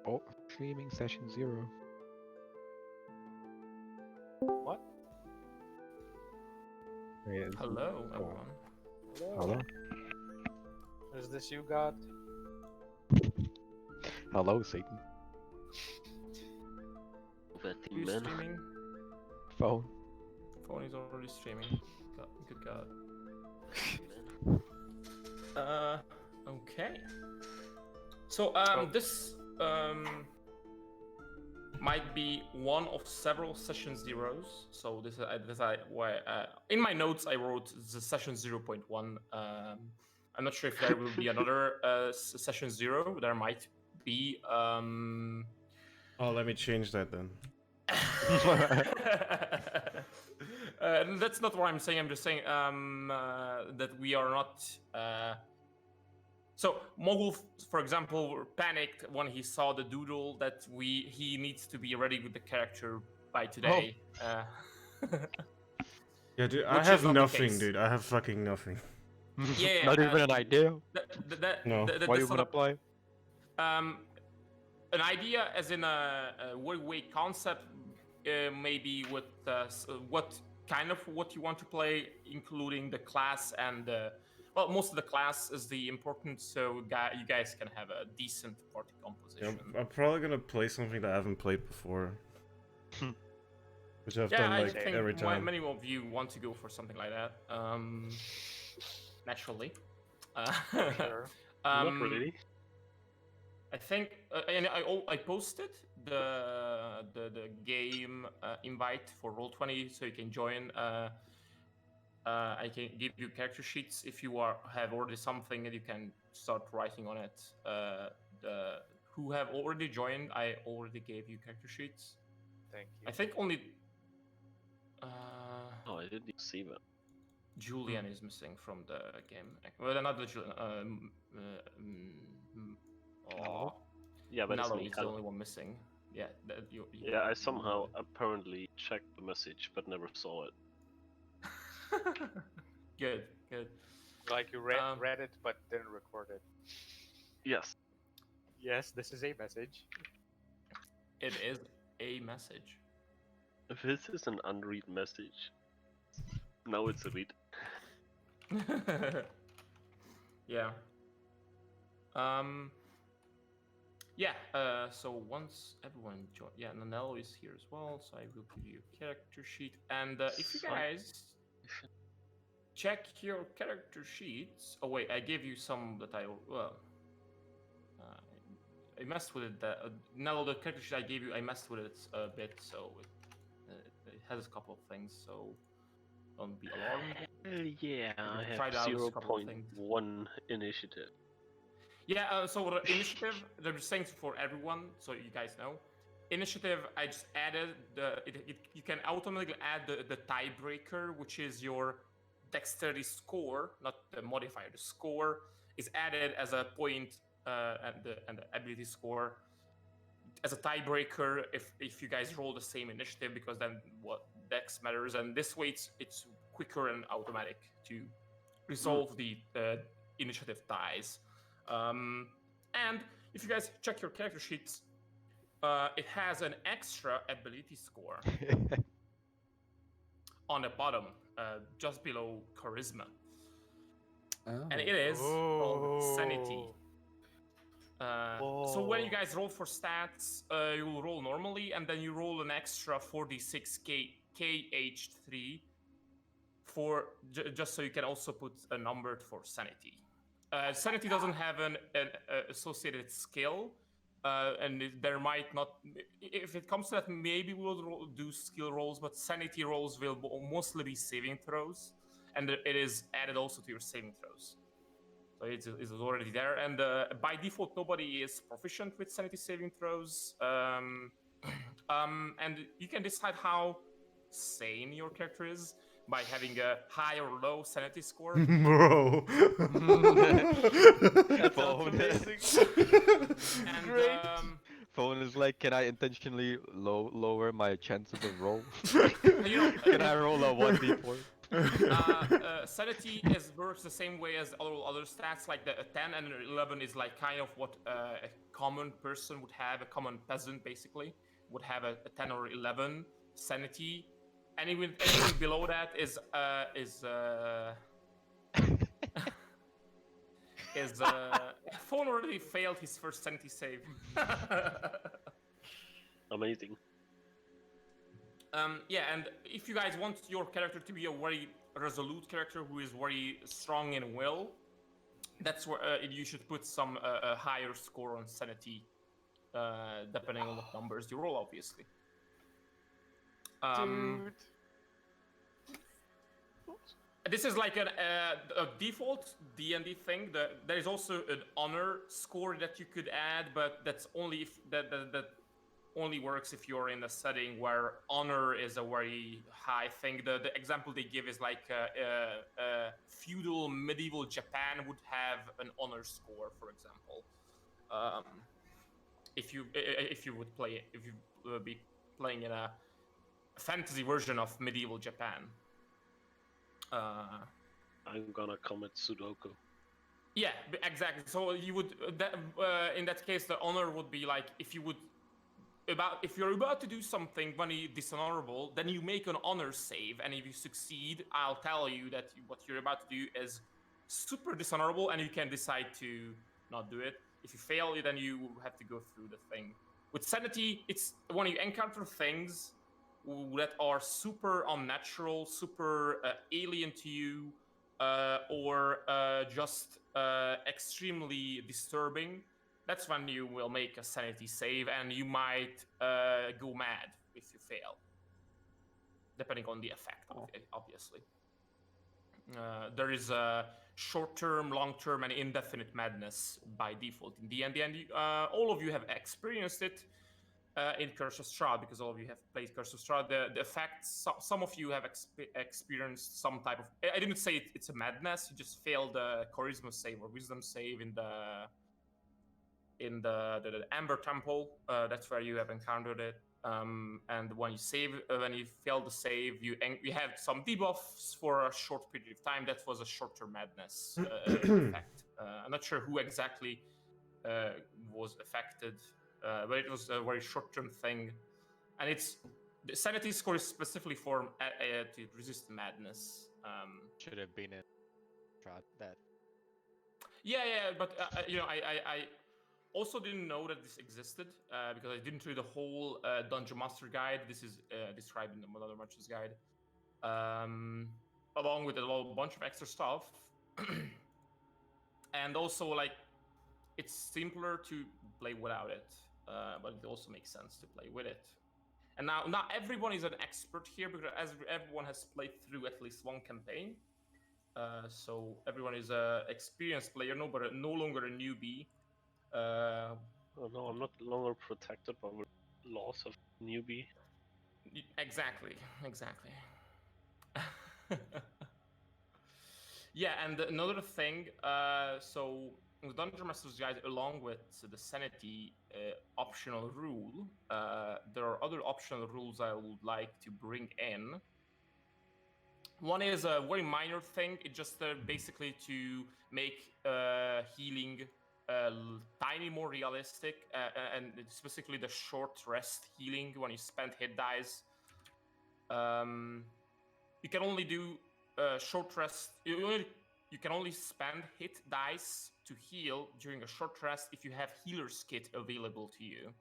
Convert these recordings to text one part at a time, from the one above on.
Oh, streaming session 0. What? Wait, is- Hello, oh, everyone. Hello? Is this you, God? Hello, Satan. Who's streaming? Phone. Phone is already streaming. God, good God. Okay. So, this might be one of several session zeros. So this is why in my notes I wrote the session 0.1. I'm not sure if there will be another session 0. There might be. Oh, let me change that then. That's not what I'm saying. I'm just saying that we are not. So Mogul, for example, panicked when he saw the doodle that he needs to be ready with the character by today. Yeah, dude, I Which is have not the nothing, case. dude. I have fucking nothing. Yeah, Not even an idea. No. Why that's even not apply? an idea, as in a way concept, maybe with what kind of what you want to play, including the class and well, most of the class is the important, so you guys can have a decent party Yeah, composition. I'm probably gonna play something that I haven't played before. Which I've Yeah, done I like think every time. many of you want to go for something like that. Naturally. Sure. Not really. I think, and I posted the game invite for Roll20, so you can join. I can give you character sheets if you have already something, and you can start writing on it. Who have already joined, I already gave you character sheets. Thank you. I think only Oh, I didn't see that. Julian is missing from the game. Well, not the Julian. Oh, Yeah, but it's Nalo me. is the only one missing. Yeah, Yeah, I somehow apparently checked the message but never saw it. Good, good. Like you read it but didn't record it. Yes. Yes, this is a message. It is a message. If this is an unread message, now it's a read. Yeah. Yeah. So once everyone join, yeah, Nanello is here as well. So I will give you a character sheet, and if you guys check your character sheets. Oh wait, I gave you some that I messed with it. Now the character sheet I gave you, I messed with it a bit, so it has a couple of things. So don't be alarmed. Yeah, I tried have out a couple of things. 0.1 initiative. Yeah, so the initiative, they're just saying for everyone, so you guys know. Initiative, I just added you can automatically add the tiebreaker, which is your dexterity score, not the modifier. The score is added as a point, and the ability score as a tiebreaker if you guys roll the same initiative, because then what dex matters, and this way it's quicker and automatic to resolve the initiative ties. And if you guys check your character sheets, it has an extra ability score on the bottom, just below charisma, and it is called sanity. So when you guys roll for stats, you will roll normally, and then you roll an extra 4d6 KH3 for just so you can also put a number for sanity. Sanity doesn't have an associated skill, and there might not. If it comes to that, maybe we'll do skill rolls, but sanity rolls will mostly be saving throws, and it is added also to your saving throws. So it's already there, and by default, nobody is proficient with sanity saving throws. And you can decide how sane your character is by having a high or low sanity score. Bro. Phone. And Great. Phone is like, can I intentionally lower my chance of a roll? you know, Can I roll a 1d4? Sanity works the same way as all other stats. Like the 10 and 11 is like kind of what a common person would have, a common peasant basically would have a 10 or 11 sanity. Anything below that is Phone already failed his first sanity save. Amazing. Yeah, and if you guys want your character to be a very resolute character who is very strong in will, that's where you should put some a higher score on sanity, depending on what numbers you roll, obviously. Dude. This is like a default D&D thing. There is also an honor score that you could add, but that's only if that only works if you're in a setting where honor is a very high thing. The example they give is like feudal medieval Japan would have an honor score, for example. If you would be playing in a fantasy version of medieval Japan. I'm gonna commit Sudoku. Yeah, exactly. So you would in that case the honor would be like if you're about to do something very dishonorable, then you make an honor save, and if you succeed, I'll tell you that what you're about to do is super dishonorable, and you can decide to not do it. If you fail, then you have to go through the thing. With sanity, it's when you encounter things that are super unnatural, super alien to you, or just extremely disturbing. That's when you will make a sanity save, and you might go mad if you fail, depending on the effect of it, obviously. There is a short-term, long-term, and indefinite madness by default in D&D, and all of you have experienced it in Curse of Strahd, because all of you have played Curse of Strahd. The effects, some of you have experienced some type of... I didn't say it's a madness, you just failed a charisma save or wisdom save in the Amber Temple. That's where you have encountered it. And when you fail the save, you had some debuffs for a short period of time. That was a short-term madness effect. I'm not sure who exactly was affected, but it was a very short-term thing. And the sanity score is specifically for to resist madness. Should have been in that. Yeah, but I also didn't know that this existed because I didn't read the whole Dungeon Master Guide. This is described in the Modern Merchant's Guide, along with a bunch of extra stuff. And also, like, it's simpler to play without it, but it also makes sense to play with it. And now, not everyone is an expert here because everyone has played through at least one campaign. So everyone is an experienced player, but no longer a newbie. Oh no, I'm not longer protected by the laws of newbie. Exactly. Yeah, and another thing, so the Dungeon Master's Guide, along with the sanity optional rule, there are other optional rules I would like to bring in. One is a very minor thing. It's just basically to make healing tiny more realistic, and specifically the short rest healing when you spend hit dice. You can only do short rest. You can only spend hit dice to heal during a short rest if you have healer's kit available to you,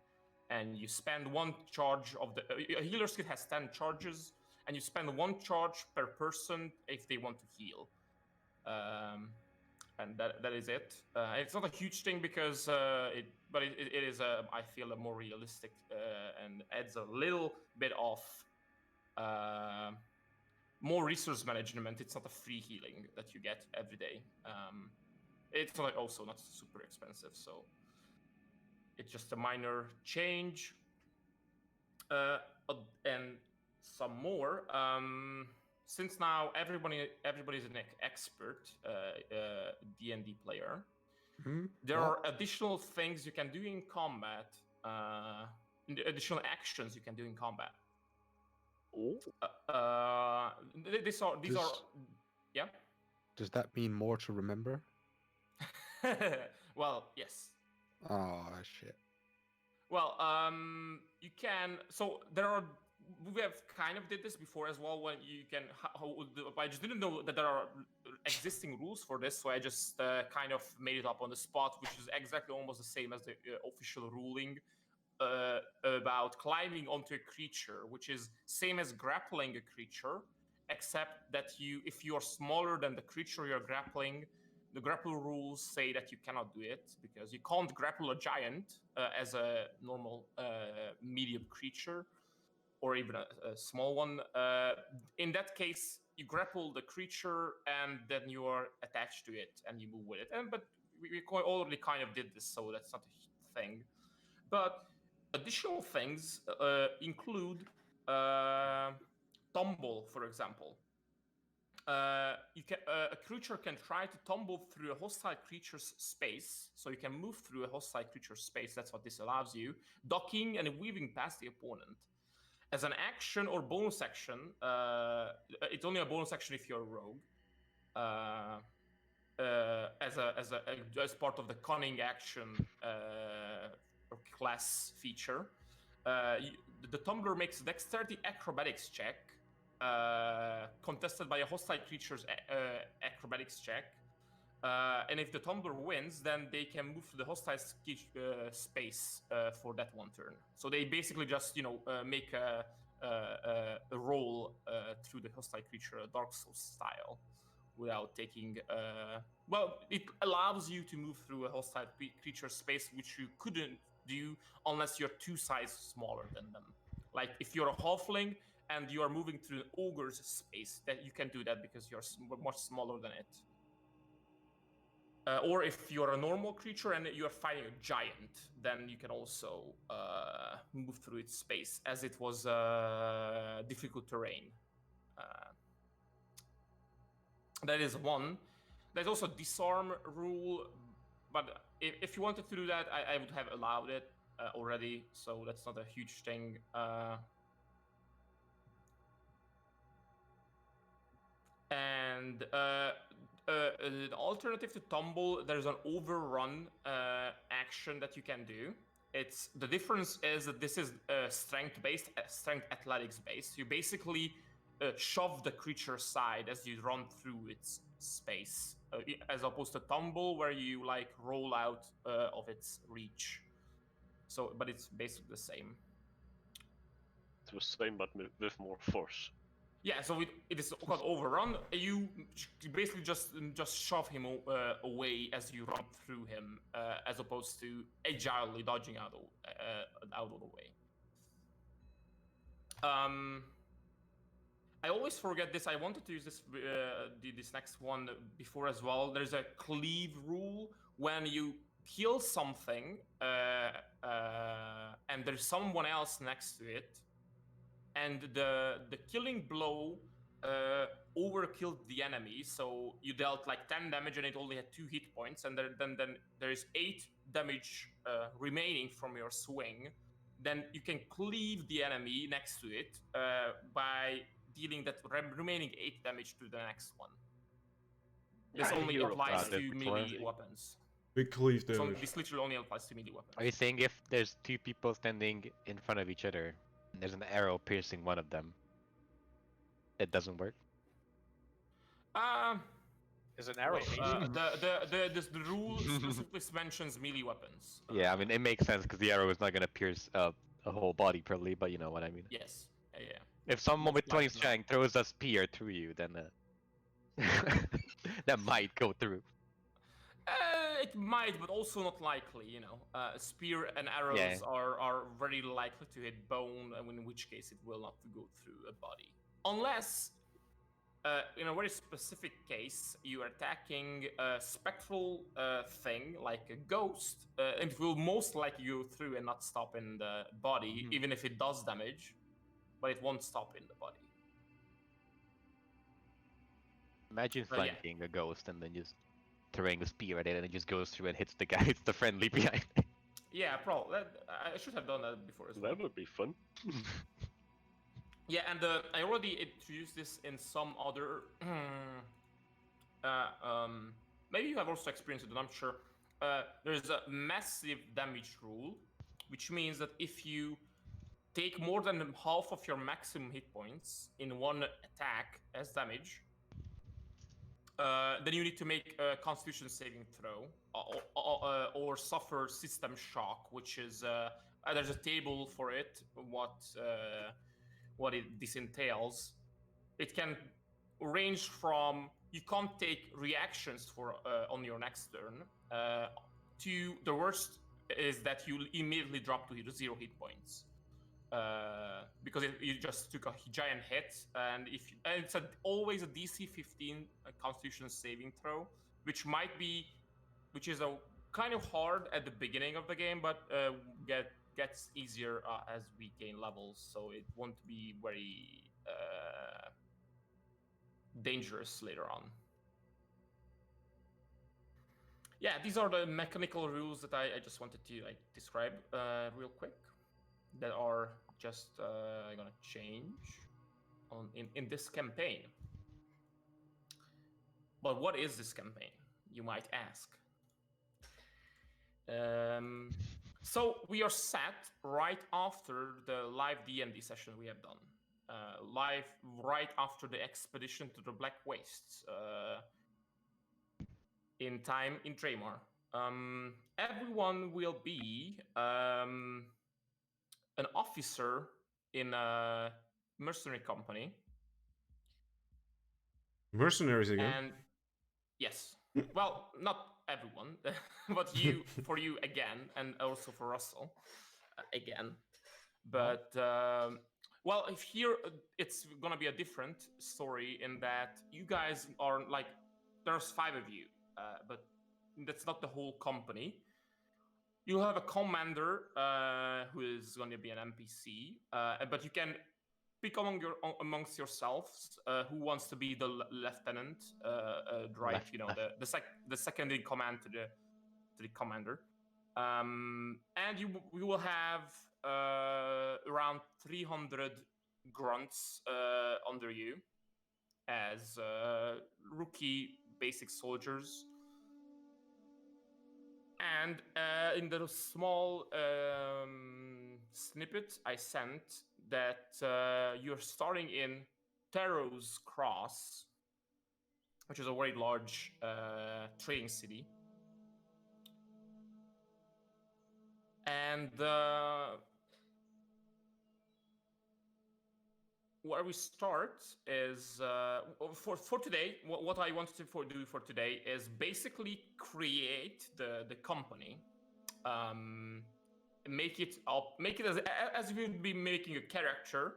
and you spend one charge of the a healer's kit has 10 charges, and you spend one charge per person if they want to heal. And that is it. It's not a huge thing because it is I feel a more realistic and adds a little bit of more resource management. It's not a free healing that you get every day. It's also not super expensive, so it's just a minor change. And some more. Since now everybody's an expert D&D player, there are additional things you can do in combat, additional actions you can do in combat. Oh, These are yeah. Does that mean more to remember? Well, yes. Oh shit. Well, you can. So there are. We have kind of did this before as well. When you can, I just didn't know that there are existing rules for this, so I just kind of made it up on the spot, which is exactly almost the same as the official ruling about climbing onto a creature, which is same as grappling a creature, except that if you are smaller than the creature you're grappling, the grapple rules say that you cannot do it because you can't grapple a giant as a normal medium creature or even a small one. In that case, you grapple the creature and then you are attached to it and you move with it. But we already kind of did this, so that's not a thing. But additional things include tumble, for example. A creature can try to tumble through a hostile creature's space, so you can move through a hostile creature's space. That's what this allows you, ducking and weaving past the opponent. As an action or bonus action, it's only a bonus action if you're a rogue. As part of the cunning action class feature, the tumbler makes a dexterity acrobatics check. Contested by a hostile creature's acrobatics check. And if the tumbler wins, then they can move to the hostile space for that one turn. So they basically just, make a roll through the hostile creature, Dark Souls style, without taking... it allows you to move through a hostile creature space, which you couldn't do unless you're 2 sizes smaller than them. Like, if you're a halfling and you are moving through an ogre's space, that you can do that because you're much smaller than it. Or if you're a normal creature and you're fighting a giant, then you can also move through its space, as it was difficult terrain. That is one. There's also disarm rule, but if you wanted to do that, I would have allowed it already, so that's not a huge thing. And an alternative to tumble, there's an overrun action that you can do. The difference is that this is strength-based, strength athletics-based. You basically shove the creature's side as you run through its space, as opposed to tumble, where you roll out of its reach. So, but it's basically the same. It's the same, but with more force. Yeah, so it is called overrun. You basically just shove him away as you run through him, as opposed to agilely dodging out of the way. I always forget this. I wanted to use this this next one before as well. There's a cleave rule. When you kill something and there's someone else next to it, and the killing blow overkilled the enemy, so you dealt 10 damage and it only had 2 hit points, and then there is 8 damage remaining from your swing. Then you can cleave the enemy next to it by dealing that remaining 8 damage to the next one. This only applies to melee weapons. We cleave damage. So this literally only applies to melee weapons. Are you saying if there's 2 people standing in front of each other, and there's an arrow piercing one of them, it doesn't work? Is an arrow the rule specifically mentions melee weapons. Yeah, I mean, it makes sense because the arrow is not going to pierce a whole body probably, but you know what I mean. Yes, yeah. If someone with 20 strength throws a spear through you, then that might go through. It might, but also not likely, spear and arrows are very likely to hit bone, in which case it will not go through a body. Unless, in a very specific case, you are attacking a spectral thing, like a ghost, and it will most likely go through and not stop in the body, even if it does damage, but it won't stop in the body. Imagine flanking a ghost and then just throwing a spear at it, and it just goes through and hits the guy, hits the friendly behind it. Yeah, probably. I should have done that before as well. That would be fun. Yeah, and I already introduced this in some other. Maybe you have also experienced it. I'm sure. There's a massive damage rule, which means that if you take more than half of your maximum hit points in one attack as damage, then you need to make a Constitution saving throw or suffer system shock, which is there's a table for it. What this entails. It can range from you can't take reactions for on your next turn to the worst is that you immediately drop to 0 hit points. Because you just took a giant hit, and it's always a DC 15 Constitution saving throw, which is a kind of hard at the beginning of the game, but gets easier as we gain levels, so it won't be very dangerous later on. Yeah, these are the mechanical rules that I just wanted to describe real quick. That are just gonna change in this campaign. But what is this campaign, you might ask? So we are set right after the live D&D session we have done. Live right after the expedition to the Black Wastes in time in Draymar. Everyone will be an officer in a mercenary company. Mercenaries again? And yes, well, not everyone, but for you again, and also for Russell again. But well, if here it's gonna be a different story in that you guys are like, there's 5 of you, but that's not the whole company. You'll have a commander who is going to be an NPC, but you can pick amongst yourselves who wants to be the lieutenant, right? You know, the second in command to the commander, and you will have around 300 grunts under you as rookie basic soldiers. And in the small snippet I sent that you're starting in Taros Cross, which is a very large trading city. And where we start is for today. What I wanted to do for today is basically create the company, make it as if you'd be making a character,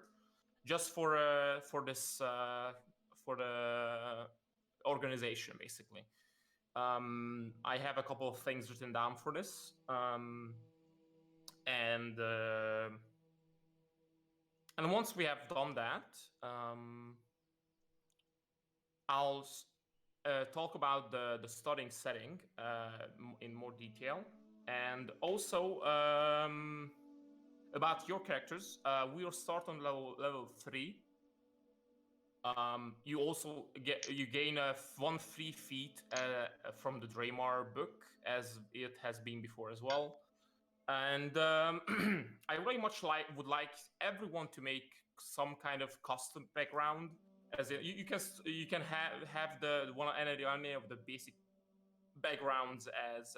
just for this for the organization basically. I have a couple of things written down for this, and once we have done that, I'll talk about the starting setting in more detail, and also about your characters. We will start on level 3. You also gain 1 free feat from the Draymar book, as it has been before as well. And I very much would like everyone to make some kind of custom background, as in you can have the one any of the basic backgrounds as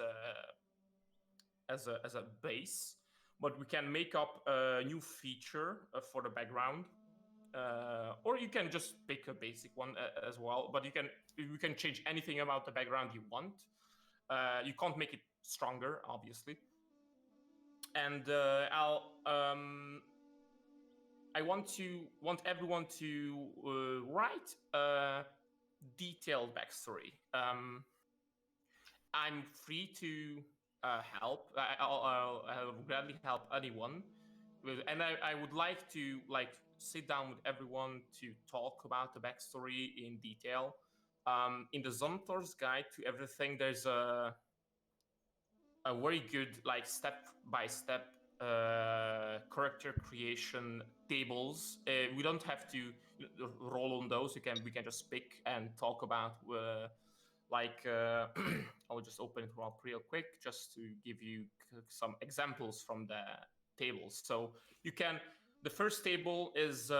a base, but we can make up a new feature for the background, or you can just pick a basic one as well. But you can change anything about the background you want. You can't make it stronger, obviously. And I want everyone to write a detailed backstory. I'm free to help. I'll gladly help anyone, and I would like to sit down with everyone to talk about the backstory in detail. In the Zomtor's Guide to Everything, there's a very good step-by-step character creation tables. We don't have to roll on those. We can just pick and talk about I'll just open it up real quick just to give you some examples from the tables. So the first table is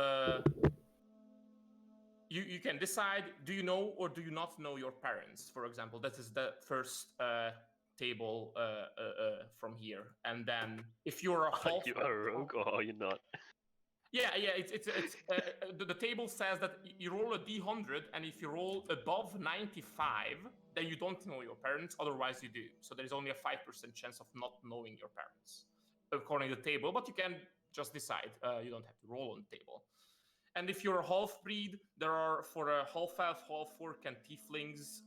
you can decide, do you know or do you not know your parents, for example. That is the first table from here. And then if you're a half... You are a rogue or are you not? Yeah, it's the table says that you roll a d100, and if you roll above 95, then you don't know your parents, otherwise you do. So there is only a 5% chance of not knowing your parents, according to the table, but you can just decide. You don't have to roll on the table. And if you're a half-breed, there are, for a half-elf, half-orc, and tieflings,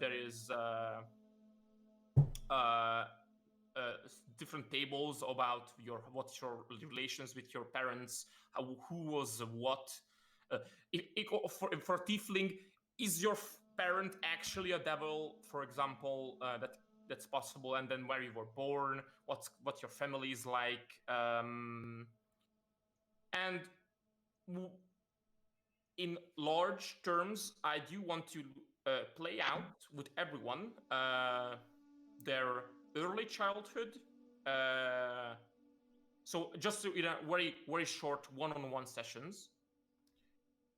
there is different tables about what's your relations with your parents, who was what. For tiefling, is your parent actually a devil, for example? That's possible. And then where you were born, what your family is like, and in large terms, I do want to play out with everyone their early childhood. So just to, very, very short one-on-one sessions.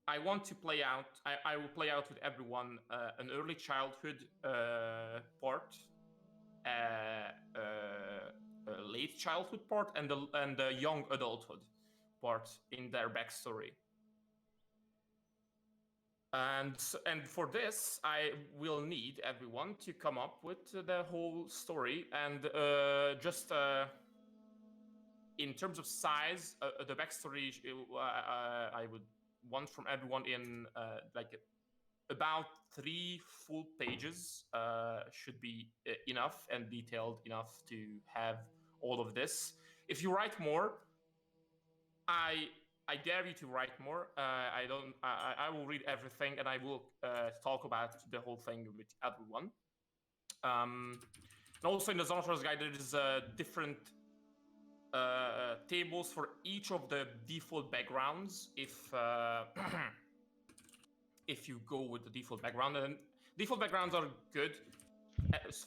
I want to play out, I will play out with everyone an early childhood part, a late childhood part, and the young adulthood part in their backstory. And for this, I will need everyone to come up with the whole story. And in terms of size, the backstory, I would want from everyone in about 3 full pages should be enough and detailed enough to have all of this. If you write more, I dare you to write more. I will read everything and I will talk about the whole thing with everyone. And also in the Xanathar's Guide, there is different tables for each of the default backgrounds. If you go with the default background, and default backgrounds are good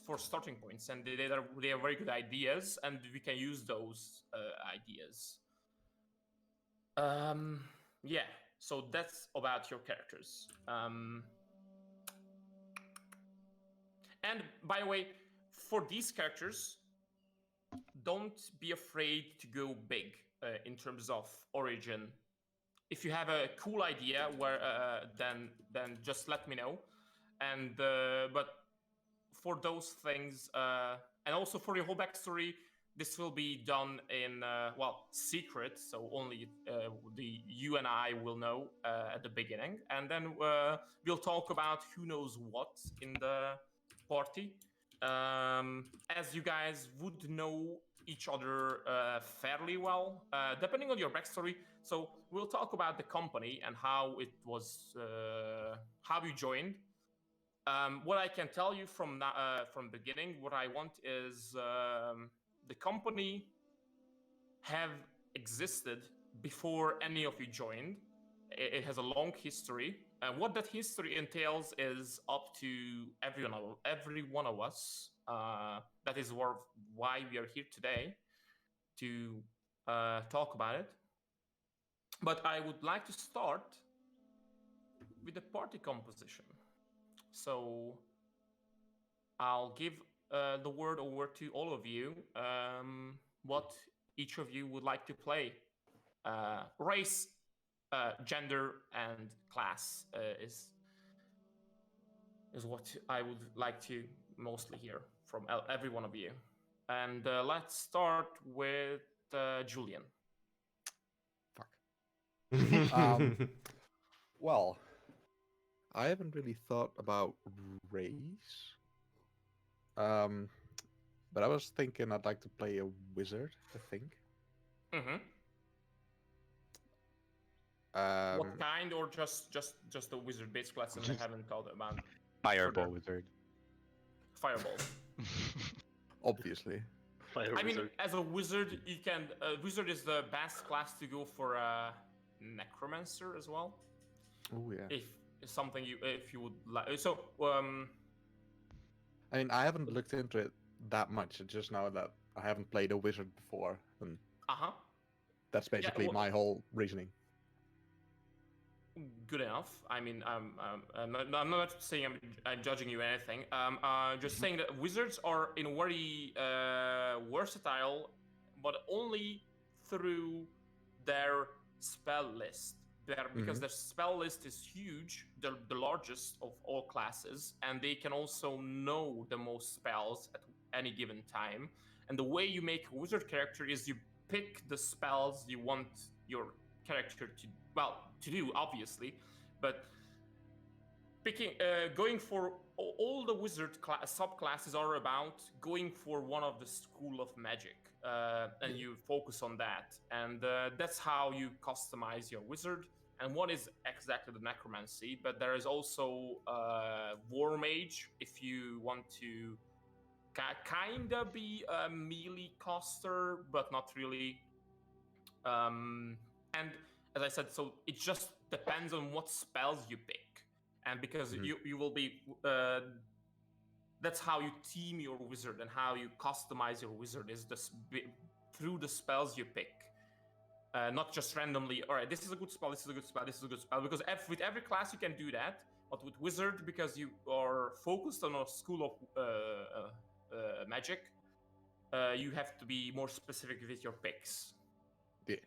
for starting points, and they are very good ideas, and we can use those ideas. Yeah, so that's about your characters. And by the way, for these characters, don't be afraid to go big in terms of origin. If you have a cool idea, then just let me know. And but for those things, and also for your whole backstory, this will be done in secret, so only you and I will know at the beginning, and then we'll talk about who knows what in the party, as you guys would know each other fairly well, depending on your backstory. So we'll talk about the company and how it was, how you joined. What I can tell you from beginning, what I want is the company have existed before any of you joined. It has a long history. And what that history entails is up to every one of us. That is why we are here today, to talk about it. But I would like to start with the party composition. So I'll give the word over to all of you, what each of you would like to play. Race, gender, and class is what I would like to mostly hear from every one of you. And let's start with Julian. Fuck. Well, I haven't really thought about race. But I was thinking I'd like to play a wizard, I think. Mm-hmm. What kind, or just a wizard base class, and I haven't thought about Fireball wizard. Fireball. Obviously. Fire I mean, wizard. as a wizard, you can. Wizard is the best class to go for a necromancer as well. Oh yeah. If something if you would like. So I mean, I haven't looked into it that much. It's just now that I haven't played a wizard before, and uh-huh. that's basically well- my whole reasoning. Good enough. I mean, I'm not saying I'm judging you or anything. Just saying that wizards are in a very versatile, but only through their spell list. Because their spell list is huge, the largest of all classes, and they can also know the most spells at any given time. And the way you make a wizard character is you pick the spells you want your character to do, obviously, but going for all the wizard subclasses are about going for one of the school of magic, and you focus on that, and that's how you customize your wizard. And what is exactly the necromancy? But there is also war mage if you want to kinda be a melee caster, but not really. And as I said, so it just depends on what spells you pick, and because you will be that's how you team your wizard and how you customize your wizard is through the spells you pick, not just randomly. All right, this is a good spell. This is a good spell. This is a good spell. Because with every class you can do that, but with wizard, because you are focused on a school of magic, you have to be more specific with your picks. Yeah.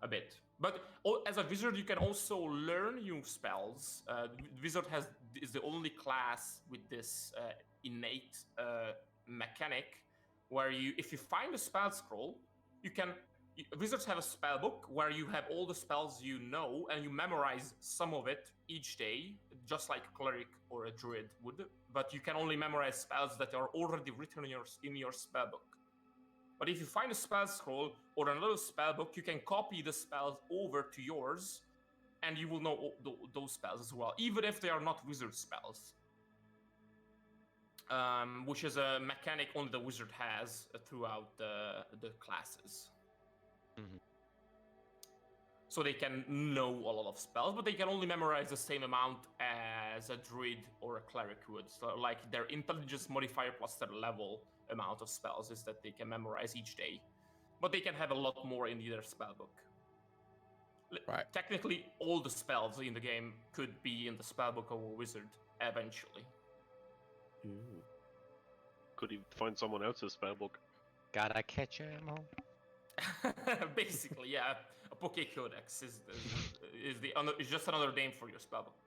A bit. But as a wizard, you can also learn new spells. Wizard is the only class with this innate mechanic where if you find a spell scroll, wizards have a spell book where you have all the spells you know, and you memorize some of it each day, just like a cleric or a druid would. But you can only memorize spells that are already written in your spell book. But if you find a spell scroll or another spell book, you can copy the spells over to yours, and you will know those spells as well, even if they are not wizard spells. Which is a mechanic only the wizard has throughout the classes. Mhm. So they can know a lot of spells, but they can only memorize the same amount as a druid or a cleric would. So like their intelligence modifier plus their level amount of spells is that they can memorize each day. But they can have a lot more in their spell book. Right. Technically, all the spells in the game could be in the spell book of a wizard eventually. Could he find someone else's spellbook? Gotta catch 'em all. Basically, yeah. A Pokécodex is just another name for your spellbook.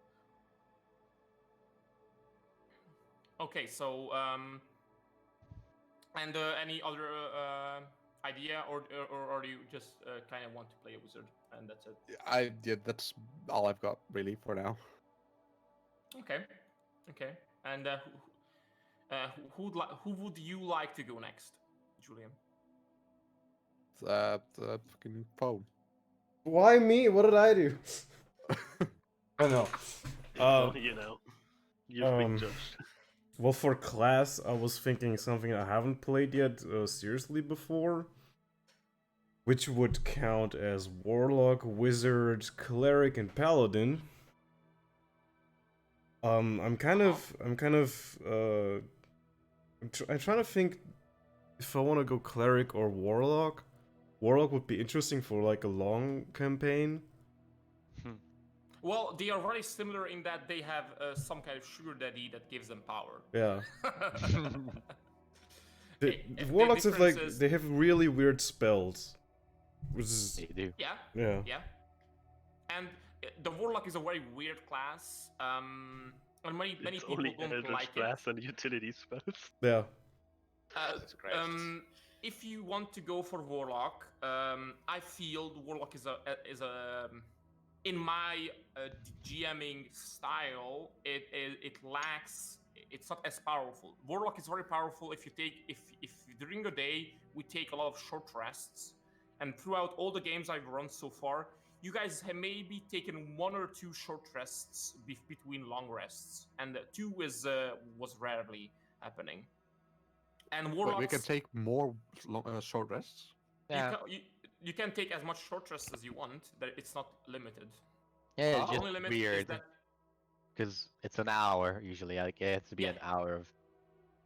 Okay, so and any other idea, or do you just kind of want to play a wizard and that's it? That's all I've got really for now. Okay. And who would you like to go next, Julian? The fucking phone. Why me? What did I do? I know. You know, you've been judged. Well, for class, I was thinking something I haven't played yet seriously before, which would count as Warlock, Wizard, Cleric, and Paladin. I'm trying to think if I want to go Cleric or Warlock. Warlock would be interesting for like a long campaign. Well, they are very similar in that they have some kind of sugar daddy that gives them power. Yeah. The The Warlocks have like difference is- they have really weird spells, which is They do. Yeah. yeah. And the warlock is a very weird class. And many It's people only don't Eldritch like it. Blast and utility spells. Yeah. Jesus Christ. If you want to go for warlock, I feel the warlock is a in my GMing style, it lacks. It's not as powerful. Warlock is very powerful if during the day we take a lot of short rests, and throughout all the games I've run so far, you guys have maybe taken 1 or 2 short rests between long rests, and 2 was rarely happening. And Wait, warlocks, we can take more short rests. Yeah, you can take as much short rest as you want. It's not limited. yeah, The it's just only limit is weird that because it's an hour usually. Like it has to be Yeah. an hour of,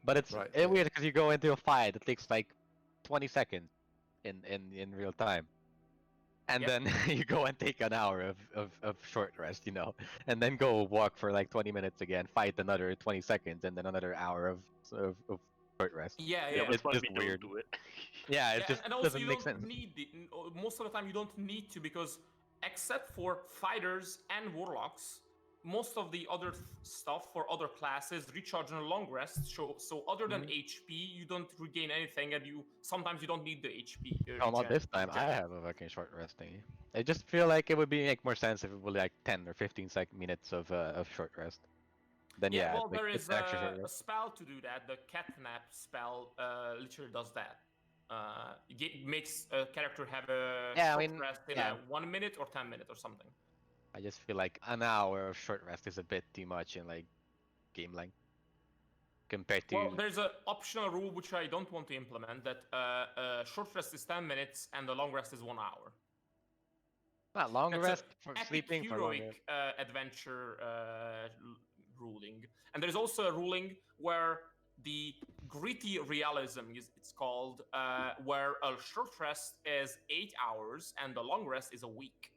but it's Right, it's yeah. weird because you go into a fight. It takes like 20 seconds in real time. And Yep. then you go and take an hour of short rest, you know, and then go walk for like 20 minutes again, fight another 20 seconds, and then another hour of short rest. yeah, Yeah, yeah. that's It's why just we weird. don't do it. Yeah, it Yeah, just and also doesn't you make don't sense. need most of the time you don't need to, because except for fighters and warlocks, most of the other stuff for other classes recharge on a long rest. So other than HP, you don't regain anything, and sometimes you don't need the HP. Oh, not this time. I regen. have a fucking short rest thingy. I just feel like it would make more sense if it was like 10 or 15 minutes of short rest. Then Yeah, yeah, well, it's like there it's is extra short a rest. spell to do that. The catnap spell literally does that. Makes a character have a Yeah, I short mean, rest in yeah. 1 minute or 10 minutes or something. I just feel like an hour of short rest is a bit too much in like game length compared to. Well, there's an optional rule which I don't want to implement, that short rest is 10 minutes and the long rest is 1 hour. Not long That's a rest for Epic sleeping for long rest. heroic adventure ruling. And there's also a ruling where the gritty realism it's called, where a short rest is 8 hours and the long rest is a week.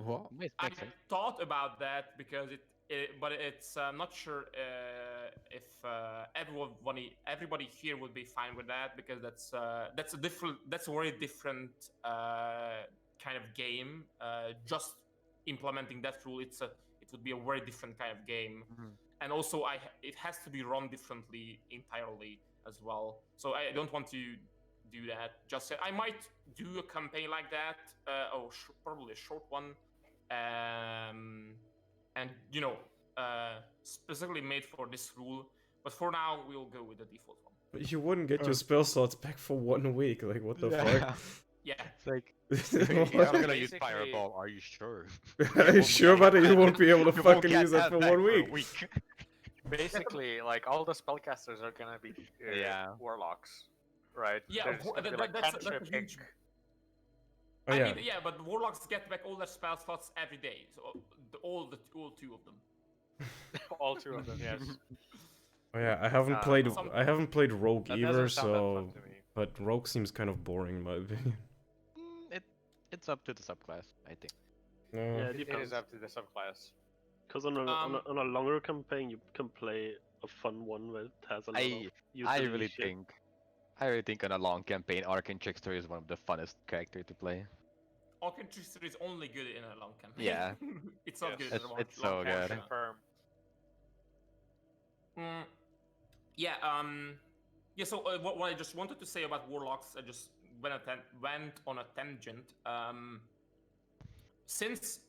What? I Makes sense. thought about that because but it's not sure if everybody here would be fine with that, because that's a very different kind of game. Just implementing that rule, it would be a very different kind of game, and also it has to be run differently entirely as well. So I don't want to do that. Just I might do a campaign like that, probably a short one. And specifically made for this rule. But for now, we'll go with the default one. But you wouldn't get your spell slots back for 1 week. Like, what the fuck? Yeah. It's like What? I'm gonna use Basically- Fireball. Are you sure? Are you sure about it? You won't be able to You won't fucking get use that that for back 1 a week. Basically, like all the spellcasters are gonna be Yeah. warlocks, right? Yeah, There's gonna be, like, that's a cantrip huge. ink. Oh, yeah. I mean, yeah, but warlocks get back all their spell slots every day. So all two of them. All two of them, yes. Oh, yeah, I haven't played Rogue That either, doesn't sound that so... fun to me. But Rogue seems kind of boring in my opinion. It's up to the subclass, I think. No. Yeah, It depends. is up to the subclass. Because on a longer campaign, you can play a fun one that has a lot of I utility really shit. think on a long campaign, Arcane Trickster is one of the funnest character to play. Arcane Trickster is only good in a long campaign. Yeah. It's not Yes. good in a long It's so good. campaign. Confirm. Yeah. So what I just wanted to say about warlocks, I just went on a tangent. Since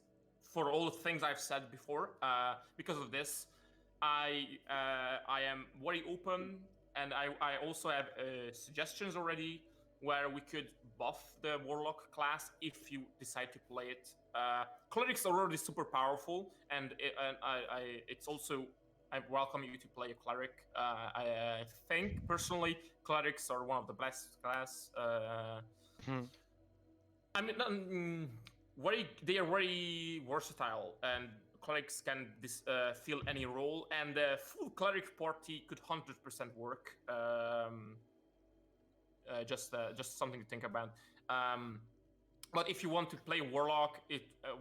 for all the things I've said before, because of this, I am very open, and I also have suggestions already where we could buff the warlock class if you decide to play it. Clerics are already super powerful, and it's also. I welcome you to play a cleric. I think personally, clerics are one of the best class. I mean, they are very versatile, and clerics can fill any role. And the full cleric party could 100% work. Just something to think about. But if you want to play warlock,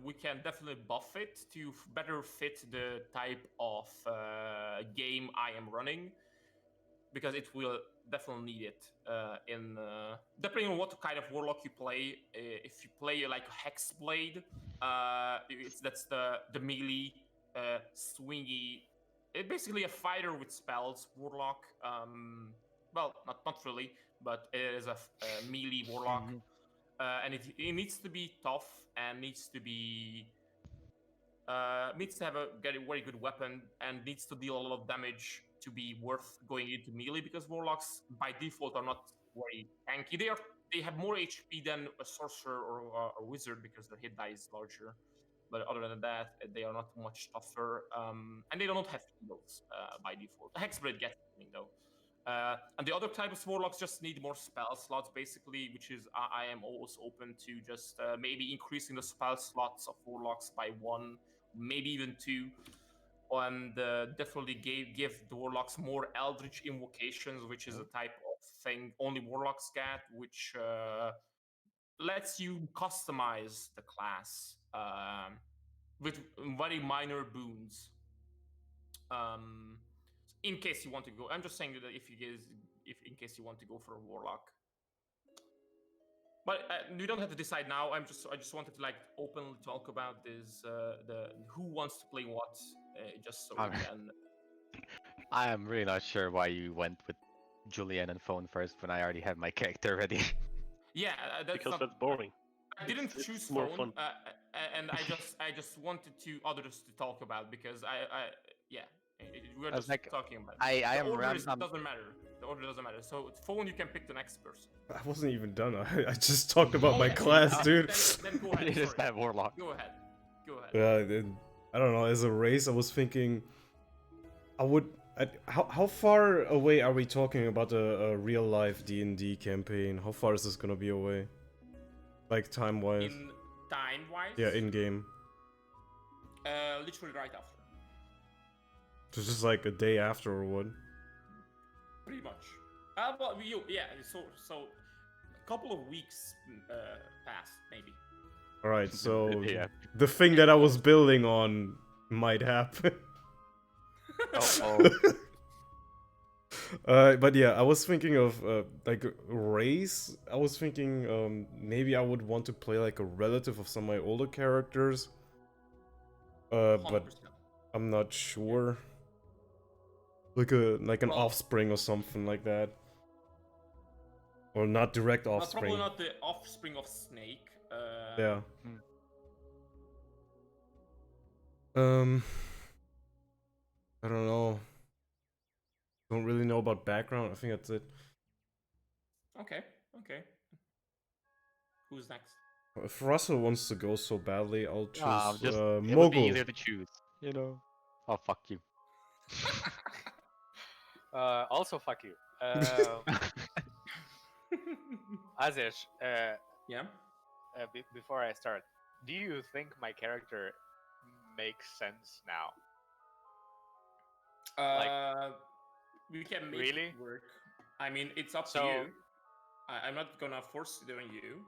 we can definitely buff it to better fit the type of game I am running, because it will definitely need it. Depending on what kind of warlock you play, if you play like a Hexblade, that's the melee, swingy. It's basically a fighter with spells warlock. Well, not really, but it is a melee warlock. And it needs to be tough and needs to have a very good weapon and needs to deal a lot of damage to be worth going into melee, because warlocks by default are not very tanky. They have more HP than a sorcerer or a wizard because their hit die is larger. But other than that, they are not much tougher, and they do not have heals by default. Hexblade gets healing though. And the other type of warlocks just need more spell slots, basically, which is I am always open to just maybe increasing the spell slots of warlocks by one, maybe even two, and definitely give the warlocks more eldritch invocations, which is a type of thing only warlocks get, which lets you customize the class with very minor boons. In case you want to go, I'm just saying that if in case you want to go for a warlock, but we don't have to decide now. I just wanted to like openly talk about this, the who wants to play what, just so we Okay. can. I am really not sure why you went with Julian and phone first when I already have my character ready. Yeah, that's Because not, that's boring. I didn't It's choose more phone, fun. and I just wanted to others to talk about because yeah, we're I was just like, talking about. I The am order ram- doesn't matter. The order doesn't matter. So phone, you can pick the next person. I wasn't even done. I just talked about Oh, my yeah, class, dude. Then go ahead. It is Sorry. that warlock. Go ahead. Go ahead. Then, I don't know. As a race, I was thinking, how far away are we talking about a real life D&D campaign? How far is this gonna be away? Like time wise? In time wise. Yeah, in game. Literally right after. So it's just like a day after or what? Pretty much. Well, yeah. So a couple of weeks passed maybe. All right, so Yeah. the thing that I was building on might happen. Oh, But yeah, I was thinking of like race. I was thinking maybe I would want to play like a relative of some of my older characters. But 100%. I'm not sure. Like an Well- offspring or something like that. Or not direct offspring. Probably not the offspring of Snake. Yeah. Hmm. I don't know. Don't really know about background. I think that's it. Okay. Who's next? If Russell wants to go so badly, I'll choose it would be Mogul. easier to choose, you know. Oh, fuck you. Also, fuck you. Azish, Yeah. before I start, do you think my character makes sense now? We can make Really? it work. I mean, it's up to So- you. I'm not gonna force it on you.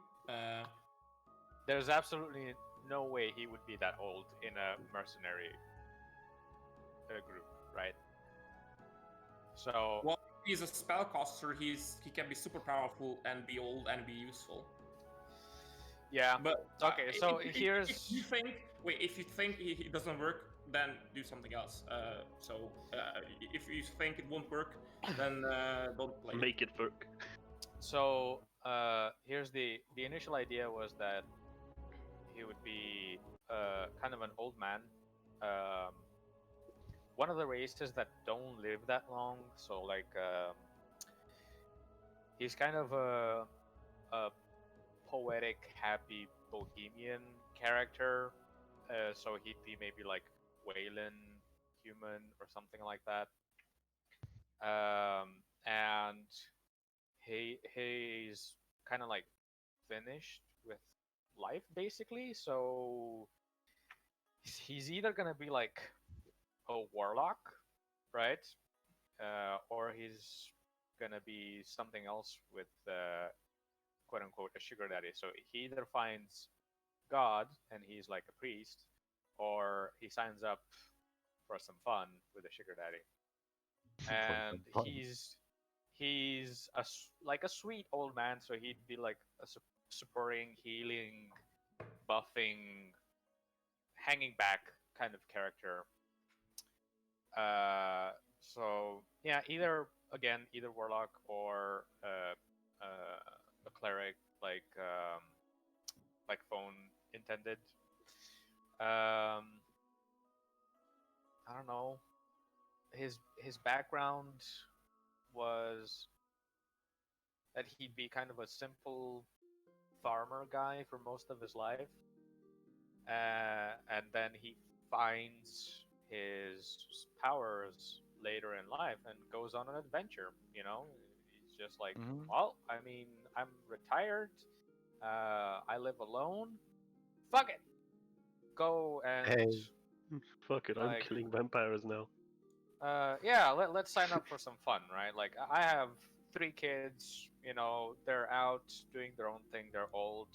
There's absolutely no way he would be that old in a mercenary group, right? So Well, he's a spellcaster. He can be super powerful and be old and be useful. yeah, But Okay, so if here's- you think if you think it doesn't work, then do something else. If you think it won't work, then don't play. it. Make it work. So here's the initial idea was that he would be kind of an old man, one of the races that don't live that long. So like he's kind of a poetic, happy bohemian character. So he'd be maybe like Wayland human or something like that. And he's kind of like finished with life basically, so he's either gonna be like a warlock, right? Or he's gonna be something else with quote unquote a sugar daddy. So he either finds God and he's like a priest, or he signs up for some fun with a sugar daddy. And fun. he's like a sweet old man, so he'd be like a supporting, healing, buffing, hanging back kind of character. So yeah, either warlock or a cleric, like Phone intended. I don't know. His background was that he'd be kind of a simple farmer guy for most of his life, and then he finds his powers later in life and goes on an adventure. You know, he's just like, Mhm. well, I mean, I'm retired. I live alone. Fuck it. Go and Hey. Fuck it, I'm Like- killing vampires now. yeah, let's sign up for some fun, right? Like I have 3 kids. You know, they're out doing their own thing. They're old.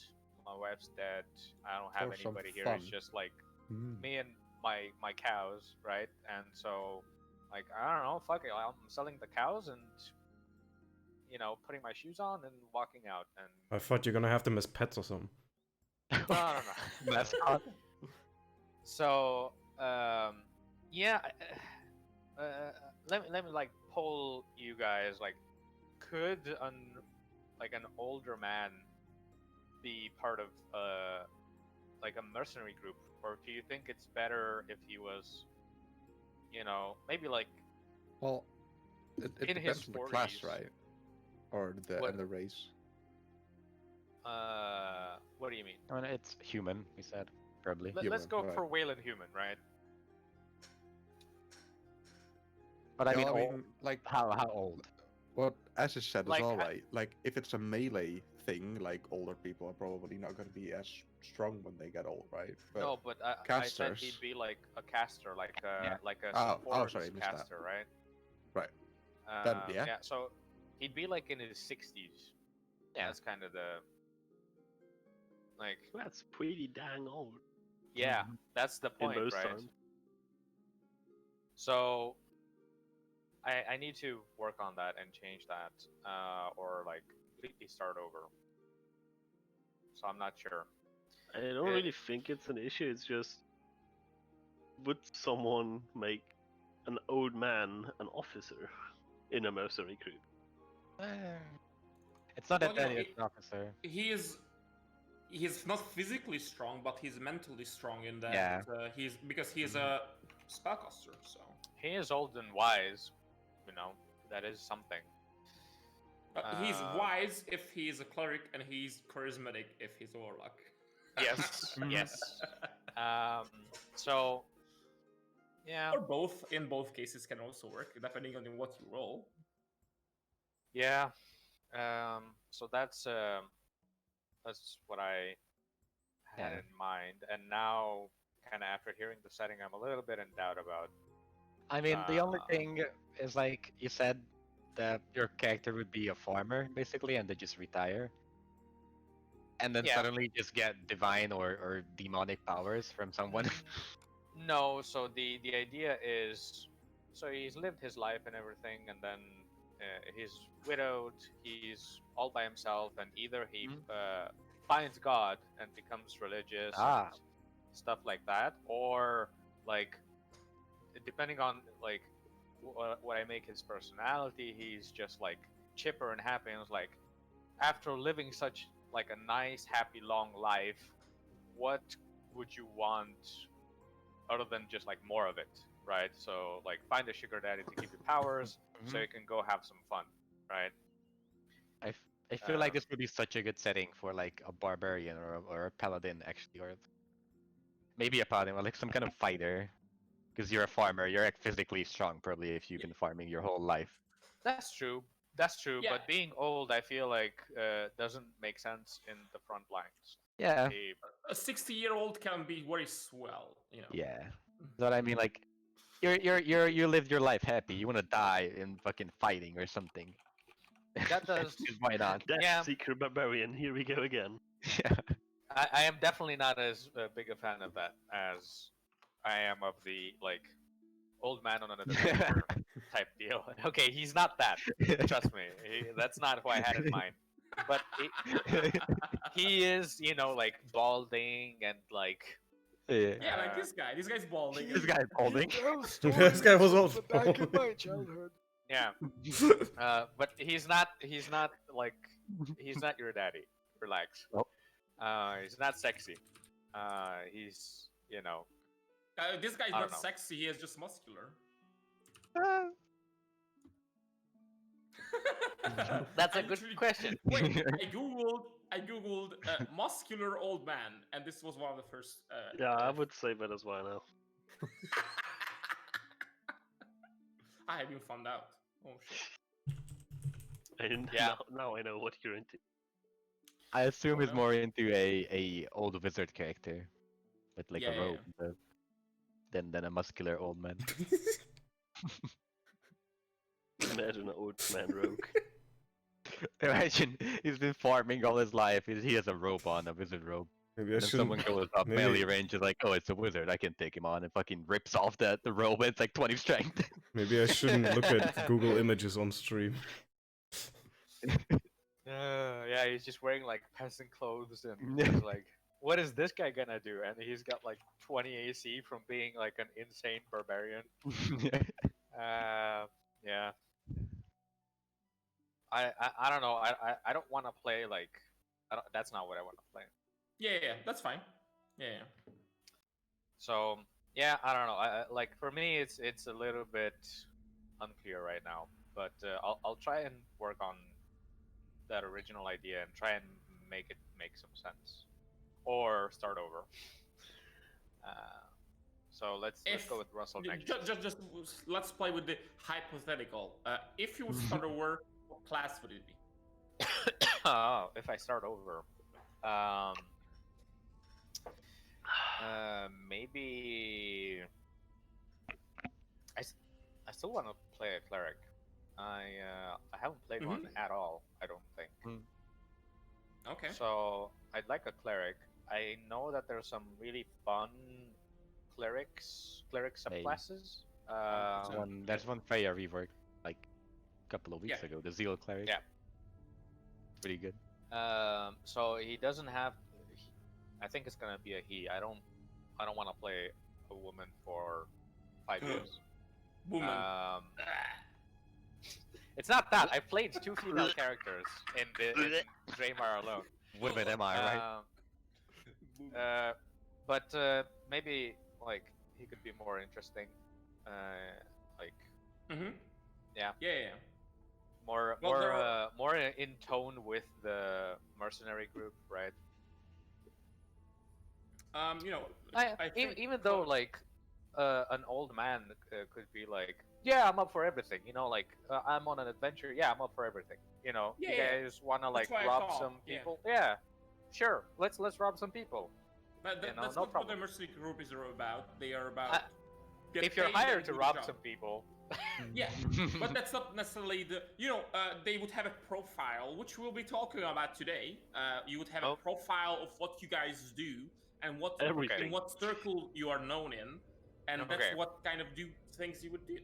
My wife's dead. I don't have For some anybody here. It's fun. just like Mm. me and my cows, right? And so, like, I don't know, fuck it, I'm selling the cows and, you know, putting my shoes on and walking out. And I thought you're gonna have them as pets or something. no. Mascot. So, yeah, let me like poll you guys. Like, could an older man be part of like a mercenary group, or do you think it's better if he was, you know, maybe like Well, it in his depends on the class, 40s. right? Or the What- and the race. what do you mean? I mean, it's human. We said probably. Let's Human, go right. for Wayland Human, right? But I Yeah, mean, old, like how old? what Ash has said Like, is alright. Like if it's a melee thing, like older people are probably not going to be as strong when they get old, right? But No, but I said casters- he'd be like a caster, like a Yeah. Oh, support sorry, I missed that. caster, right? Right. Then, yeah. Yeah. So he'd be like in his 60s. Yeah. That's kind of the like. That's pretty dang old Yeah, that's the in point, most right? times. So I need to work on that and change that, or like completely start over. So I'm not sure. I don't Uh, really think it's an issue. It's just, would someone make an old man an officer in a mercenary group? It's not Well, that you know, any officer. He's not physically strong, but he's mentally strong in that Yeah. because he's a spellcaster. So He is old and wise, you know. That is something. he's Uh, wise if he's a cleric, and he's charismatic if he's a warlock. Yes, yes. So yeah, Or both. In both cases, can also work depending on what you roll. yeah. So that's what I had Yeah. in mind, and now, kind of after hearing the setting, I'm a little bit in doubt about. I mean, the only Uh, thing is like you said that your character would be a farmer basically, and they just retire, and then Yeah. suddenly just get divine or demonic powers from someone. No, so the idea is, so he's lived his life and everything, and then he's widowed. He's all by himself, and either he finds God and becomes religious Ah. and stuff like that, or like depending on like what I make his personality, he's just like chipper and happy, and it's like after living such like a nice, happy, long life, what would you want other than just like more of it, right? So like find a sugar daddy to give you powers, so you can go have some fun, right? I feel like Uh, this would be such a good setting for like a barbarian or a paladin actually, or maybe a paladin or like some kind of fighter. Because you're a farmer, you're like physically strong probably if you've been farming your whole life. That's true. That's true. Yeah. But being old, I feel like doesn't make sense in the front lines. Yeah. The- A 60-year-old can be very swell, you know. Yeah. That's what I mean. Like, you lived your life happy. You want to die in fucking fighting or something. That does. Why not? That Yeah. secret barbarian, here we go again. Yeah. I am definitely not as big a fan of that as I am of the like old man on an adventure type deal. Okay, he's not that. Trust me, that's not who I had in mind. But he is, you know, like balding and like. Yeah. Yeah, like this guy. This guy's balding. This guy's holding. This guy was also. Yeah, but he's not like he's not your daddy. Relax. Nope. He's not sexy. He's, you know. This guy's I don't not know. sexy. He is just muscular. That's a I good literally- question. Wait, I googled muscular old man, and this was one of the first. Yeah, I would say that as well now. I have been found out. Oh shit. And Yeah. now I know what you're into. I assume Oh, he's no. more into a old wizard character, with like Yeah, a yeah, robe, than a muscular old man. Imagine an old man rogue. Imagine he's been farming all his life. He has a robe on, a wizard robe. Maybe I And then someone shouldn't. goes up Maybe- melee range is like, oh, it's a wizard. I can take him on, and fucking rips off the robe. And it's like 20 strength. Maybe I shouldn't look at Google Images on stream. Yeah, he's just wearing like peasant clothes and he's like, what is this guy gonna do? And he's got like 20 AC from being like an insane barbarian. Yeah. I don't know. I don't want to play like. That's not what I want to play. Yeah, that's fine. Yeah. So yeah, I don't know. Like for me, it's a little bit unclear right now. But I'll try and work on that original idea and try and make it make some sense, or start over. So let's go with Russell next. Just let's play with the hypothetical. If you would start over, what class would it be? Oh, if I start over, maybe I still want to play a cleric. I haven't played one at all. I don't think. Okay. So I'd like a cleric. I know that there's some really fun cleric subclasses. There's one Freya reworked like a couple of weeks ago. The Zeal cleric. Yeah. Pretty good. So he doesn't have. I think it's gonna be a he. I don't want to play a woman for 5 years. Woman. It's not that. I played 2 female characters in Draymar alone. Women, am I right? But maybe like he could be more interesting. Like yeah. More in tone with the mercenary group, right? You know, I think even though like an old man could be like, yeah, I'm up for everything. You know, like I'm on an adventure. Yeah, I'm up for everything. You know, you guys want to like That's why I rob call, some people? Yeah, sure. Let's rob some people. But You know, that's no not what problem. the mercenary group is about. They are about. If you're hired to rob some people, yeah, but that's not necessarily the. You know, they would have a profile, which we'll be talking about today. You would have a profile of what you guys do and what Everything. in what circle you are known in, and that's what kind of things you would do.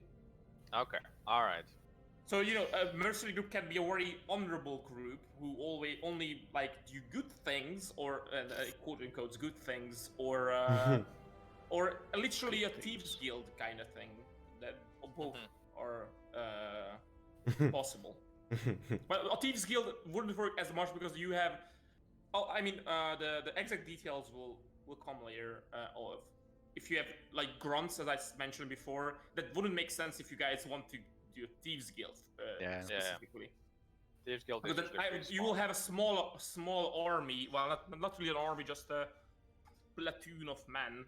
Okay, all right. So you know, a mercenary group can be a very honorable group who always only like do good things, or quote unquote good things, or literally a thieves guild kind of thing. That both are possible. But a thieves guild wouldn't work as much because you have. Oh, I mean, the exact details will come later. If you have like grunts, as I mentioned before, that wouldn't make sense if you guys want to do a thieves guild specifically. Thieves guild. Because you will have a small army. Well, not really an army, just a platoon of men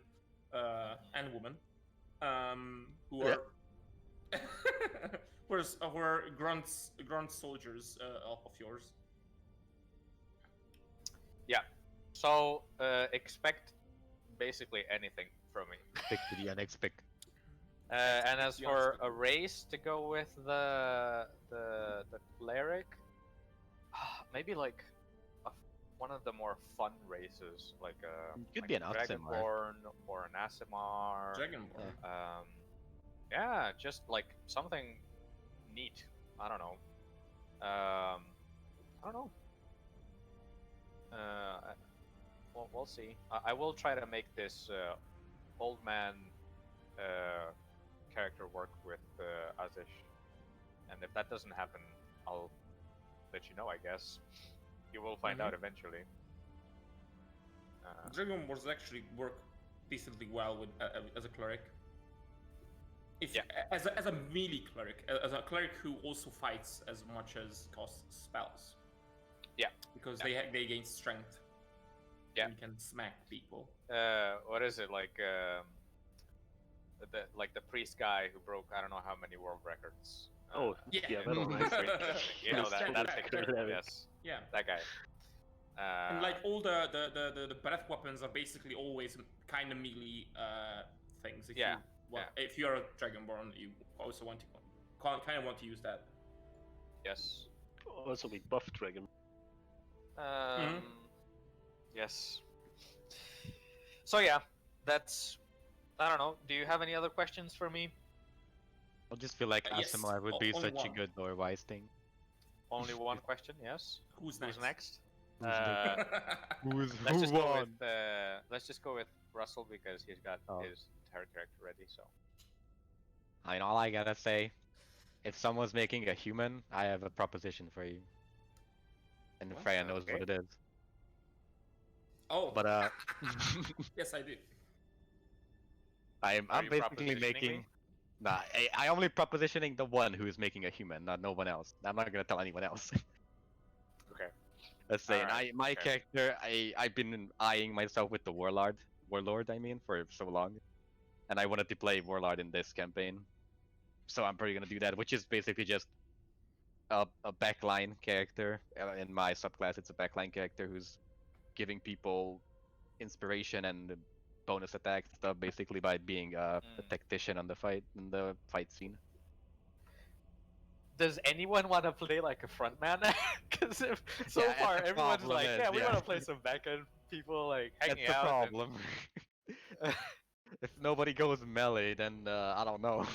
and women who are who are grunt soldiers of yours. Yeah. So expect basically anything from me. Expect the unexpected. And as for a race to go with the cleric, maybe like one of the more fun races, like Could be an Aasimar. Dragonborn or an Aasimar. Dragonborn. Yeah, just like something neat. I don't know. We'll see. I will try to make this old man character work with Azish, and if that doesn't happen, I'll let you know. I guess you will find out eventually. Dragonborns actually work decently well with as a cleric. As a melee cleric, as a cleric who also fights as much as costs spells. Yeah, because they gain strength. Yeah, you can smack people. What is it like? the priest guy who broke I don't know how many world records. Oh, Yeah. yeah, that was nice. Very interesting. You know that That's thing. Cleric. Yes, Yeah. that guy. And like all the breath weapons are basically always kind of melee things. If Yeah, if you're a Dragonborn, you also want to kind of want to use that. yes. Also, we buff dragon. Yes. So yeah, that's. I don't know. Do you have any other questions for me? I just feel like Yes, Aasimar would be only such a one. good lore wise thing. Only one question. Yes. Who's Who's next? next? Who's Let's who just go won? with let's just go with Russell because he's got Oh. his entire character ready. So I mean, all I gotta say, if someone's making a human, I have a proposition for you. And What? Freya knows Okay. what it is. Oh, But yes, I do. Are I'm you basically propositioning making. me? Nah, I only propositioning the one who is making a human, not no one else. I'm not gonna tell anyone else. Okay. Let's say, and Alright, my okay. character, I've been eyeing myself with the warlord, I mean, for so long, and I wanted to play warlord in this campaign, so I'm probably gonna do that, which is basically just a backline character. In my subclass, it's a backline character who's giving people inspiration and bonus attack stuff, basically by being a tactician on the fight scene. Does anyone want to play like a frontman? Because so Yeah, far the everyone's problem like, is, yeah, we yeah. want to play some backend people like That's hanging the out. problem. If nobody goes melee, then I don't know.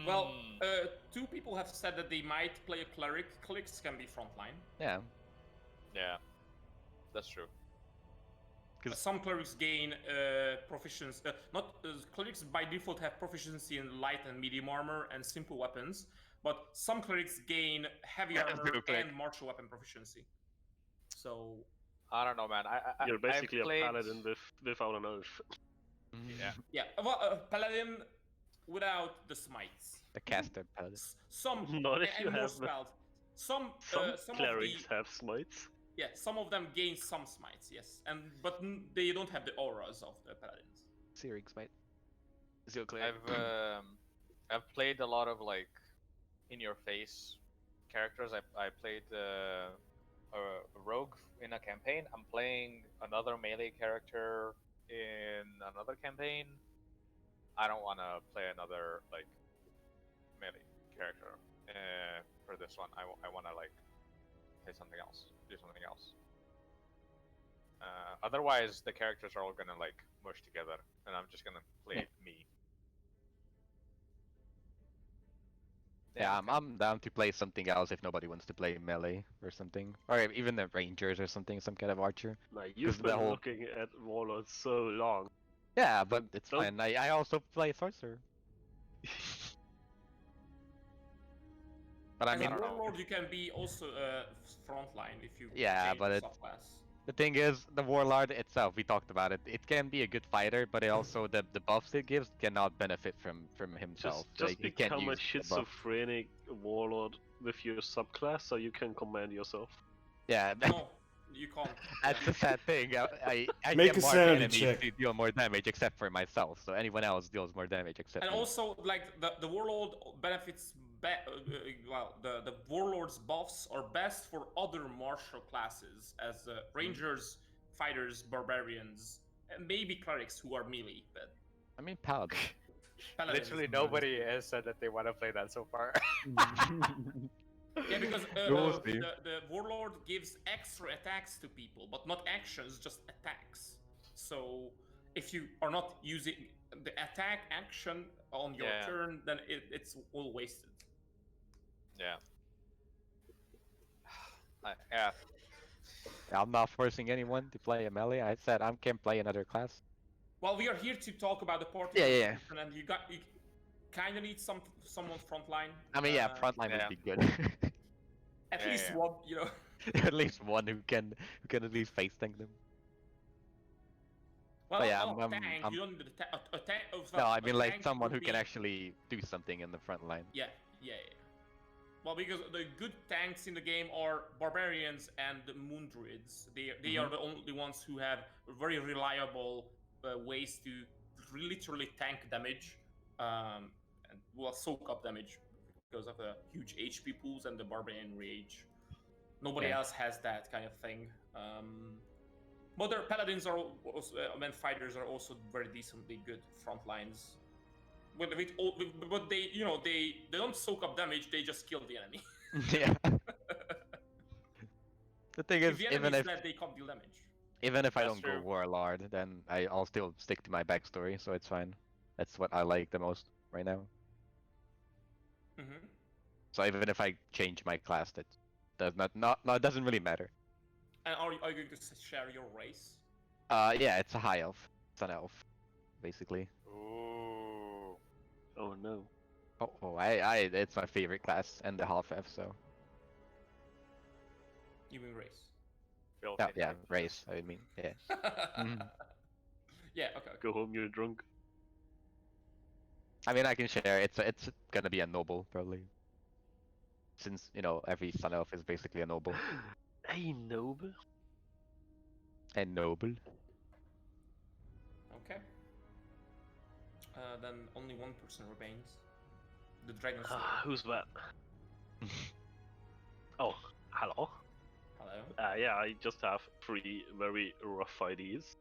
Well, Hmm. two people have said that they might play a cleric. Clerics can be frontline. Yeah, Yeah, that's true. Some clerics gain proficiency. Not clerics by default have proficiency in light and medium armor and simple weapons, but some clerics gain heavy Yeah, armor real quick. and martial weapon proficiency. So I don't know, man. You're basically I've played... a paladin without an oath. Yeah. yeah, well, paladin without the smites. the caster paladin. Some Not if you and more have spelled. Some Some clerics of the have smites. yeah, some of them gain some smites, yes, but they don't have the auras of the paladins. Searing smite. Zero clear. I've played a lot of like in your face characters. I played a rogue in a campaign. I'm playing another melee character in another campaign. I don't want to play another like melee character for this one. I want to like play something else, do something else. Otherwise, the characters are all gonna like mush together, and I'm just gonna play me. Yeah, I'm down to play something else if nobody wants to play melee or something, or even the rangers or something, some kind of archer. Like, you've the been whole- looking at warlords so long. Yeah, but it's Don't- fine. I also play sorcerer. But I As mean, a warlord, you can be also frontline if you Yeah, change but the it's- subclass. the thing is, the warlord itself, we talked about it. It can be a good fighter, but it also the buffs it gives cannot benefit from himself. Just Like, he can't become a use the buff. schizophrenic warlord with your subclass so you can command yourself. Yeah, No, you can't. that's Yeah. the sad thing. I Make can a mark sanity enemies check. to deal more damage except for myself, so anyone else deals more damage except And me. also, like the warlord benefits. Well, the warlord's buffs are best for other martial classes, as rangers, fighters, barbarians, and maybe clerics who are melee. But I mean, paladin. paladins- Literally nobody has said that they want to play that so far. Yeah, because We'll see. the warlord gives extra attacks to people, but not actions, just attacks. So if you are not using the attack action on your Yeah. turn, then it's all wasted. Yeah. Yeah. I'm not forcing anyone to play a melee. I said I can play another class. Well, we are here to talk about the party. Yeah. composition, And you kind of need someone frontline. I mean, yeah, frontline yeah. would be good. At Yeah, least yeah. one, you know. At least one who can at least face tank them. Well, yeah, not I'm- tank. I'm- You don't need a tank. No, I mean like someone who can actually do something in the front line. Yeah. Well, because the good tanks in the game are barbarians and the moon druids. They are the only ones who have very reliable ways to literally tank damage, and will soak up damage because of the huge HP pools and the Barbarian Rage. Nobody Yeah. else has that kind of thing. Modern paladins are also, and fighters are also very decently good front lines. But they, they don't soak up damage; they just kill the enemy. Yeah. The thing If is, the enemy is dead, they can't deal damage. even if I That's don't go true. warlord, then I'll still stick to my backstory, so it's fine. That's what I like the most right now. Mm-hmm. So even if I change my class, that does not it doesn't really matter. And are you going to share your race? Yeah, it's a high elf. It's an elf, basically. Ooh. Oh no. It's my favorite class and the half elf, so You mean race? Built yeah, in yeah, right. race. I mean, yeah. Mhm. Yeah. Okay. Go home, you're drunk. I mean, I can share. It's gonna be a noble probably, since every sun elf is basically a noble. Hey, noble. And noble. Okay. Then only one person remains. The Dragon Slayer. Who's that? Oh, hello. Hello. Yeah, I just have 3 very rough ideas.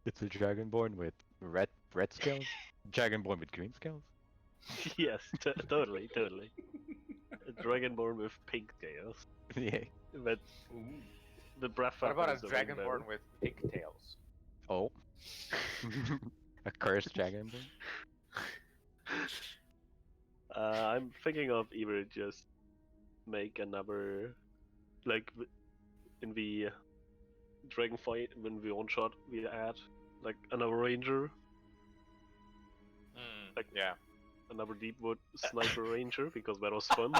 It's a dragonborn with red scales. Dragonborn with green scales. Yes, totally. A dragonborn with pink scales. Yeah. But Ooh. the breath What about a is the rainbow. dragonborn with pigtails? Oh. A cursed dragonborn. I'm thinking of either just make another, like in the dragon fight when we one shot we add like another ranger, Like- Yeah. another deepwood sniper ranger because that was fun.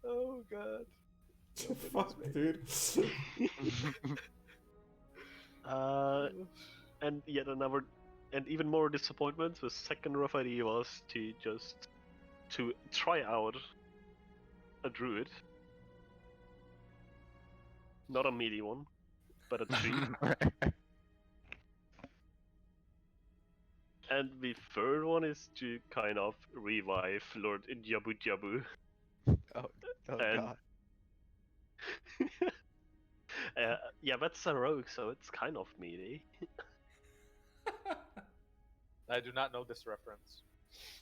Oh god. Fuck, dude. And yet another, and even more disappointment. The second rough idea was to try out a druid, not a meaty one, but a tree. And the third one is to kind of revive Lord Jabu Jabu. Oh And- god. Yeah, that's a rogue, so it's kind of meaty. I do not know this reference.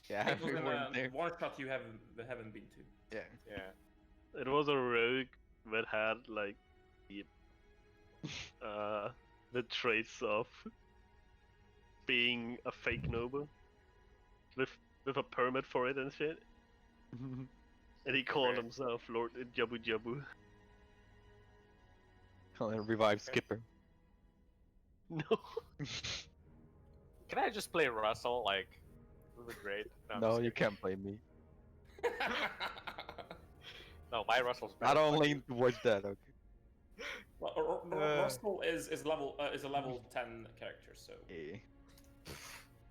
Yeah, It was we in weren't a there. one shot you haven't been to. Yeah. Yeah. It was a rogue that had like the traits of being a fake noble with a permit for it and shit. And he called Okay. himself Lord Jabu Jabu. Revive Skipper. No. Can I just play Russell? Like, it would be great. I'm No, just you kidding. can't blame me. No, my Russell's I better. don't Fuck lean you. towards that. Okay. Well, Russell is a level 10 character, so Yeah.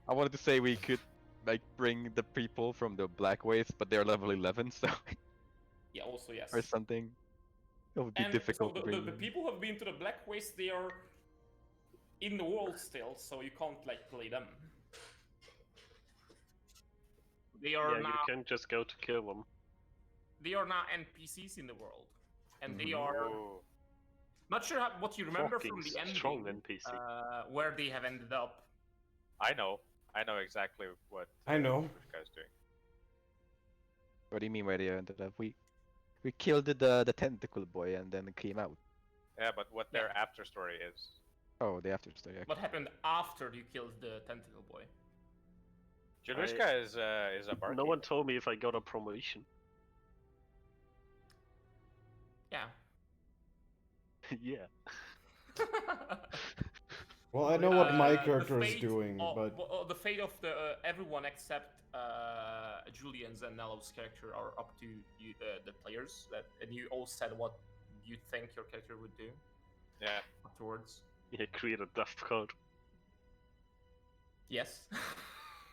I wanted to say we could like bring the people from the Black Waste, but they're level 11, so yeah. Also yes. or something. It would be And difficult so to bring the them. people who have been to the Black Waste, they are in the world still, so you can't like play them. They are Yeah, now you can just go to kill them. they are now NPCs in the world, and they Mhm. are Ooh. not sure what you remember from Fucking the ending, strong NPC. where they have ended up. I know exactly what I know. this guy's doing. What do you mean where they ended up? We killed the tentacle boy and then came out. Yeah, but what their after story is. Oh, the after story. Okay. What happened after you killed the tentacle boy? Jelushka is a barkeep. No one told me if I got a promotion. Yeah. Yeah. Well, I know what my The character is fate doing, of- but well, the fate of the everyone except Julian's and Nello's character are up to you, the players. And you all said what you think your character would do Yeah. afterwards. Yeah, create a death code. Yes.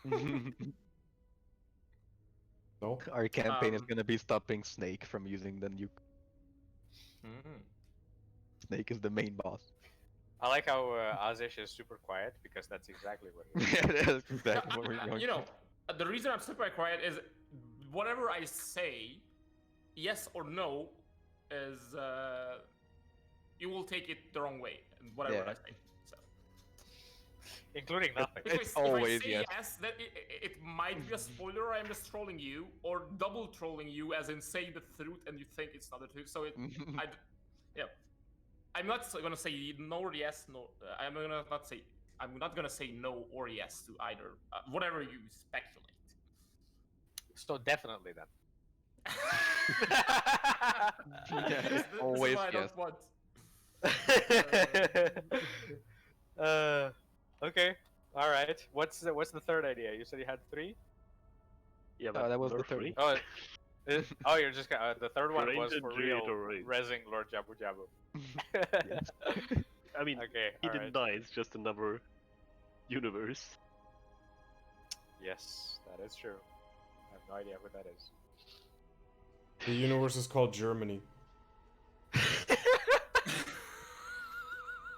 no. Our campaign is Um, gonna be stopping Snake from using the nuke. Mhm. Snake is the main boss. I like how Azish is super quiet because that's exactly what he is. Yeah, that's exactly what we're going. You know, the reason I'm super quiet is whatever I say, yes or no, is you will take it the wrong way, whatever Yeah. I say. So. Including nothing. It's If always I say yes. then it might be a spoiler. I'm just trolling you, or double trolling you, as in saying the truth and you think it's not the truth. So yeah, I'm not gonna say no or yes. No, I'm not gonna say no or yes to either. Whatever you speculate. So definitely then. This is always what I yes. don't want. Okay. All right. What's the third idea? You said you had 3. Yeah, No, but that was the Nerf third me? Oh, oh, you're just the third one Range was and for create real, a range. rezzing Lord Jabu Jabu. I mean, Okay. he all didn't right. die. It's just another universe. Yes, that is true. I have no idea what that is. The universe is called Germany.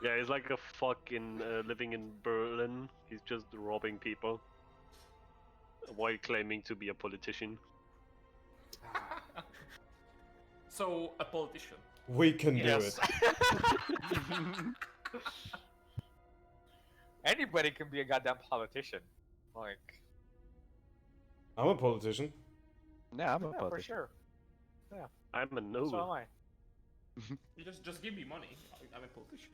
Yeah, he's like a fucking living in Berlin. He's just robbing people while claiming to be a politician. So a politician. We can do Yes. it. Anybody can be a goddamn politician. Like, I'm a politician. Nah, I'm a yeah, for politician. sure. I'm a So am noble. I. You just give me money. I'm a politician.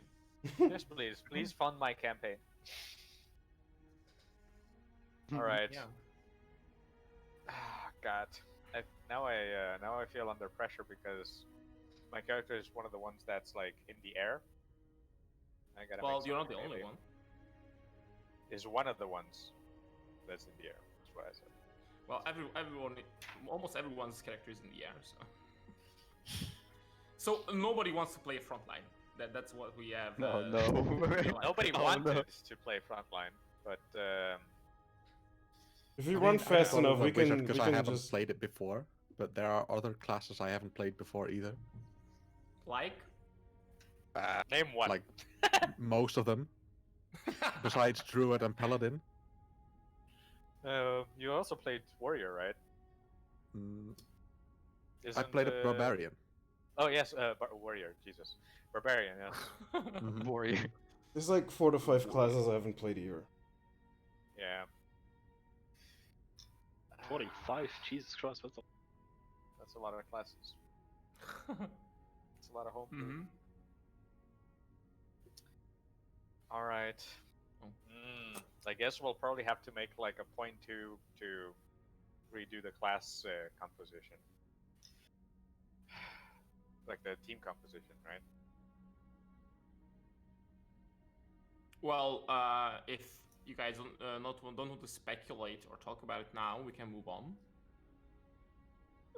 Yes, please. Please fund my campaign. All right. Yeah. Ah, God. Now I feel under pressure because my character is one of the ones that's like in the air. I gotta. Well, make you're not the something only melee. one. Is one of the ones that's in the air. That's what I said. Well, almost everyone's character is in the air. So nobody wants to play frontline. That's what we have. No, realized. Nobody Oh, wanted no. to play frontline, but If we I run mean, fast I enough, follow we the wizard can 'cause I haven't just. played it before, but there are other classes I haven't played before either. Like. name one. Like most of them, besides Druid and Paladin. You also played warrior, right? Mm, I Isn't, played a barbarian. Oh yes, warrior. Jesus, barbarian. Yes. Mhm. Warrior. There's like 4 to 5 classes I haven't played a year. Yeah. 45. Jesus Christ, what's up? That's a lot of classes. That's a lot of home. Mm-hmm. All right. I guess we'll probably have to make like a point to redo the class composition, like the team composition, right? Well, if you guys don't want to speculate or talk about it now, we can move on.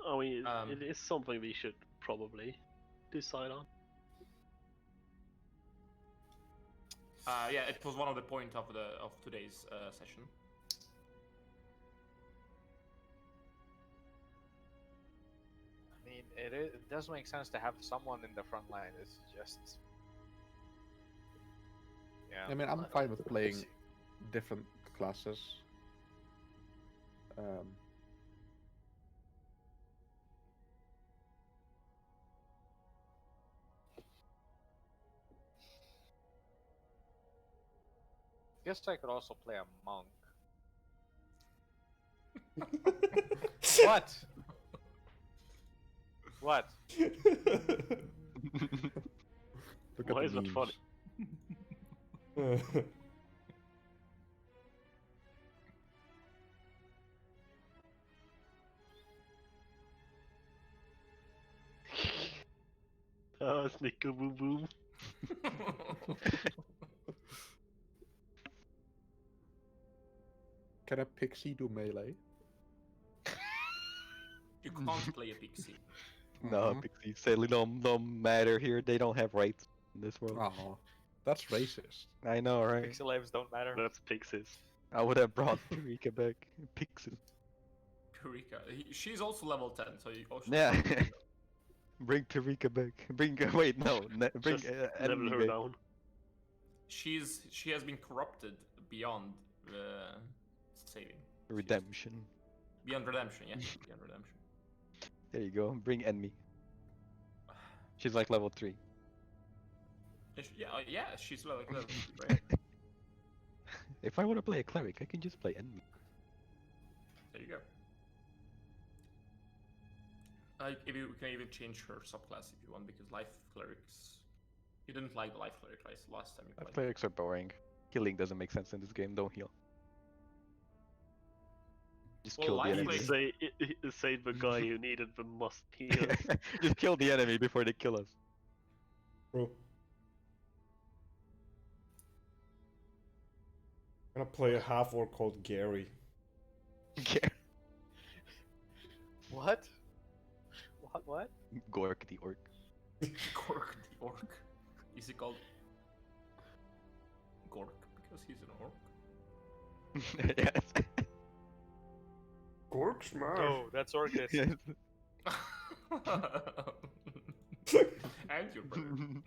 I mean, Um, it is something we should probably decide on. Yeah, it was one of the points of today's session. I mean, it does make sense to have someone in the front line. It's just, yeah. I mean, I'm fine with playing different classes. Guess I could also play a monk. What? What? Look Why at is the that funny? Oh, snicker boom boom. Can a pixie do melee? You can't play a pixie. No, Mhm. Pixies sadly don't matter here. They don't have rights in this world. Oh, that's racist. I know, right? Pixel lives don't matter. That's Pixies. I would have brought Rika back. Pixel. Purika. She's also level 10, so you also. Yeah. Bring Purika back. Bring. Wait, no. Bring Just level enemy her back. down. she has been corrupted beyond saving. Redemption. Beyond redemption, yeah. Beyond redemption. There you go. Bring Enemy. She's like level 3. Yeah, she's like level 3, right? If I want to play a cleric, I can just play Enemy. There you go. Like, if you can even change her subclass if you want, because life clerics. You didn't like the life cleric last time you played. Clerics are boring. Healing doesn't make sense in this game. Don't heal. Just Well, kill the life enemy. cleric- Say the guy who needed the must heal. Just kill the enemy before they kill us. Bro. I'm gonna play a half orc called Gary. What? What? Gork the orc. Gork the orc. Is he called Gork because he's an orc? Yes. Gork smash. No, that's Orcus. Yes. And your brother.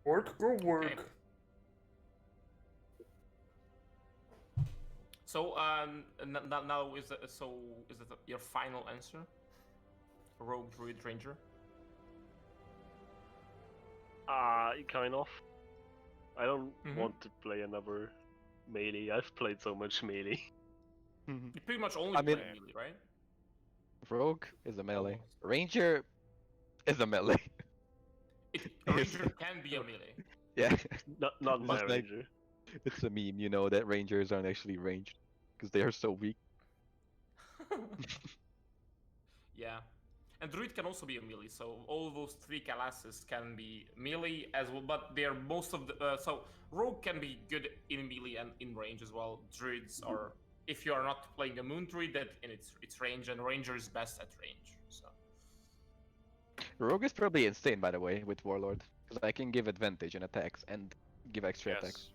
Orc, go work. Okay. So now is it your final answer? Rogue, Druid, Ranger. Kind of. I don't Mhm. want to play another melee. I've played so much melee. You pretty much only I mean- play melee, right? Rogue is a melee. Almost. Ranger is a melee. A Ranger can be a melee. Yeah. Not my Just like- ranger. It's a meme, you know, that Rangers aren't actually ranged. Because they are so weak. Yeah. And Druid can also be a melee, so all those 3 classes can be melee as well, but they're most of the... so Rogue can be good in melee and in range as well. Druids are... If you are not playing a Moon Druid, that in its range, and Ranger is best at range, so... Rogue is probably insane, by the way, with Warlord. Because I can give advantage in attacks and give extra attacks. Yes.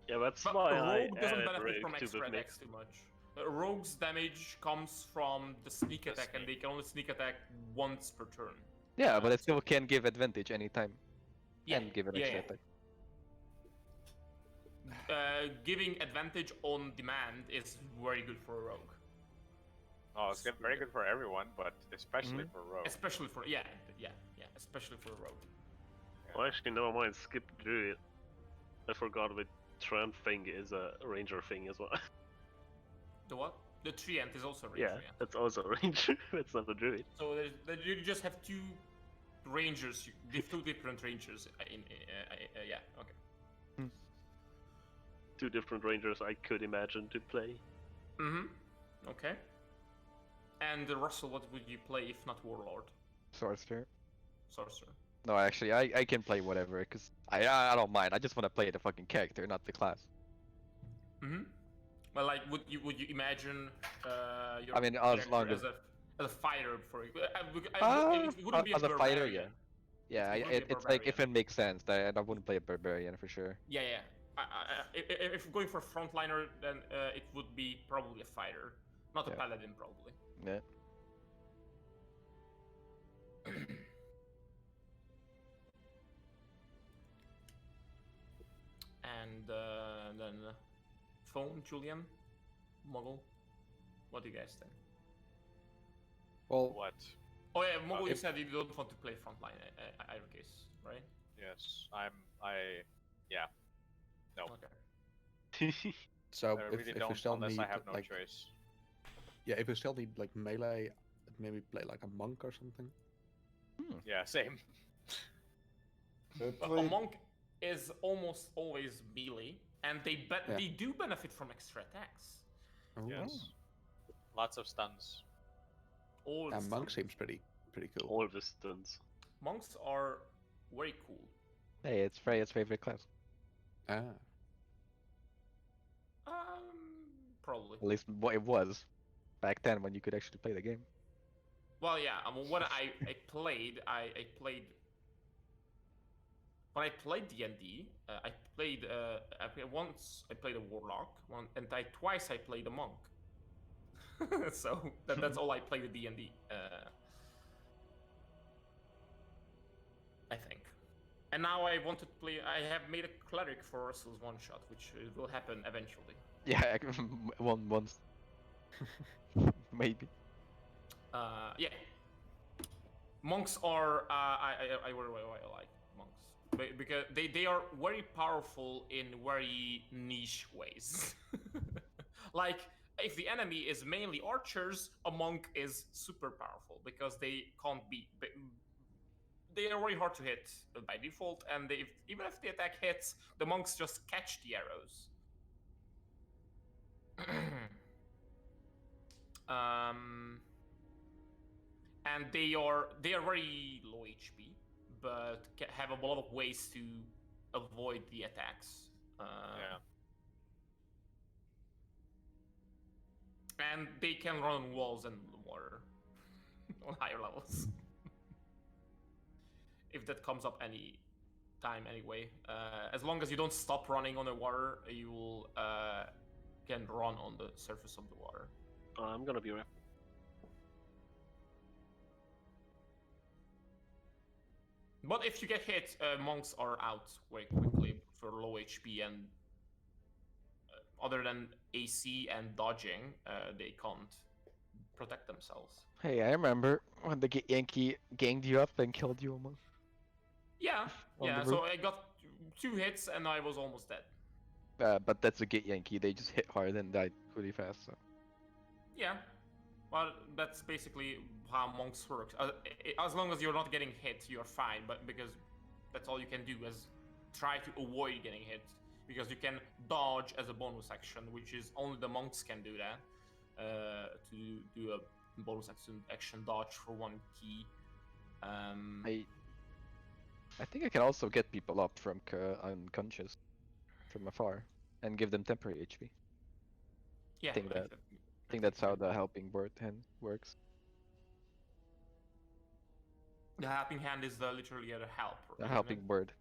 Yeah, that's But why I Rogue doesn't added benefit Rogue from to extra the attacks mix. too much. Rogue's damage comes from the sneak The attack, and they sneak. can only sneak attack once per turn. Yeah, but it still can give advantage anytime. And give an yeah, extra yeah. attack. Giving advantage on demand is very good for a rogue, Oh, it's very good for everyone, but especially for Rogue. especially for especially for a rogue. Oh, actually, never mind. Skip Druid. I forgot the Trent thing is a ranger thing as well. The what? The treant is also a ranger. Yeah, that's also a ranger. It's not a druid. So you just have 2 rangers, 2 different rangers. Yeah. Okay. 2 different rangers I could imagine to play. Okay. And Russell, what would you play if not Warlord? Sorcerer. Sorcerer. No, actually, I can play whatever, because I don't mind. I just want to play the fucking character, not the class. Well, like, would you imagine your I mean, as character long as a fighter for it wouldn't be as a fighter, yeah. barbarian. Yeah, It wouldn't be a it's like if barbarian. it makes sense. I wouldn't play a barbarian for sure. Yeah. If you're going for a frontliner, then it would be probably a fighter, not a Yeah. paladin, probably. Yeah. And then phone, Julian, Muggle. What do you guys think? Well, What? Oh yeah, Muggle, you if- said you don't want to play frontline either case, right? Yes, yeah. No, Okay. so I if, really if we don't still unless need I have no like choice. yeah, if we still need like melee, maybe play like a monk or something. Yeah, same. A monk is almost always melee, and they Yeah. they do benefit from extra attacks. Oh, Yes. Lots of stuns. All and monk stuns. seems pretty cool. All the stunts. Monks are very cool. Hey, it's Freya's favorite class. Ah, Probably. At least what it was back then when you could actually play the game. Well, yeah. I mean, what I played, I played. When I played D&D, I played. Once I played a warlock, and twice I played a monk. So that's all I played at D&D. And now I want to play. I have made a cleric for Russell's one shot, which will happen eventually. Yeah, once. Maybe. Yeah. Monks are I really like monks because they are very powerful in very niche ways. Like if the enemy is mainly archers, a monk is super powerful because they can't be. They are very hard to hit by default, and even if the attack hits, the monks just catch the arrows. And they are very low HP, but have a lot of ways to avoid the attacks. Yeah. And they can run on walls and water on higher levels. If that comes up any time anyway. As long as you don't stop running on the water, you will can run on the surface of the water. I'm gonna be right. But if you get hit, monks are out very quickly for low HP, and other than AC and dodging, they can't protect themselves. Hey, I remember when the Yankee ganged you up and killed you almost. Yeah, On yeah. the So roof. I got 2 hits and I was almost dead. But that's a Git Yankee. They just hit hard and died really fast. So. Yeah. Well, that's basically how monks work. As long as you're not getting hit, you're fine. But because that's all you can do is try to avoid getting hit, because you can dodge as a bonus action, which is only the monks can do that. To do a bonus action dodge for 1 key. I think I can also get people up from unconscious from afar and give them temporary HP. Yeah, I think that's how the helping word hand works. The helping hand is literally a help. The isn't helping it? word.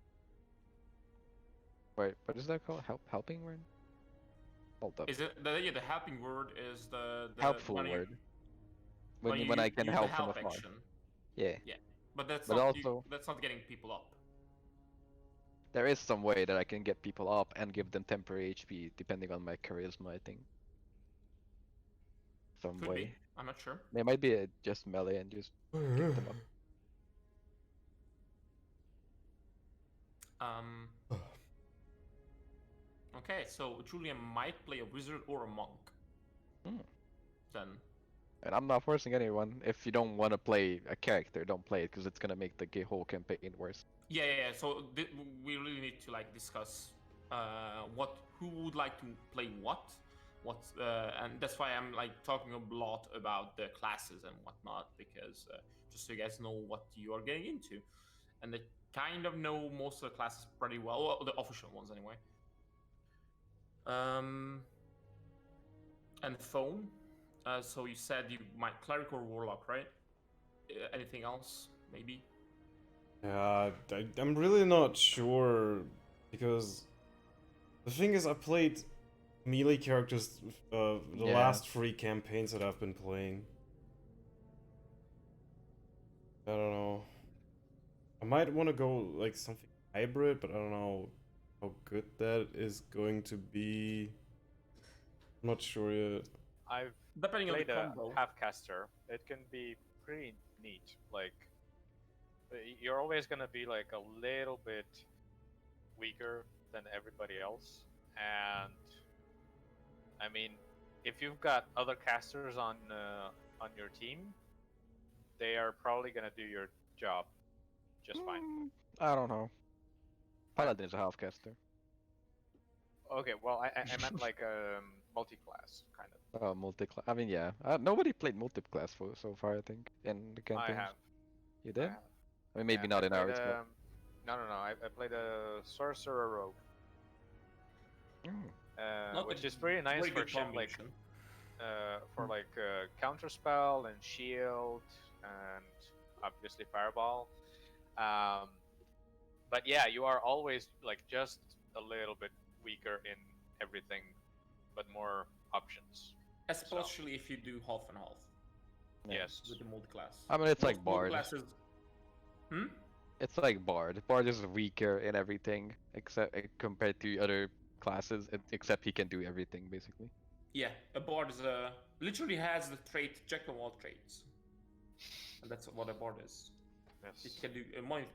Wait, what is that called? Helping word? Hold up. Is it the helping word is the Helpful when you- word. when you When I can use help the from help afar. action. Yeah. But that's But not also- that's not getting people up. There is some way that I can get people up and give them temporary HP depending on my charisma, I think. Some Could way. be. I'm not sure. There might be just melee and just kick them up. Okay, so Julian might play a wizard or a monk. Hmm. Then And I'm not forcing anyone. If you don't want to play a character, don't play it because it's gonna make the whole campaign worse. yeah. So we really need to like discuss who would like to play what, and that's why I'm like talking a lot about the classes and whatnot, because just so you guys know what you are getting into, and they kind of know most of the classes pretty well, the official ones anyway. And phone. So you said you might cleric or warlock, right? Anything else, maybe? Yeah, I'm really not sure, because the thing is, I played melee characters the Yeah. last 3 campaigns that I've been playing. I don't know. I might want to go like something hybrid, but I don't know how good that is going to be. I'm not sure yet. I've Depending on the played a combo. half-caster. It can be pretty neat. Like, you're always gonna be like a little bit weaker than everybody else, and I mean, if you've got other casters on your team, they are probably gonna do your job just fine. I don't know. Paladin is a half caster. Okay, well, I meant like multi-class kind of. Oh, multi-class. I mean, yeah. Nobody played multi-class so far, I think, in the I campaign. have. You I did? have. I mean, maybe Yeah, not I in played, ours, but. No. I played a sorcerer rogue, Not which a is pretty nice very for good shit like combination. counterspell and shield and obviously fireball. But yeah, you are always like just a little bit weaker in everything, but more options. Especially if you do half and half Yeah. Yes. with the multi-class. I mean, it's like Most Bard. multi-classes. Hmm? It's like Bard. Bard is weaker in everything except compared to other classes, except he can do everything basically. Yeah, a bard is literally has the trait jack of all trades, and that's what a bard is. It Yes. can do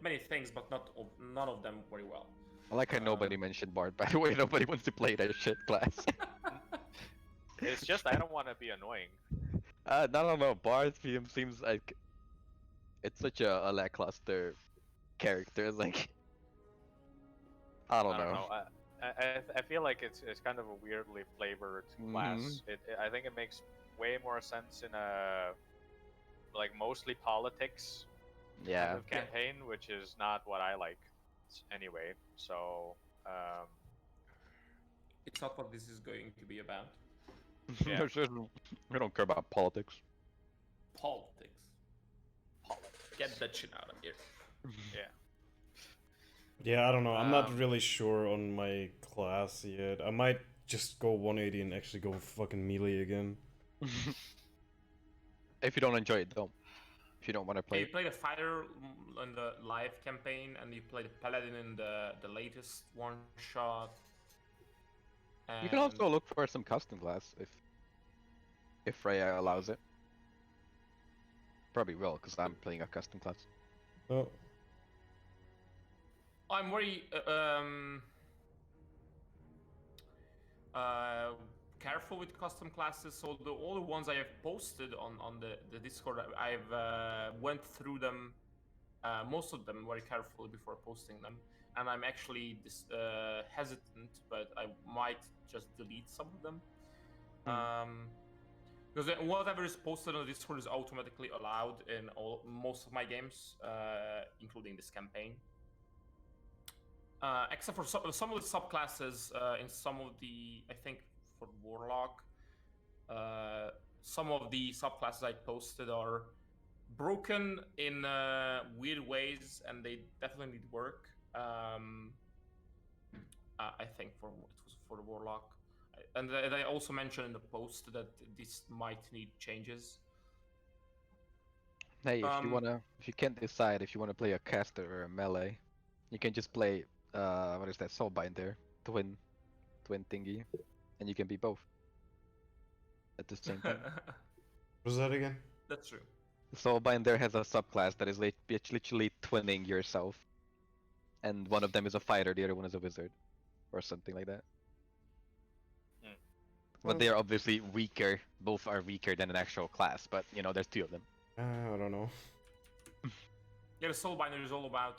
many things, but none of them very well. I like how nobody mentioned Bard. By the way, nobody wants to play that shit class. It's just I don't want to be annoying. No. Bard seems like it's such a lackluster character. It's like I don't know. I feel like it's kind of a weirdly flavored class. I think it makes way more sense in a like mostly politics kind Yeah. of campaign, which is not what I like anyway. So It's not what this is going to be about. Yeah. We don't care about politics. Politics. Get that shit out of here. yeah. Yeah, I don't know. I'm not Um, really sure on my class yet. I might just go 180 and actually go fucking melee again. If you don't enjoy it, don't. If you don't want to You play, play the fighter in the live campaign, and you play the paladin in the latest one shot. you can also look for some custom class if Freya allows it. Probably will, because I'm playing a custom class. Oh, I'm very careful with custom classes. So all the ones I have posted on the Discord, I've went through them, most of them very carefully before posting them, and I'm actually hesitant, but I might just delete some of them. Because whatever is posted on Discord is automatically allowed in most of my games, including this campaign. Except for some of the subclasses in some of the, I think for Warlock, some of the subclasses I posted are broken in weird ways, and they definitely need work. I think it was for the Warlock. And I also mentioned in the post that this might need changes. Hey, if you can't decide if you wanna play a caster or a melee, you can just play what is that Soulbinder twin thingy, and you can be both at the same time. what was that again? That's true. Soulbinder has a subclass that is it's literally twinning yourself, and one of them is a fighter, the other one is a wizard, or something like that. But they are obviously weaker. Both are weaker than an actual class, but you know, there's two of them. I don't know. Yeah, the Soulbinder is all about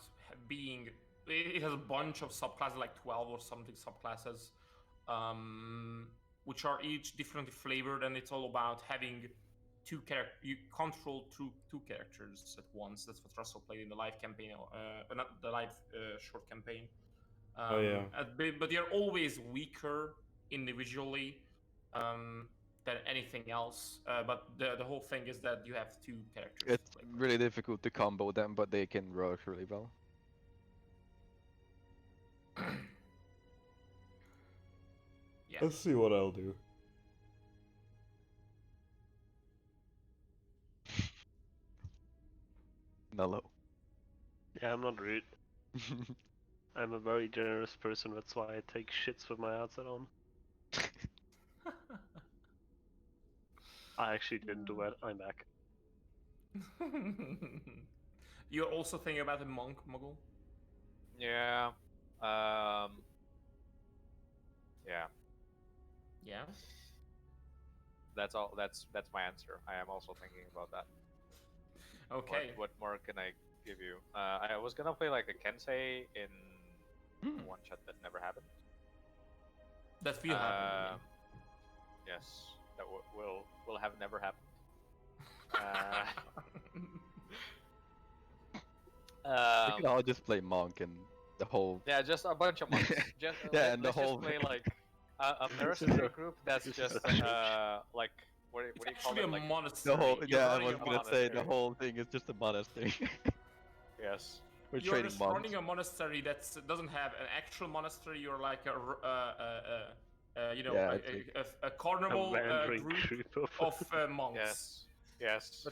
being. It has a bunch of subclasses, like 12 or something subclasses, which are each differently flavored, and it's all about having two characters. You control two characters at once. That's what Russell played in the live campaign, not the live short campaign. Oh, yeah. But they're always weaker individually than anything else. But the whole thing is that you have two characters. It's really difficult to combo them, but they can work really well. Yeah. Let's see what I'll do. Mellow. Yeah, I'm not rude. I'm a very generous person, that's why I take shits with my headset on. I actually didn't do it, I'm back. You're also thinking about a monk, Muggle? Yeah. Yeah. Yeah. That's all. That's my answer. I am also thinking about that. Okay. What more can I give you? I was gonna play like a Kensei in one shot that never happened. That will happen. Yes, that will have never happened. We can all just play monk and the whole. Yeah, just a bunch of monks. Just, Yeah, and the let's just whole- play like a mercenary group that's just like what do you call Actually, it? a Like, monastery. The whole. You're Yeah, I running was a gonna say the monastery. whole thing is just a monastery. yes. We're You're trading just monks. running a monastery that doesn't have an actual monastery. You're like a Yeah, it's a carnival a wandering group group of monks. Yes. Yes.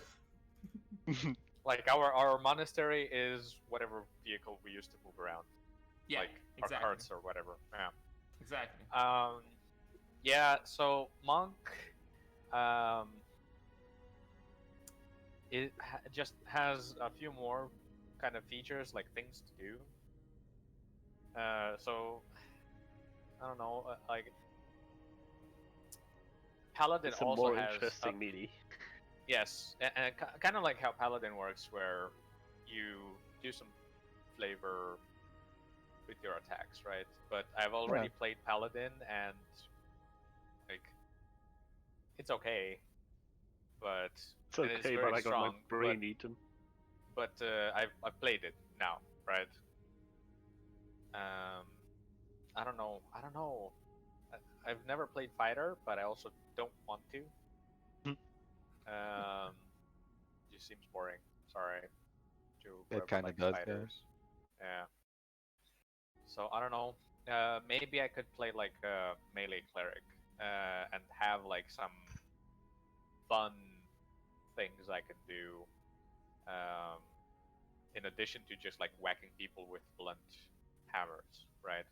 But Like our monastery is whatever vehicle we used to move around, Yeah, like exactly. our carts or whatever. Yeah. Exactly. Yeah. So monk, um, just has a few more kind of features, like things to do. So I don't know, like Paladin It's a also more has interesting melee. yes, and kind of like how Paladin works, where you do some flavor with your attacks, right? But I've already played Paladin, and like it's okay, but It's and it's okay, very but I got my strong. brain eaten. But I've played it now, right? Um, I don't know. I've never played fighter, but I also don't want to. Um, just seems boring. Sorry to whoever kinda likes does, yeah. fighters. Yeah. So I don't know. Maybe I could play like a melee cleric and have like some fun things I can do, in addition to just like whacking people with blunt hammers, right?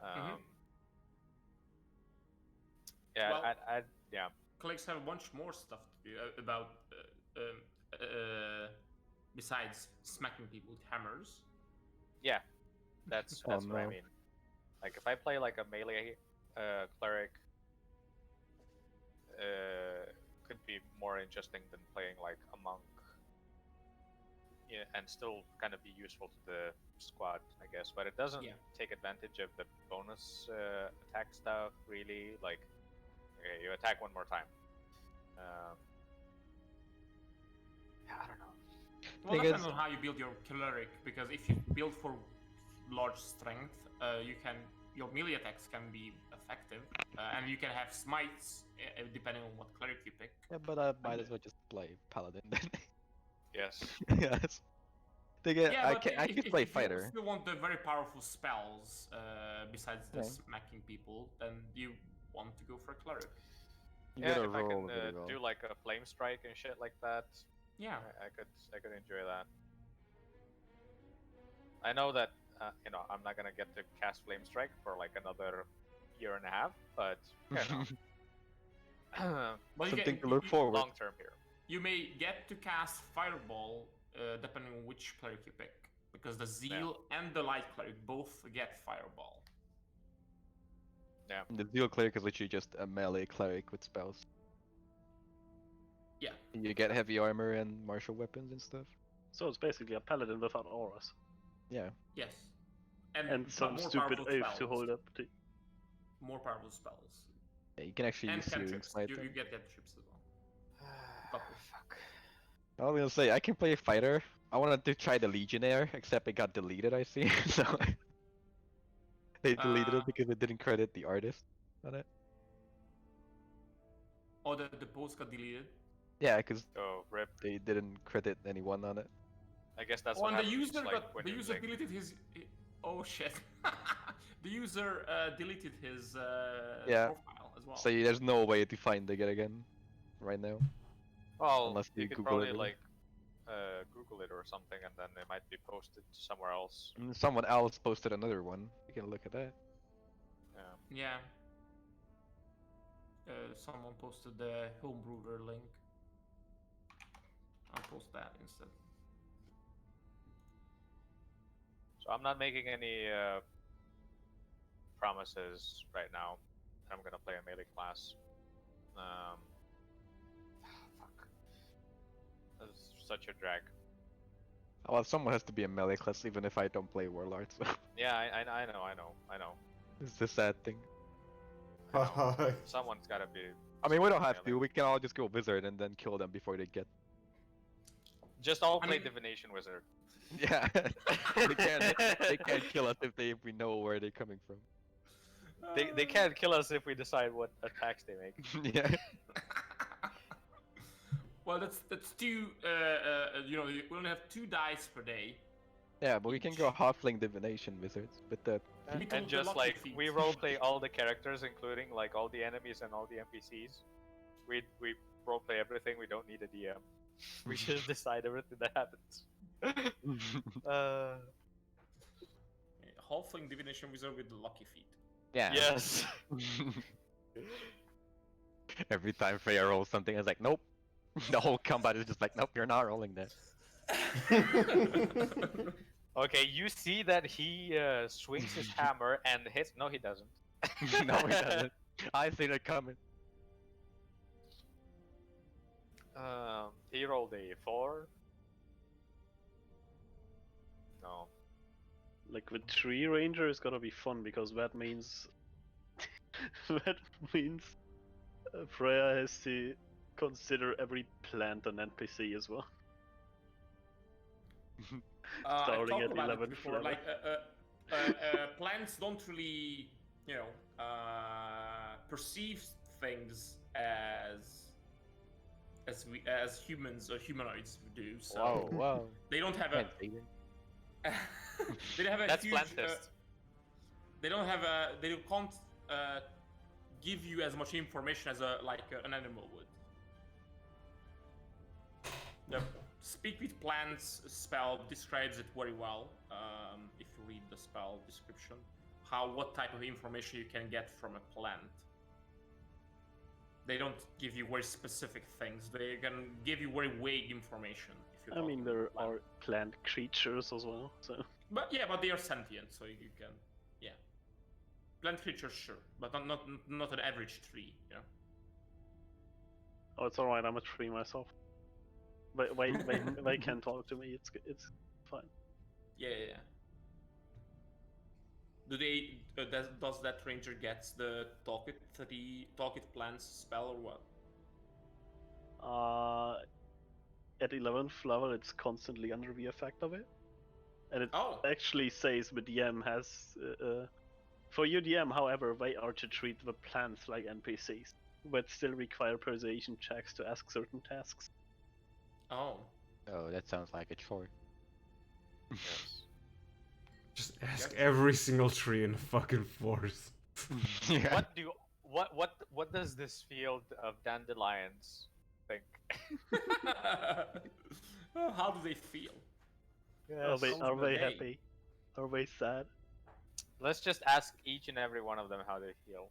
Mhm. Yeah, Well- yeah. Clicks have a bunch more stuff to do about besides smacking people with hammers. Yeah, that's Oh, what I no. mean. Like if I play like a melee cleric, could be more interesting than playing like a monk. Yeah, and still kind of be useful to the squad, I guess. But it doesn't Yeah. take advantage of the bonus attack stuff, really. Like, okay, you attack one more time. Yeah, I don't know. Well, Thing depends is- on how you build your cleric, because if you build for large strength, your melee attacks can be effective, and you can have smites depending on what cleric you pick. Yeah, but I might as well just play Paladin then. Yes. Yes. Thing is, I but can if play you fighter. still want the very powerful spells besides the Yeah. smacking people, then you want to go for a cleric. You Yeah, gotta if I roll can really well. do like a flame strike and shit like that, Yeah. I could enjoy that. I know that I'm not gonna get to cast flame strike for like another year and a half, but Well, Something to look forward. long term here. You may get to cast Fireball depending on which cleric you pick, because the Zeal and the Light cleric both get Fireball. Yeah. The Zeal cleric is literally just a melee cleric with spells. Yeah. You get heavy armor and martial weapons and stuff. So it's basically a paladin without auras. Yeah. Yes. And some more stupid powerful oath to spells. hold up. More powerful spells. Yeah, you can actually And use Searing cantrips. Smite. You then. get cantrips as well. Couple. Fuck. I was gonna say I can play fighter. I wanted to try the Legionnaire, except it got deleted. I see. So they deleted it because it didn't credit the artist on it. Oh, the post got deleted. Yeah, because Oh, rip. they didn't credit anyone on it. I guess that's Oh, what and the happens. user Like when the you user like, deleted his. Oh shit! The user deleted his Yeah. profile as well. So there's no way to find it again, right now. well, unless you you could Google probably it. like Google it or something, and then it might be posted somewhere else. Someone else posted another one. You can look at that. Yeah. Yeah. Someone posted the homebrewer link. I'll post that instead. So I'm not making any promises right now. I'm gonna play a melee class. Fuck. That's such a drag. Well, someone has to be a melee class, even if I don't play Warlord. So Yeah, I know. it's the sad thing. Someone's gotta be. I mean, we don't have melee. to. We can all just go wizard and then kill them before they get. Just all I play mean- divination wizard. Yeah, they can't kill us if we know where they're coming from. They can't kill us if we decide what attacks they make. Yeah. Well, that's two. We only have 2 dice per day. Yeah, but we can go halfling divination wizards with that. We told And the just lucky like feat. we roleplay all the characters, including like all the enemies and all the NPCs. We roleplay everything. We don't need a DM. We just decide everything that happens. Halfling divination wizard with the lucky feet. Yeah. Yes. Every time Freya rolls something, it's like, nope. The whole combat is just like, nope, you're not rolling that. Okay, you see that he swings his hammer and hits. No, he doesn't. No, he doesn't. I seen it coming. He rolled a 4. No. Like with tree ranger is gonna be fun because that means that means Freya has to consider every plant an NPC as well. I Starting talked at about 11th it before. level. Like plants don't really, perceive things as humans or humanoids do. So Whoa, whoa. they don't have Can't a say that. they don't have a That's huge. Plantist. They don't have a. They can't give you as much information as an animal would. The Speak with Plants spell describes it very well. If you read the spell description, what type of information you can get from a plant. They don't give you very specific things. They can give you very vague information. If you I mean, there are plant creatures as well, so. But they are sentient, so you can, yeah. Plant creatures, sure, but not an average tree, you know. Oh, it's alright, I'm a tree myself. But they can talk to me, it's fine. Yeah. Do they? Does that ranger get the talk it plants spell or what? At 11th level, it's constantly under the effect of it. And it Oh. actually says the DM has. For your DM, however, they are to treat the plants like NPCs, but still require persuasion checks to ask certain tasks. Oh. Oh, that sounds like a chore. Yes. Just ask every single tree in the fucking forest. Yeah. What does this field of dandelions think? How do they feel? Are they How was the day? happy? Are they sad? Let's just ask each and every one of them how they feel.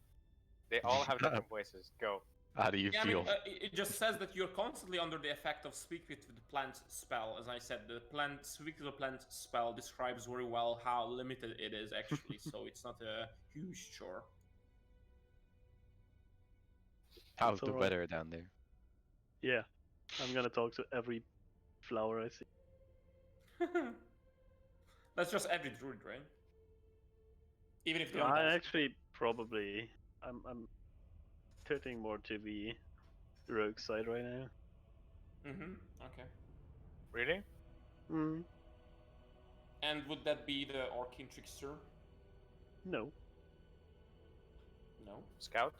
They all have different voices. Go. How do you Yeah, feel? it just says that you're constantly under the effect of Speak with the Plant spell. As I said, the Speak with the Plant spell describes very well how limited it is actually, so it's not a huge chore. How's It's the alright. weather down there? Yeah, I'm gonna talk to every flower I see. That's just every druid, right? Even if they don't. I have- actually probably I'm tilting more to the rogue side right now. Okay. Really? Hmm. And would that be the Arcane Trickster? No, No. Scout?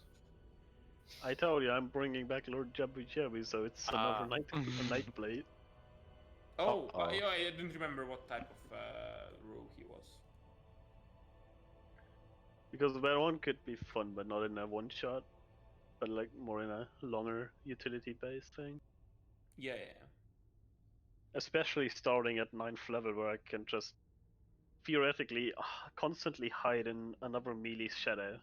I told you I'm bringing back Lord Jabby Jabby, so it's another night blade. Oh, Uh-oh. yeah, I didn't remember what type of rogue he was. Because that one could be fun, but not in a one shot, but like more in a longer utility based thing. Yeah. Especially starting at 9th level, where I can just theoretically constantly hide in another melee shadow.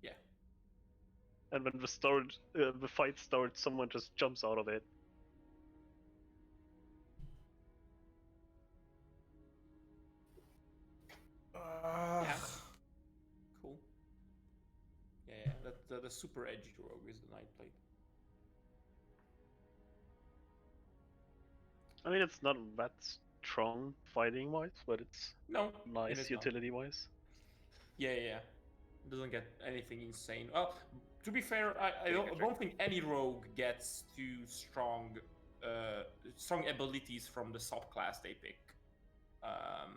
Yeah. And when the fight starts, someone just jumps out of it. Yeah. Cool. Yeah. That the super edgy rogue is the Nightblade. I mean, it's not that strong fighting wise, but it's No. it nice is not. utility wise. Yeah. It doesn't get anything insane. Well, to be fair, I don't think any rogue gets too strong abilities from the subclass they pick. I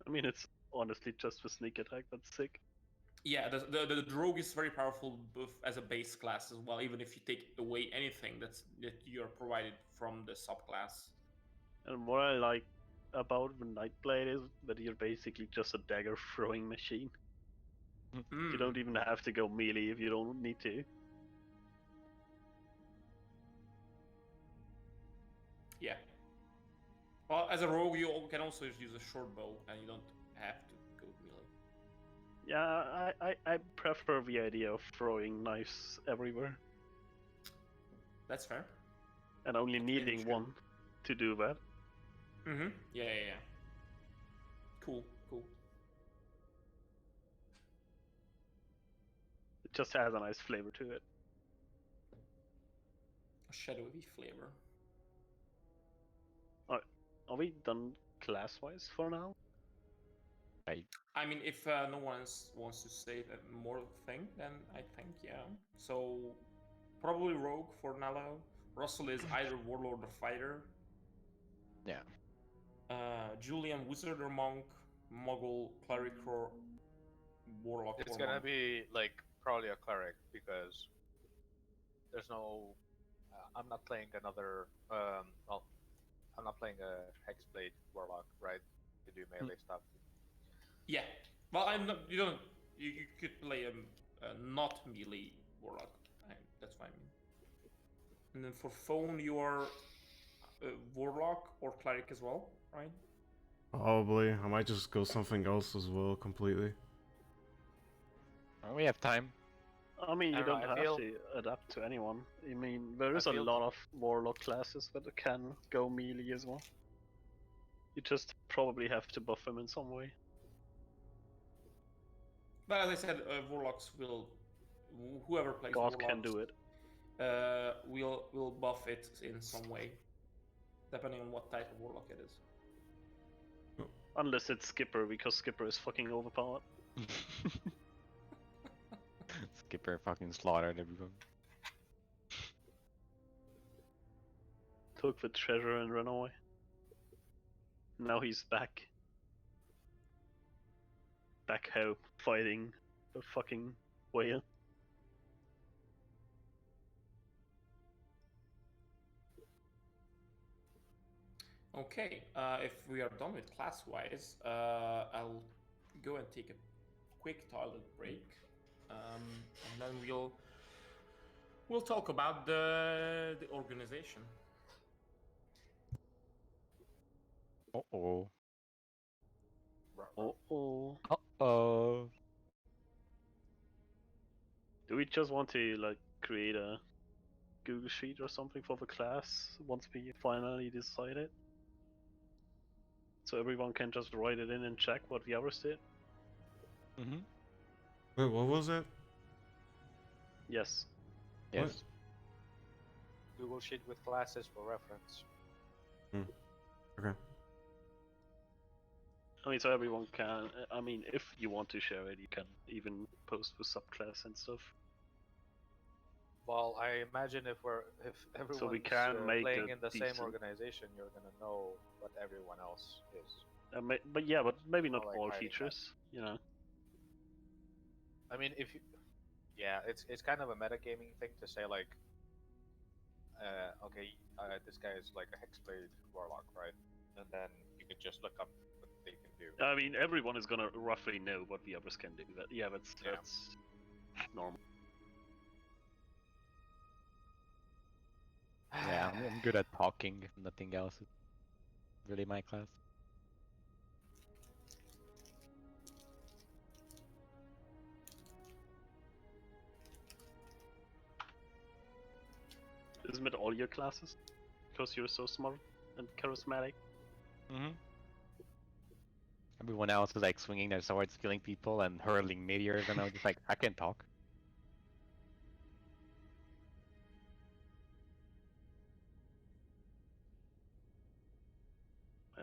mean, it's honestly just the sneak attack that's sick. Yeah, the rogue is very powerful both as a base class as well, even if you take away anything that you are provided from the subclass. And what I like about the Nightblade is that you're basically just a dagger throwing machine. You don't even have to go melee if you don't need to. Yeah. Well, as a rogue, you can also use a short bow, and you don't have to go melee. Yeah, I prefer the idea of throwing knives everywhere That's fair. and only needing Initiative. one to do that. Mm-hmm. Yeah. Cool. It just has a nice flavor to it. A shadowy flavor. Are we done class-wise for now? I mean, if no one else wants to say that more thing, then I think yeah. So probably rogue for Nalo. Russell is either warlord or fighter. Yeah. Julian wizard or monk. Muggle cleric or warlock. It's or gonna monk. be like probably a cleric because there's no. I'm not playing another. Well, I'm not playing a hexblade warlock, right? To do melee stuff. Yeah. Well, I'm not. You don't. You could play a not melee warlock. That's fine. And then for phone, you are warlock or cleric as well, right? Probably. I might just go something else as well, completely. We have time. I mean, I you don't know, don't I have feel- to adapt to anyone. I mean, there is I a feel- lot of warlock classes that can go melee as well. You just probably have to buff them in some way. But as I said, warlocks will. Whoever plays God warlocks can do it. will buff it in some way, depending on what type of warlock it is. Unless it's Skipper, because Skipper is fucking overpowered. Skipper fucking slaughtered everyone. Took the treasure and ran away. Now he's back. Back home, fighting the fucking whale. Okay, if we are done with class-wise, I'll go and take a quick toilet break, and then we'll talk about the organization. Uh-oh. Oh. Uh-oh. Do we just want to like create a Google Sheet or something for the class once we finally decide it? So everyone can just write it in and check what the others did? Mm-hmm. Wait, what was that? Yes. Yes. Google Sheet with classes for reference. Okay. I mean, so everyone can. I mean, if you want to share it, you can even post with subclass and stuff. Well, I imagine if everyone's we can make playing a in the decent- same organization, you're gonna know what everyone else is. But yeah, but maybe not like all hiding that. features. You know. I mean, if you, yeah, it's kind of a metagaming thing to say like, okay, this guy is like a hexblade warlock, right? And then you could just look up what they can do. I mean, everyone is gonna roughly know what the others can do. That's Yeah. normal. Yeah, I'm good at talking. Nothing else is really my class. Isn't it all your classes? Because you're so smart and charismatic. Mm-hmm. Everyone else is like swinging their swords, killing people, and hurling meteors, and I was just like, I can talk.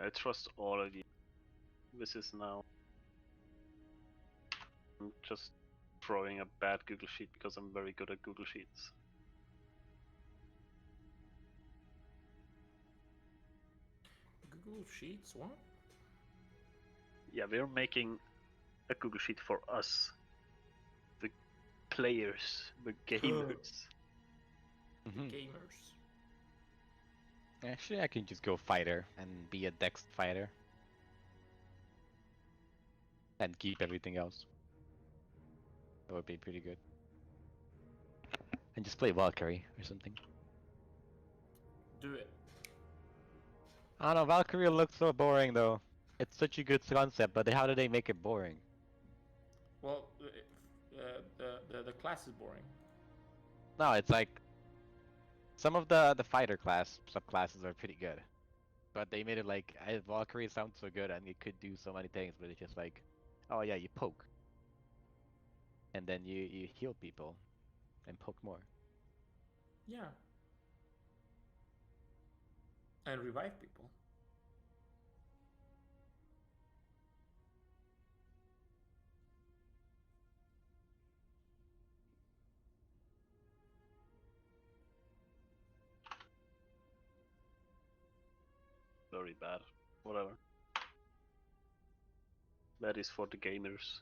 I trust all of you. This is now. I'm just throwing a bad Google Sheet because I'm very good at Google Sheets. Google Sheets, what? Yeah, we're making a Google Sheet for us. The players, the gamers. Mm-hmm. Gamers. Actually, I can just go fighter and be a dex fighter. And keep everything else. That would be pretty good. And just play Valkyrie or something. Do it. I don't know, Valkyrie looks so boring though. It's such a good concept, but how do they make it boring? Well, the class is boring. No, it's like some of the fighter class subclasses are pretty good, but they made it like Valkyrie sounds so good and it could do so many things, but it's just like, oh yeah, you poke, and then you heal people, and poke more. Yeah. And revive people. Very bad. Whatever. That is for the gamers.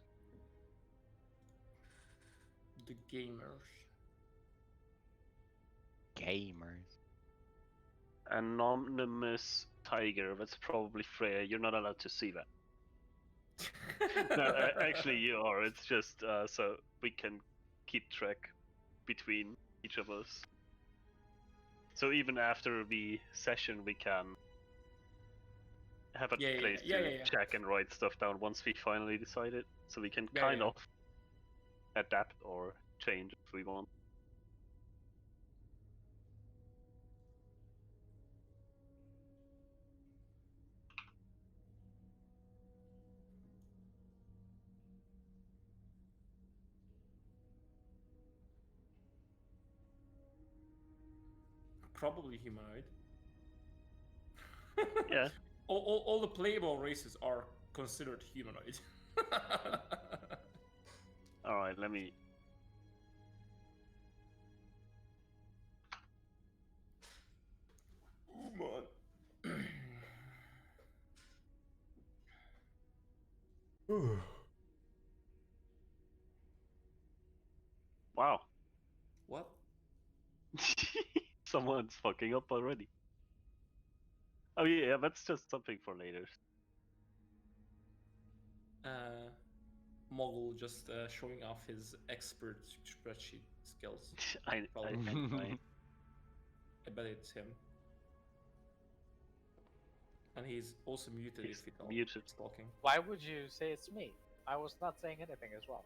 The gamers. Gamers. Anonymous Tiger. That's probably Freya. You're not allowed to see that. No, actually you are. It's just so we can keep track between each of us. So even after the session, we can have a Yeah, place yeah, to yeah, yeah. check and write stuff down once we finally decide it. So we can Yeah, kind yeah. of adapt or change if we want. Probably humanoid. Yeah. All the playable races are considered humanoid. All right. Let me. Wow. What? Someone's fucking up already. Oh yeah, that's just something for later. Mogul just showing off his expert spreadsheet skills. I think I bet it's him. And he's also muted He's if he don't muted. he's talking. Why would you say it's me? I was not saying anything as well.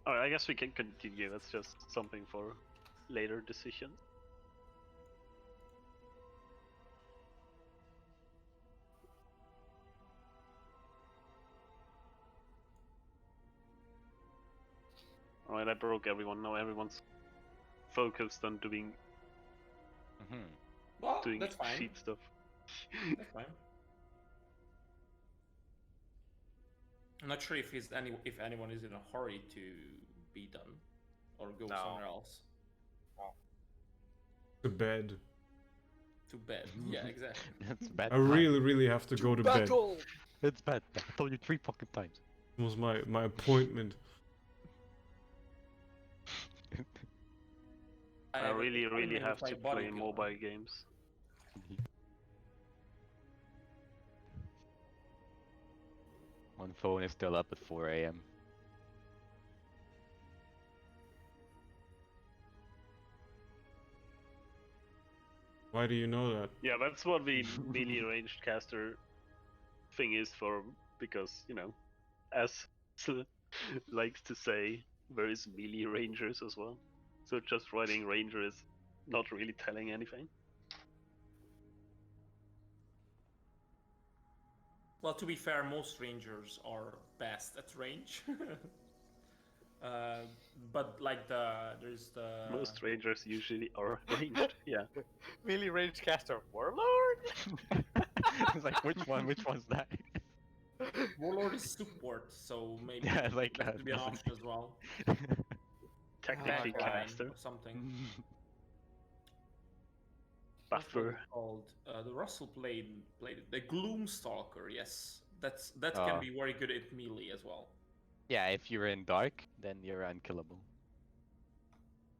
Alright, I guess we can continue. That's just something for later decision. Alright, I broke everyone. Now everyone's focused on doing Well, doing that's fine. sheet stuff. That's fine. I'm not sure if if anyone is in a hurry to be done or go No. somewhere else. To bed. To bed. Yeah, exactly. It's bad. I really have to go to bed. Battle! It's bad. I told you 3 fucking times. It was my appointment. I have an really appointment have with to my play bodyguard. mobile games. One phone is still up at 4 a.m. Why do you know that? Yeah, that's what the melee ranged caster thing is for, because, you know, as likes to say, there is melee rangers as well. So just writing ranger is not really telling anything. Well, to be fair, most rangers are best at range. But like there's the Most rangers usually are ranged, yeah. Melee range caster Warlord? It's like, which one? Which one's that? Warlord is support, so maybe Yeah, it's like, that could be an doesn't- option as well. Technically Backline caster, or something. buffer. What's it called the Russell played it. The Gloomstalker. Yes, that Oh. can be very good at melee as well. Yeah, if you're in dark, then you're unkillable.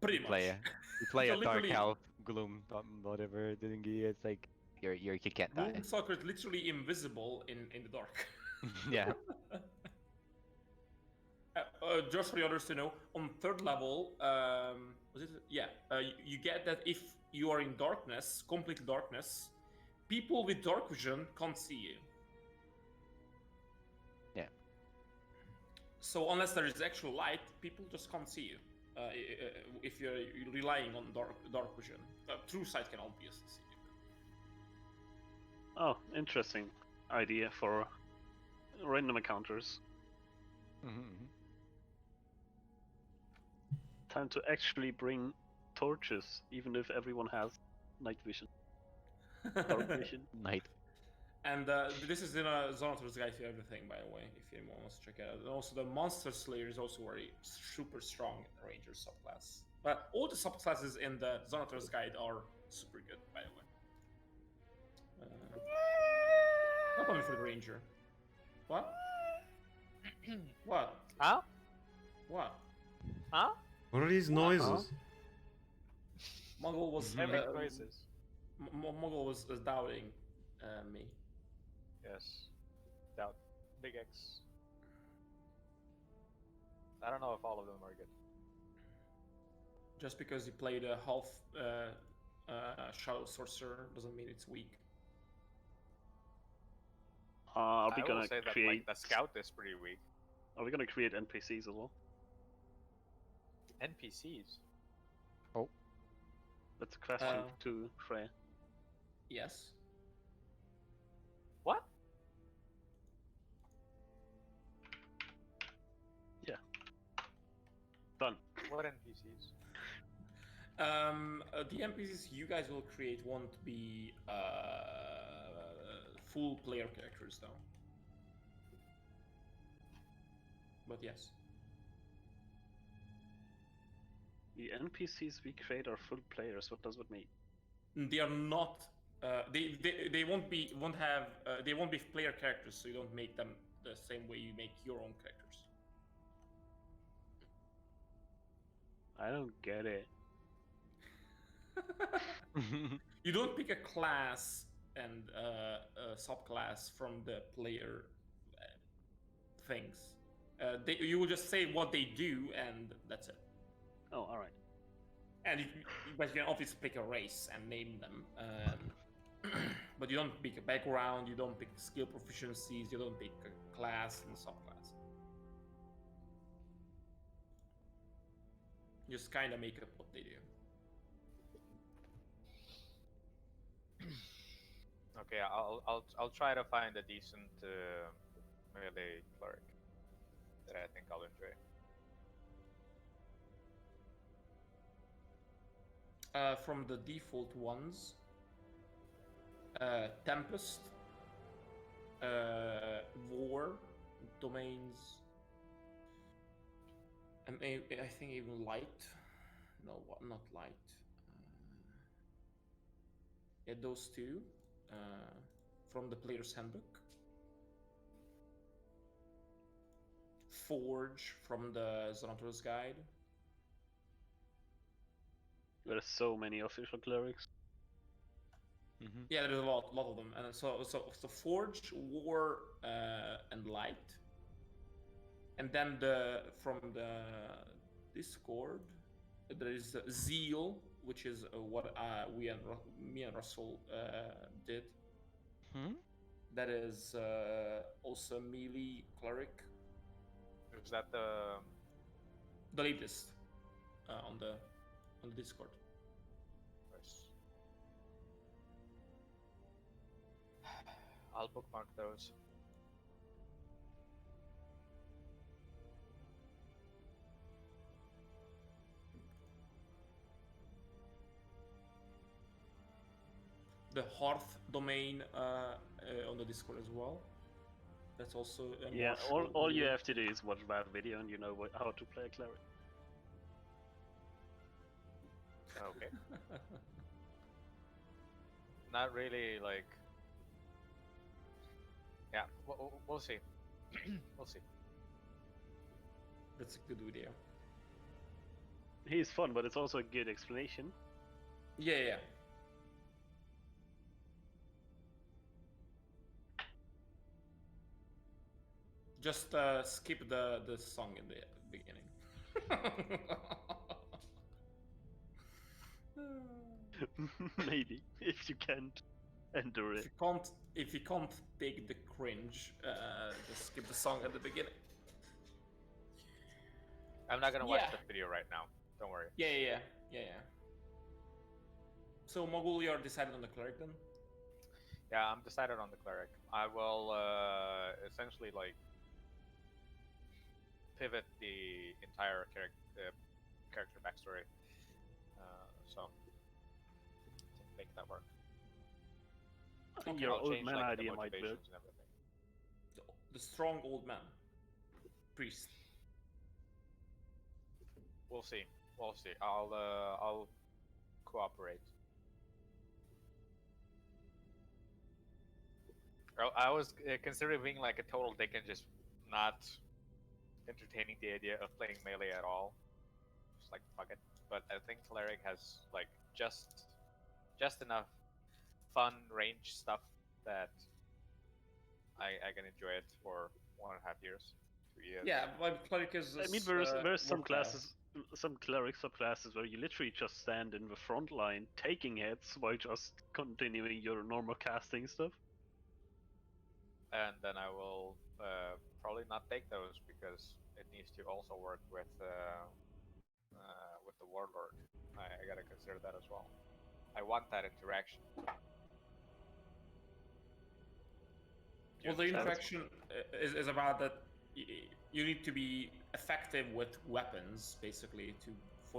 Pretty You much. play you play So a dark literally- elf, gloom, whatever, thingy. It's like you can't die. Gloomstalker is literally invisible in the dark. Yeah. Just for the others to know, on third level, was it? Yeah, you get that if you are in darkness, complete darkness, people with dark vision can't see you. Yeah. So unless there is actual light, people just can't see you. If you're relying on dark vision, true sight can obviously see you. Oh, interesting idea for random encounters. Mm-hmm. Time to actually bring torches, even if everyone has night vision, dark vision. Night. And this is in a Zonator's Guide to Everything, by the way, if anyone wants to check it out. And also, the Monster Slayer is also very super strong Ranger subclass. But all the subclasses in the Zonator's Guide are super good, by the way. Not only for the Ranger. What? What? Huh? What? Huh? What are these noises? Muggle was I make noises. Muggle was doubting me. Yes. Doubt. Big X. I don't know if all of them are good. Just because you played a half Shadow Sorcerer doesn't mean it's weak. Are we I gonna will say that create? like the scout is pretty weak. Are we gonna create NPCs as well? NPCs. That's a question to Freya. Yes. What? Done. What NPCs? The NPCs you guys will create won't be full player characters, though. But yes. The NPCs we create are full players. What does that mean? They are not. They won't be player characters, so you don't make them the same way you make your own characters. I don't get it. You don't pick a class and a subclass from the player things. You will just say what they do, and that's it. Oh, all right. And but you can obviously pick a race and name them. But you don't pick a background, you don't pick skill proficiencies, you don't pick a class and subclass. You just kind of make up what they do. Okay, I'll try to find a decent melee cleric that I think I'll enjoy. From the default ones, Tempest, War, Domains, and I think even Light. No, not Light. Yeah, those two from the Player's Handbook. Forge from the Zonator's Guide. There's so many official clerics. Mm-hmm. Yeah, there's a lot of them, and so Forge, War, and Light, and then from the Discord there is Zeal, which is what me and Russell did. Hmm? That is also melee cleric, Is that the the latest on the Discord. Nice. I'll bookmark those. The Hearth domain on the Discord as well. That's also a Yeah, more all you short- have to do is watch that video and you know how to play a cleric. Okay. Not really like. Yeah, we'll see. We'll see. That's a good video. He's fun, but it's also a good explanation. Yeah. Just skip the song in the beginning. Maybe if you can't endure If it. you can't take the cringe, just skip the song at the beginning. I'm not gonna watch Yeah. the video right now. Don't worry. Yeah. So Mogul, you're decided on the cleric then? Yeah, I'm decided on the cleric. I will essentially like pivot the entire character backstory. So to make that work. I think Okay, your I'll old change man like the idea might work. motivations and everything. The strong old man. Priest. We'll see. We'll see. I'll cooperate. I was considering being like a total dick and just not entertaining the idea of playing melee at all. Just like fuck it. But I think cleric has like just enough fun range stuff that I can enjoy it for 1.5 years, 2 years. Yeah, but cleric is. I mean, there's some worthwhile. classes, some cleric subclasses where you literally just stand in the front line taking hits while just continuing your normal casting stuff. And then I will probably not take those because it needs to also work with the warlord. I gotta consider that as well. I want that interaction. Well, the interaction is about that you need to be effective with weapons, basically, to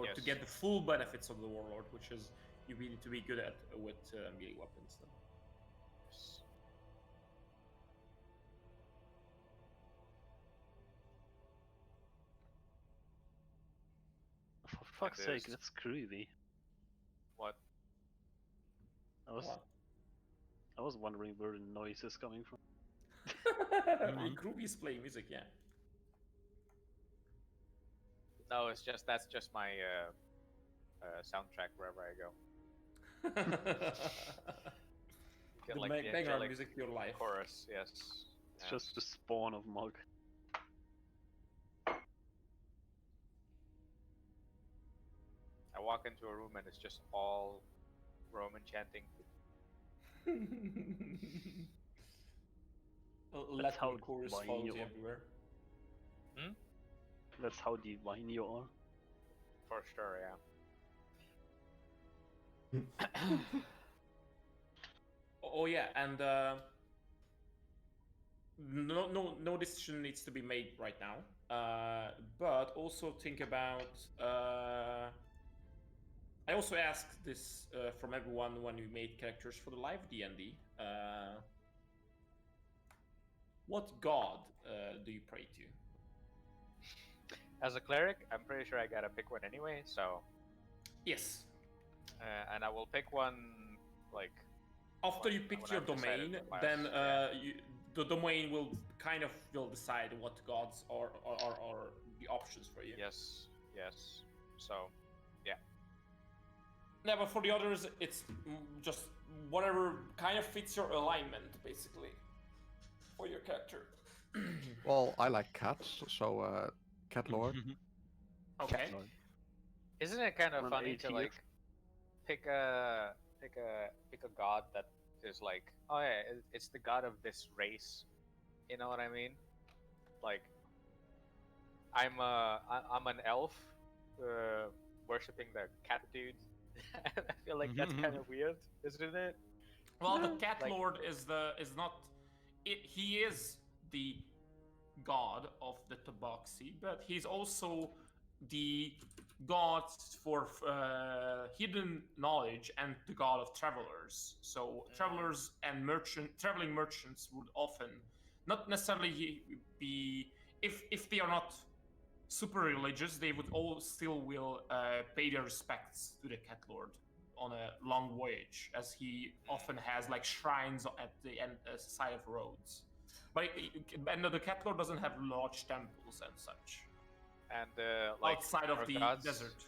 Yes. get the full benefits of the warlord, which is you need to be good at with melee weapons. Then. For fuck's sake, there's- that's groovy. What? I was wondering where the noise is coming from. Groovy is playing music, yeah. No, that's just my soundtrack wherever I go. Get The like the background angelic music to your life. chorus. Yes. It's just the spawn of Mog. I walk into a room and it's just all Roman chanting. That's how Latin chorus wine follows you you are. everywhere. That's how divine you are. For sure, yeah. Oh yeah, and no decision needs to be made right now. But also think about. I also asked this from everyone when we made characters for the live D&D. What god do you pray to? As a cleric, I'm pretty sure I gotta pick one anyway. So, Yes. and I will pick one like After you when picked your I've decided domain, the class, then yeah. the domain will decide what gods are the options for you. Yes. So, Yeah, but for the others, it's just whatever kind of fits your alignment, basically, for your character. Well, I like cats, so cat lord. Okay. isn't it kind of One funny to 80th. like pick a god that is like, oh yeah, it's the god of this race. You know what I mean? Like, I'm an elf worshipping the cat dude. I feel like that's kind of weird, isn't it? Well, the cat Like- lord is not. He is the god of the tabaxi, but he's also the god for hidden knowledge and the god of travelers. So travelers and traveling merchants would often not necessarily be if they are not super religious, they would all still will pay their respects to the cat lord on a long voyage, as he often has like shrines at the end side of roads. But and the cat lord doesn't have large temples and such And like outside of our the gods, desert.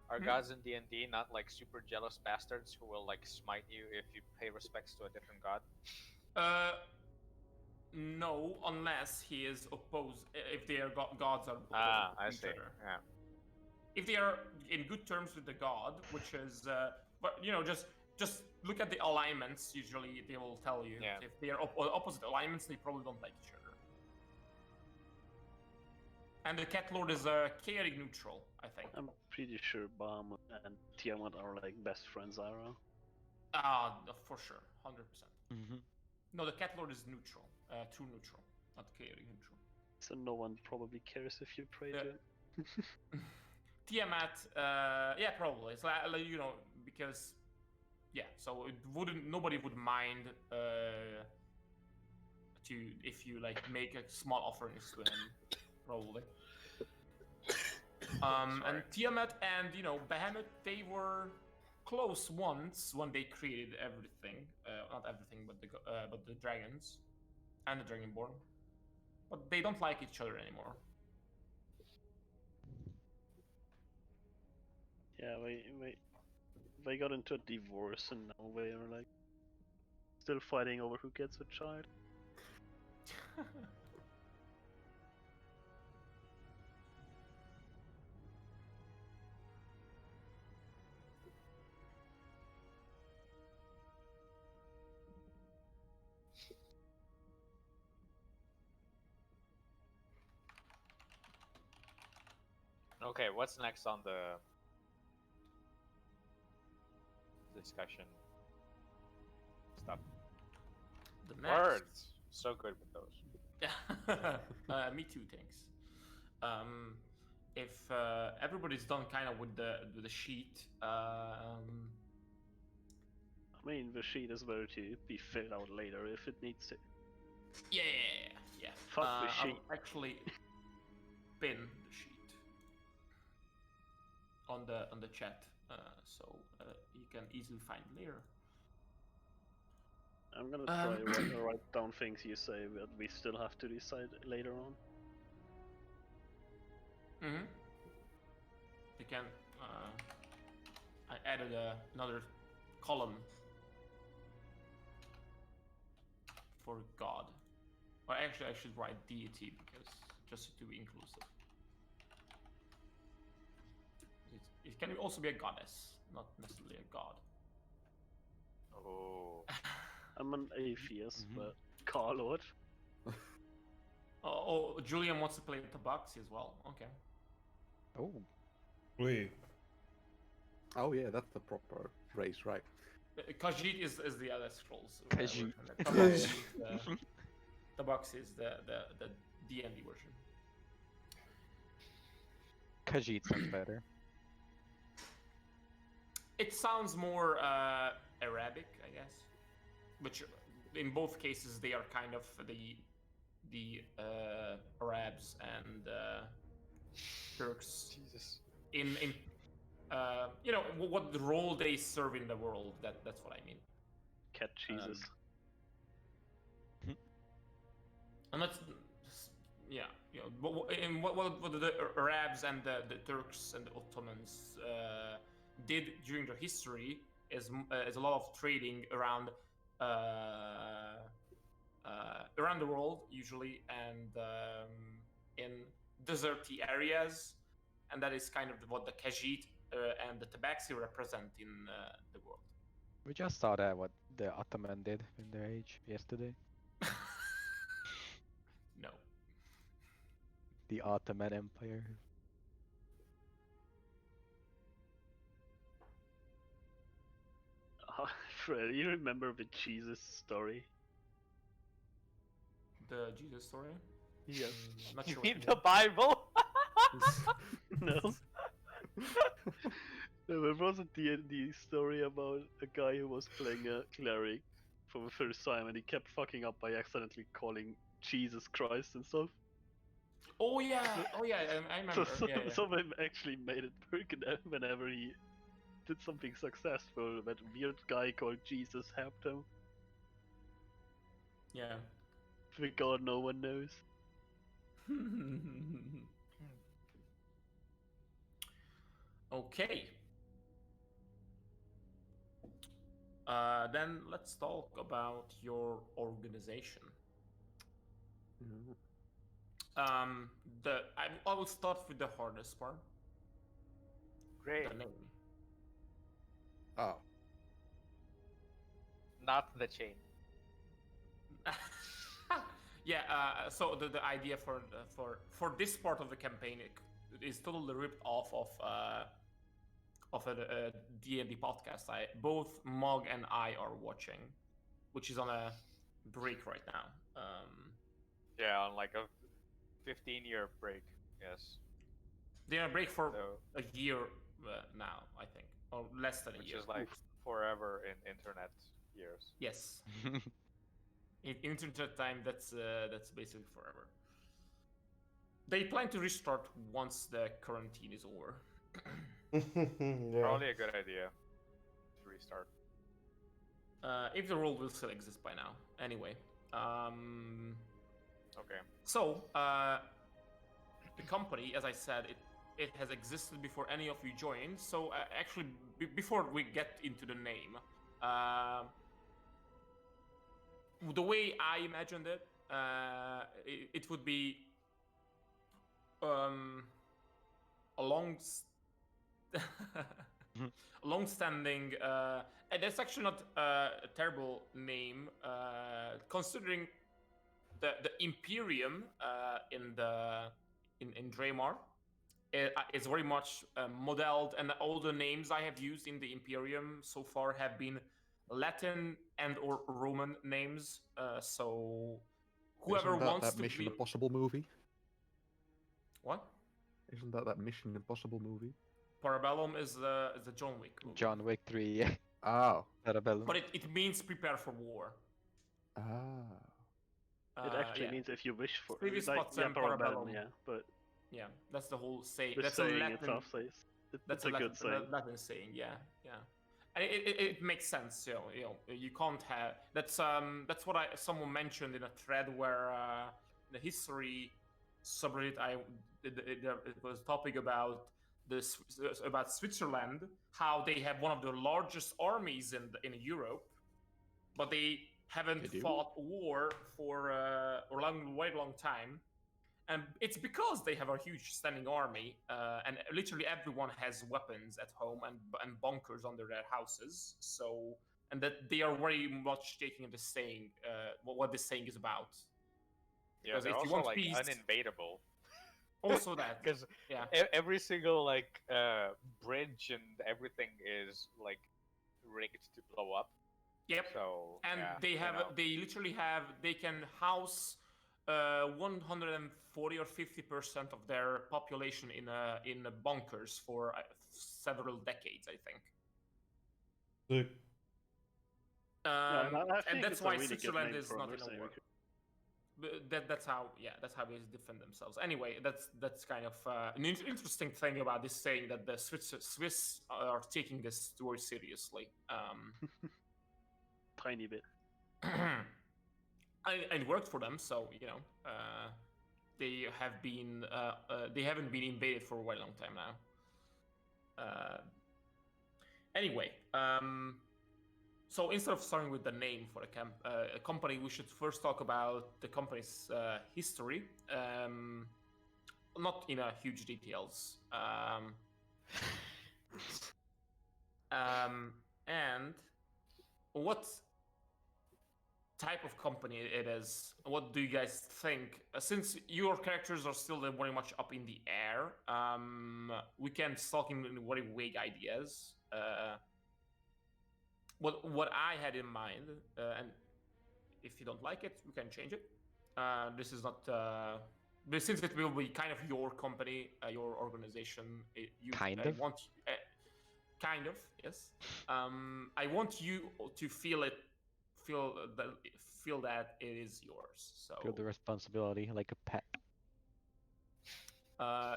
Are Hmm? gods in D&D not like super jealous bastards who will like smite you if you pay respects to a different god? No, unless he is opposed. If their gods are opposed Ah, I to each see. other. Yeah. If they are in good terms with the god, which is, but just look at the alignments. Usually, they will tell you Yeah. if they are opposite alignments. They probably don't like each other. And the Cat Lord is chaotic neutral, I think. I'm pretty sure Bahamut and Tiamat are like best friends, Ira. For sure, 100%. Mm-hmm. No, the Cat Lord is neutral, true neutral, not chaotic neutral. So no one probably cares if you pray Yeah. to him. Tiamat, yeah, probably. It's like, because, yeah, so nobody would mind if you like make a small offerings to him, probably. And Sorry. Tiamat and Bahamut, they were close once when they created everything. Not everything, but the dragons and the Dragonborn. But they don't like each other anymore. Yeah, they got into a divorce and now they are like still fighting over who gets a child. Okay, what's next on the discussion stuff? The next. Words. So good with those. Me too, thanks. If everybody's done kind of with the sheet, I mean, the sheet is there to be filled out later if it needs to. yeah. Fuck the I'll sheet. actually pin the sheet on the chat, so you can easily find later. I'm gonna try to write down things you say, but we still have to decide later on. Mm-hmm. You can. I added another column for God. Or actually, I should write deity because just to be inclusive. It can also be a goddess, not necessarily a god. Oh. I'm an atheist, Mhm. but Carlord. Oh, Julian wants to play the Tabaxi as well. Okay. Oh. Wait. Oh yeah, that's the proper race, right? Khajiit is the Elder Scrolls Khajiit. version. Tabaxi is the D&D version. Khajiit sounds better. It sounds more Arabic, I guess. Which, in both cases, they are kind of the Arabs and Turks Jesus. in what the role they serve in the world. That's what I mean. Cat Jesus. And that's what the Arabs and the Turks and the Ottomans did during their history is a lot of trading around the world usually, and in deserty areas, and that is kind of what the Khajiit and the Tabaxi represent in the world. We just saw that what the Ottoman did in their age yesterday. No. The Ottoman Empire. Fred, you remember the Jesus story? The Jesus story? Yes. Not You sure. mean the Bible? No. No, there was a D&D story about a guy who was playing a cleric for the first time and he kept fucking up by accidentally calling Jesus Christ and stuff. Oh yeah, I remember. So Yeah. some of him actually made it work whenever he did something successful. That weird guy called Jesus helped him. Yeah. For God, no one knows. Okay. Then let's talk about your organization. Mm. I will start with the hardest part. Great. The name. Oh, Not the chain. Yeah. So the idea for this part of the campaign is totally ripped off of a D&D podcast. Both Mog and I are watching, which is on a break right now. Yeah, on like a 15-year break. Yes. They're on a break for So, a year now, I think, or less than a which year. is like forever in internet years. Yes. In internet time, that's basically forever. They plan to restart once the quarantine is over. Yeah. Probably a good idea to restart. If the world will still exist by now. Anyway. Okay. So, the company, as I said, it has existed before any of you joined. So, actually, before we get into the name, the way I imagined it, it would be a long-standing, and that's actually not a terrible name, considering the Imperium in Draymar is very much modeled, and all the names I have used in the Imperium so far have been Latin and or Roman names. So whoever isn't that wants that to Mission be Impossible movie? what? Isn't that Mission Impossible movie? Parabellum is the John Wick movie. John Wick 3, yeah. Oh. Parabellum. But it means prepare for war. Ah. It actually Yeah. means if you wish for Previous like, spots yeah, and Parabellum, Parabellum. yeah, but Yeah, that's the whole saying. the That's a saying Latin. itself says That's it's a good saying. Latin saying. Yeah, yeah. And it makes sense. You can't have. That's what someone mentioned in a thread where the history subreddit it was a topic about about Switzerland, how they have one of the largest armies in Europe, but they haven't They do? fought war for a very long time. And it's because they have a huge standing army, and literally everyone has weapons at home and bunkers under their houses. So, and that they are very much taking the saying, what this saying is about. Yeah, Because they're if you also want like peace- uninvadable. Also that, Because yeah, every single like bridge and everything is like rigged to blow up. yep. So And yeah, they you have, know. they literally have, they can house 140 or 50% of their population in bunkers for several decades, I think. Sick. Yeah, and I think And that's it's a why really good Switzerland name is for a not in a mercenary war. recruit. That's how they defend themselves. Anyway, that's kind of an interesting thing about this saying, that the Swiss are taking this very seriously. Tiny bit. It worked for them, so they haven't been invaded for a very long time now. Anyway, so instead of starting with the name for a company, we should first talk about the company's history, not in huge details. And what type of company it is? What do you guys think? Since your characters are still very much up in the air, we can talk in very vague ideas. What I had in mind, and if you don't like it, we can change it. This is not. But since it will be kind of your company, your organization, Kind I of? want, kind of, yes. I want you to feel that it is yours. So Feel the responsibility like a pet.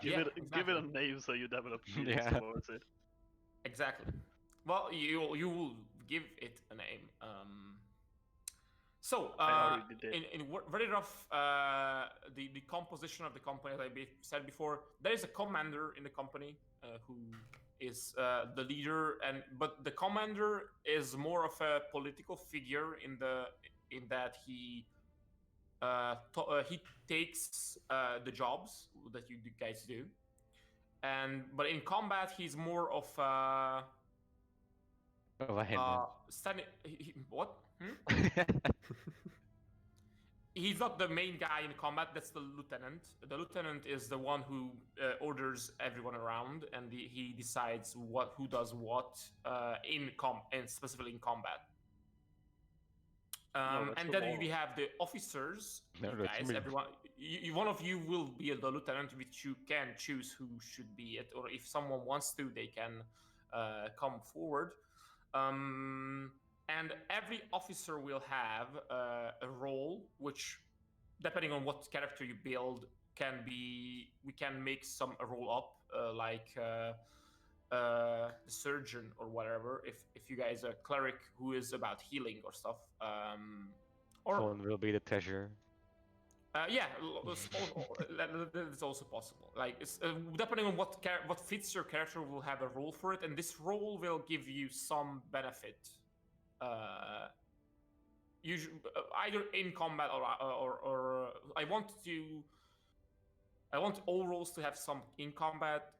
Give it a name so you develop feelings Yeah. towards it. Exactly. Well, you will give it a name. So, I already did. in very rough, the composition of the company, as I said before, there is a commander in the company who is the leader, but the commander is more of a political figure in that he he takes the jobs that you guys do, but in combat he's more of Of a hindrance. standing. What? He's not the main guy in combat. That's the lieutenant. The lieutenant is the one who orders everyone around, and he decides who does what and specifically in combat. that's And the then wall. we have the officers. No, you that's guys, me. everyone. One of you will be the lieutenant, which you can choose who should be it, or if someone wants to, they can come forward. And every officer will have a role, which, depending on what character you build, we can make a role up, like the surgeon or whatever. If you guys are a cleric who is about healing or stuff, or Someone will be the treasurer. yeah, that's also possible. Like, it's, depending on what fits your character, will have a role for it, and this role will give you some benefit. Usually, either in combat or I want all roles to have some in combat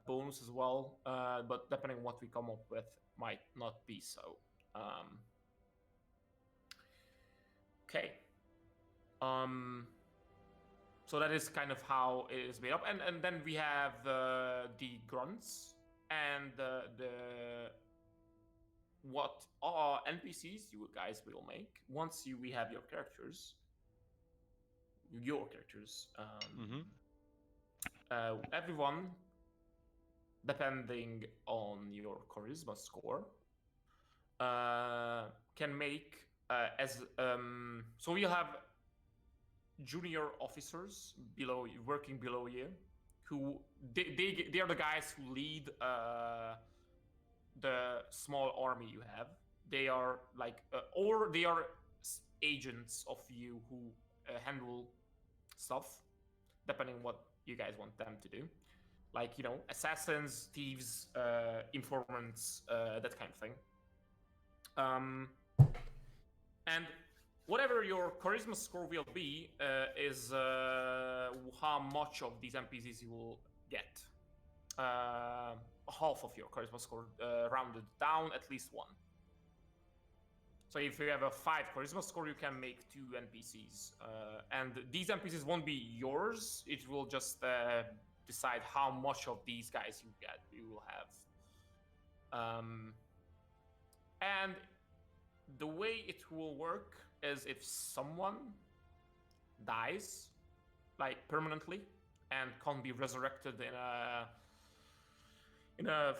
bonus as well, but depending on what we come up with, might not be so. Okay. So that is kind of how it is made up, and then we have the grunts and the what NPCs you guys will make once we have your characters. Everyone, depending on your charisma score, can make so you have junior officers working below you, who they are the guys who lead the small army you have. They are like or they are agents of you who handle stuff, depending what you guys want them to do, like, you know, assassins, thieves, informants, that kind of thing. And whatever your charisma score will be is how much of these NPCs you will get. Half of your charisma score, rounded down, at least one. So if you have a 5 charisma score, you can make 2 NPCs. And these NPCs won't be yours. It will just decide how much of these guys you will have. And the way it will work is if someone dies, like permanently, and can't be resurrected in the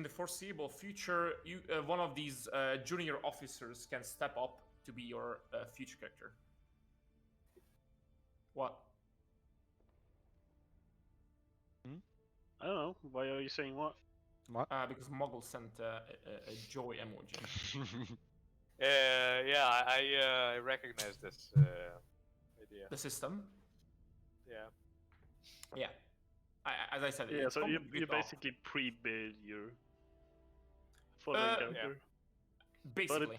foreseeable future, one of these junior officers can step up to be your future character. What? I don't know. Why are you saying what? Because Muggle sent a joy emoji. Yeah, I recognize this idea. The system. Yeah. Yeah. As I said, Yeah, it's so you completely off. basically pre-build your following character. Basically.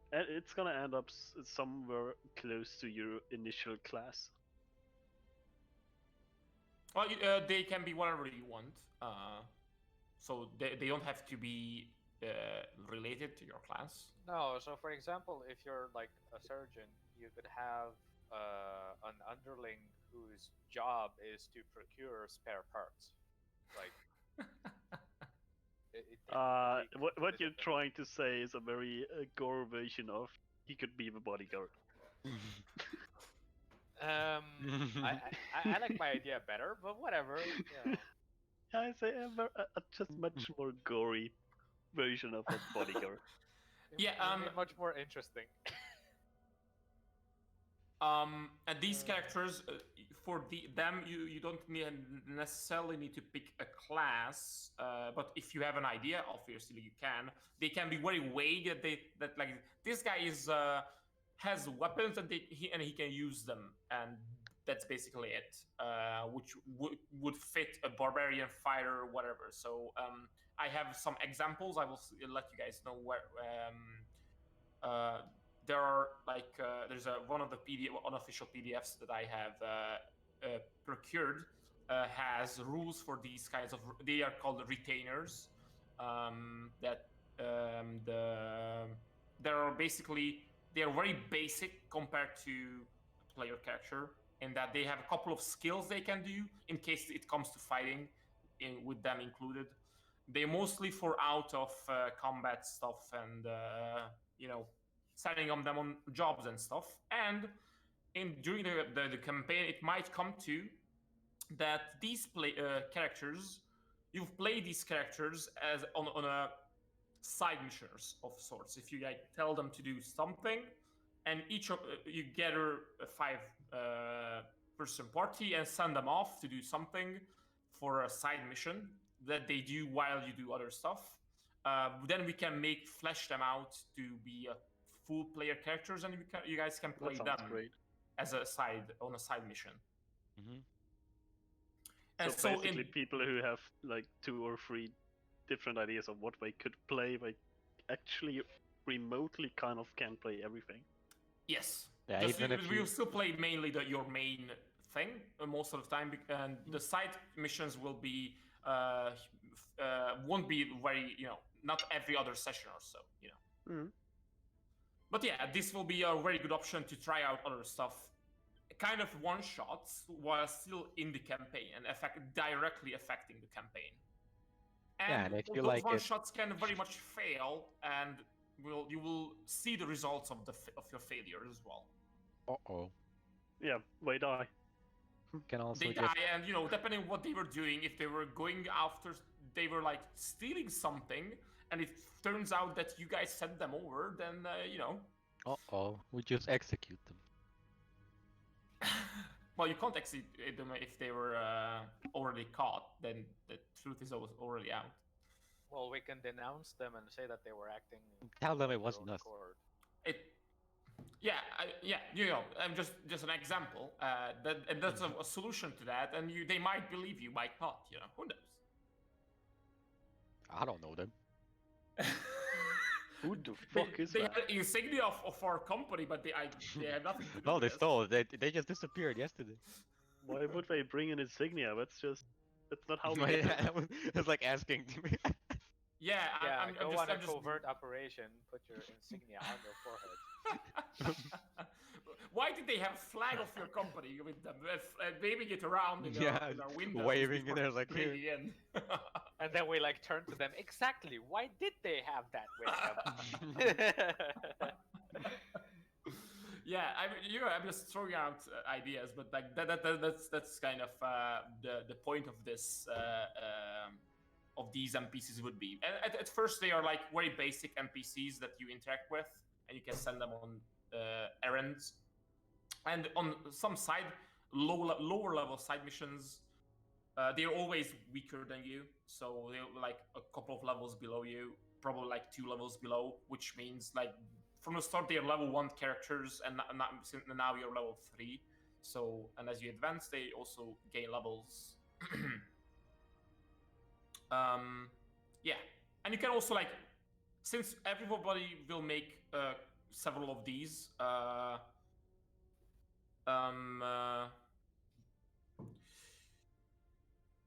But it's gonna end up somewhere close to your initial class. Well, they can be whatever you want. So they don't have to be related to your class. No, so for example, if you're like a surgeon, you could have an underling whose job is to procure spare parts. Like, What you're trying to say is a very gore version of he could be the bodyguard. I like my idea better, but whatever. You know. I say a just much more gory version of a bodyguard. Yeah, It would be much more interesting. And these characters, for them, you don't necessarily need to pick a class, but if you have an idea, obviously you can. They can be very vague. That like this guy has weapons and he can use them, and that's basically it. Which would fit a barbarian fighter or whatever. So I have some examples. I will let you guys know where. There are like there's there's one of the unofficial PDFs that I have procured has rules for these kinds of. They are called retainers. They are very basic compared to a player character, in that they have a couple of skills they can do in case it comes to fighting, with them included. They're mostly for out of combat stuff and setting them on jobs and stuff. And during the campaign, it might come to that these characters, you've played these characters as on a side missions of sorts. If you tell them to do something, and each of you gather a 5-person party and send them off to do something for a side mission that they do while you do other stuff. Then we can flesh them out to be full player characters, and you guys can play them great. as a side mission. Mm-hmm. And so basically, people who have like 2 or 3 different ideas of what they could play, they actually remotely kind of can play everything. Yes. Yeah, Just even if we you... will still play mainly your main thing most of the time, and the side missions will be won't be very, not every other session or so, Mm-hmm. But yeah, this will be a very good option to try out other stuff, kind of one-shots while still in the campaign and directly affecting the campaign. And I feel those like one-shots can very much fail, and you will see the results of your failures as well. Uh-oh. Yeah, they die. Can also They just... die, and depending on what they were doing, if they were going after, they were like stealing something, and it turns out that you guys sent them over, then Uh-oh. We just execute them. Well, you can't execute them if they were already caught. Then the truth is already out. Well, we can denounce them and say that they were acting. Tell them it of their wasn't own us. accord. I'm just an example. And that's a solution to that, and they might believe you, might not. Who knows? I don't know them. Who the fuck is they that? have the insignia of our company, but they have nothing to do No, with they this. stole. They just disappeared yesterday. Why would they bring an insignia? That's not how we Yeah, get them. it's like asking me. Yeah, Yeah, I'm go just, on a I'm just covert operation. Put your insignia on their forehead. Why did they have a flag of your company with them, waving it around in Yeah, our windows? waving it, before there's like, breaking in? And then we turn to them. Exactly. Why did they have that with them? Yeah, I'm just throwing out ideas, but that's kind of the point of this of these NPCs would be. And at first, they are like very basic NPCs that you interact with, and you can send them on errands. And on some lower level side missions, they're always weaker than you, so they're like a couple of levels below you, probably like 2 levels below, which means like from the start they're level 1 characters, and now you're level 3. So, and as you advance, they also gain levels. Yeah, and you can also since everybody will make several of these.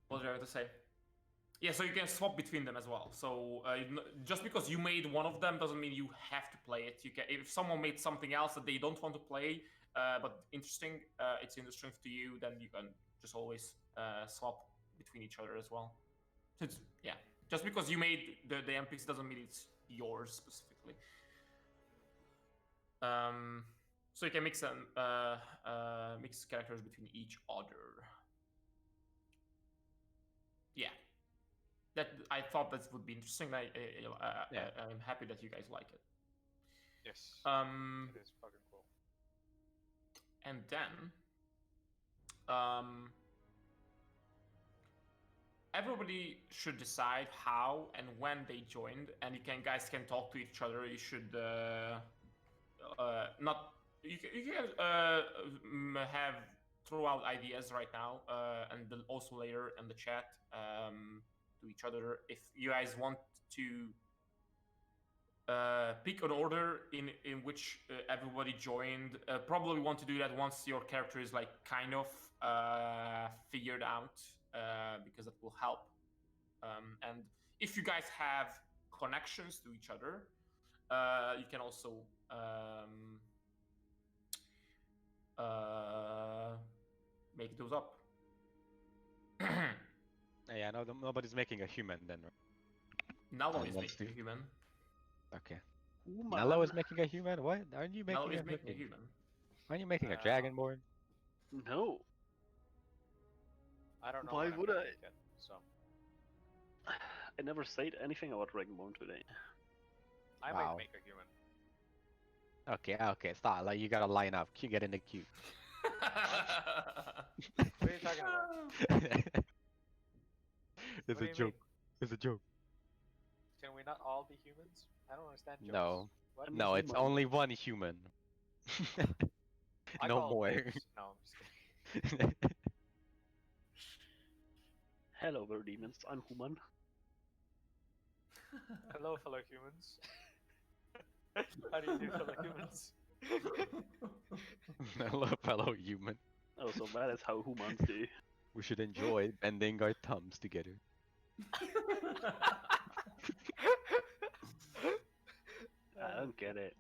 What did I have to say? Yeah, so you can swap between them as well. So just because you made one of them doesn't mean you have to play it. You can, if someone made something else that they don't want to play, but interesting, it's interesting to you, then you can just always swap between each other as well. So it's, yeah, just because you made the NPC doesn't mean it's yours specifically. So you can mix them, mix characters between each other. Yeah, that I thought that would be interesting. I'm happy that you guys like it. Yes. It is fucking cool. And then, everybody should decide how and when they joined, and guys can talk to each other. You should you can have throw out ideas right now, and then also later in the chat to each other if you guys want to pick an order in which everybody joined. Probably want to do that once your character is like kind of figured out, because that will help. And if you guys have connections to each other, you can also make those up. Yeah, no, nobody's making a human then. Nalo is wants making to. a human. Okay. Human. Nello is making a human? What? Aren't you making Nalo is a making a human? human. Aren't you making a dragonborn? No. I don't know. Why what I'm would gonna I? make it, so I never said anything about Dragonborn today. I Wow. might make a human. Okay, stop. Like, you gotta line up. You get in the queue. What are you talking about? It's What do a you joke. mean? It's a joke. Can we not all be humans? I don't understand jokes. No. What? No, it's human. only one human. I no call more. dibs. No, I'm just kidding. Hello, we're demons. I'm human. Hello, fellow humans. How do you do, fellow humans? Hello, fellow human. Oh, so that is how humans do. We should enjoy bending our thumbs together. I don't get it.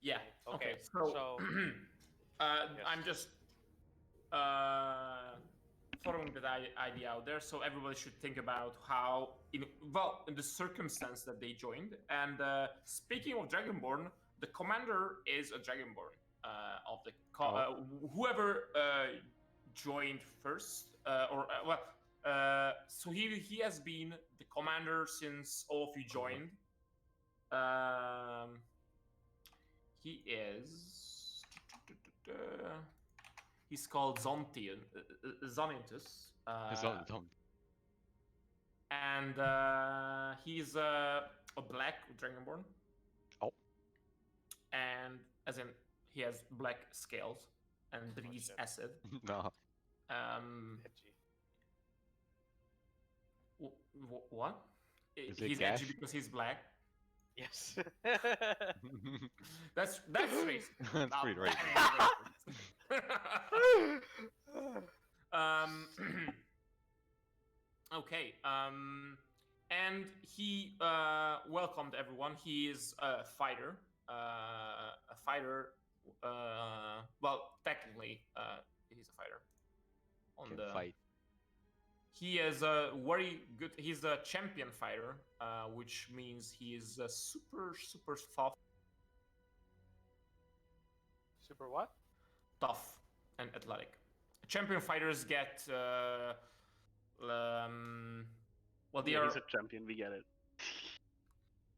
Yeah. Okay, Okay. So, so- I'm just throwing that idea out there, so everybody should think about how, in the circumstance that they joined. And speaking of Dragonborn, the commander is a Dragonborn of the whoever joined first, so he has been the commander since all of you joined. He is. He's called Zontian, Zonintus. And he's a black Dragonborn. Oh. And as in, he has black scales and breathes shit. acid. No. Edgy. What? Is it He's Gash? edgy because he's black. Yes. That's racist. That's pretty racist. Okay. And he welcomed everyone. He is a fighter. Well, technically, he's a fighter. Can fight. He is a very good. He's a champion fighter, which means he is super tough. Super what? Tough and athletic. Champion fighters get well, they Yeah, are. he's a champion. We get it.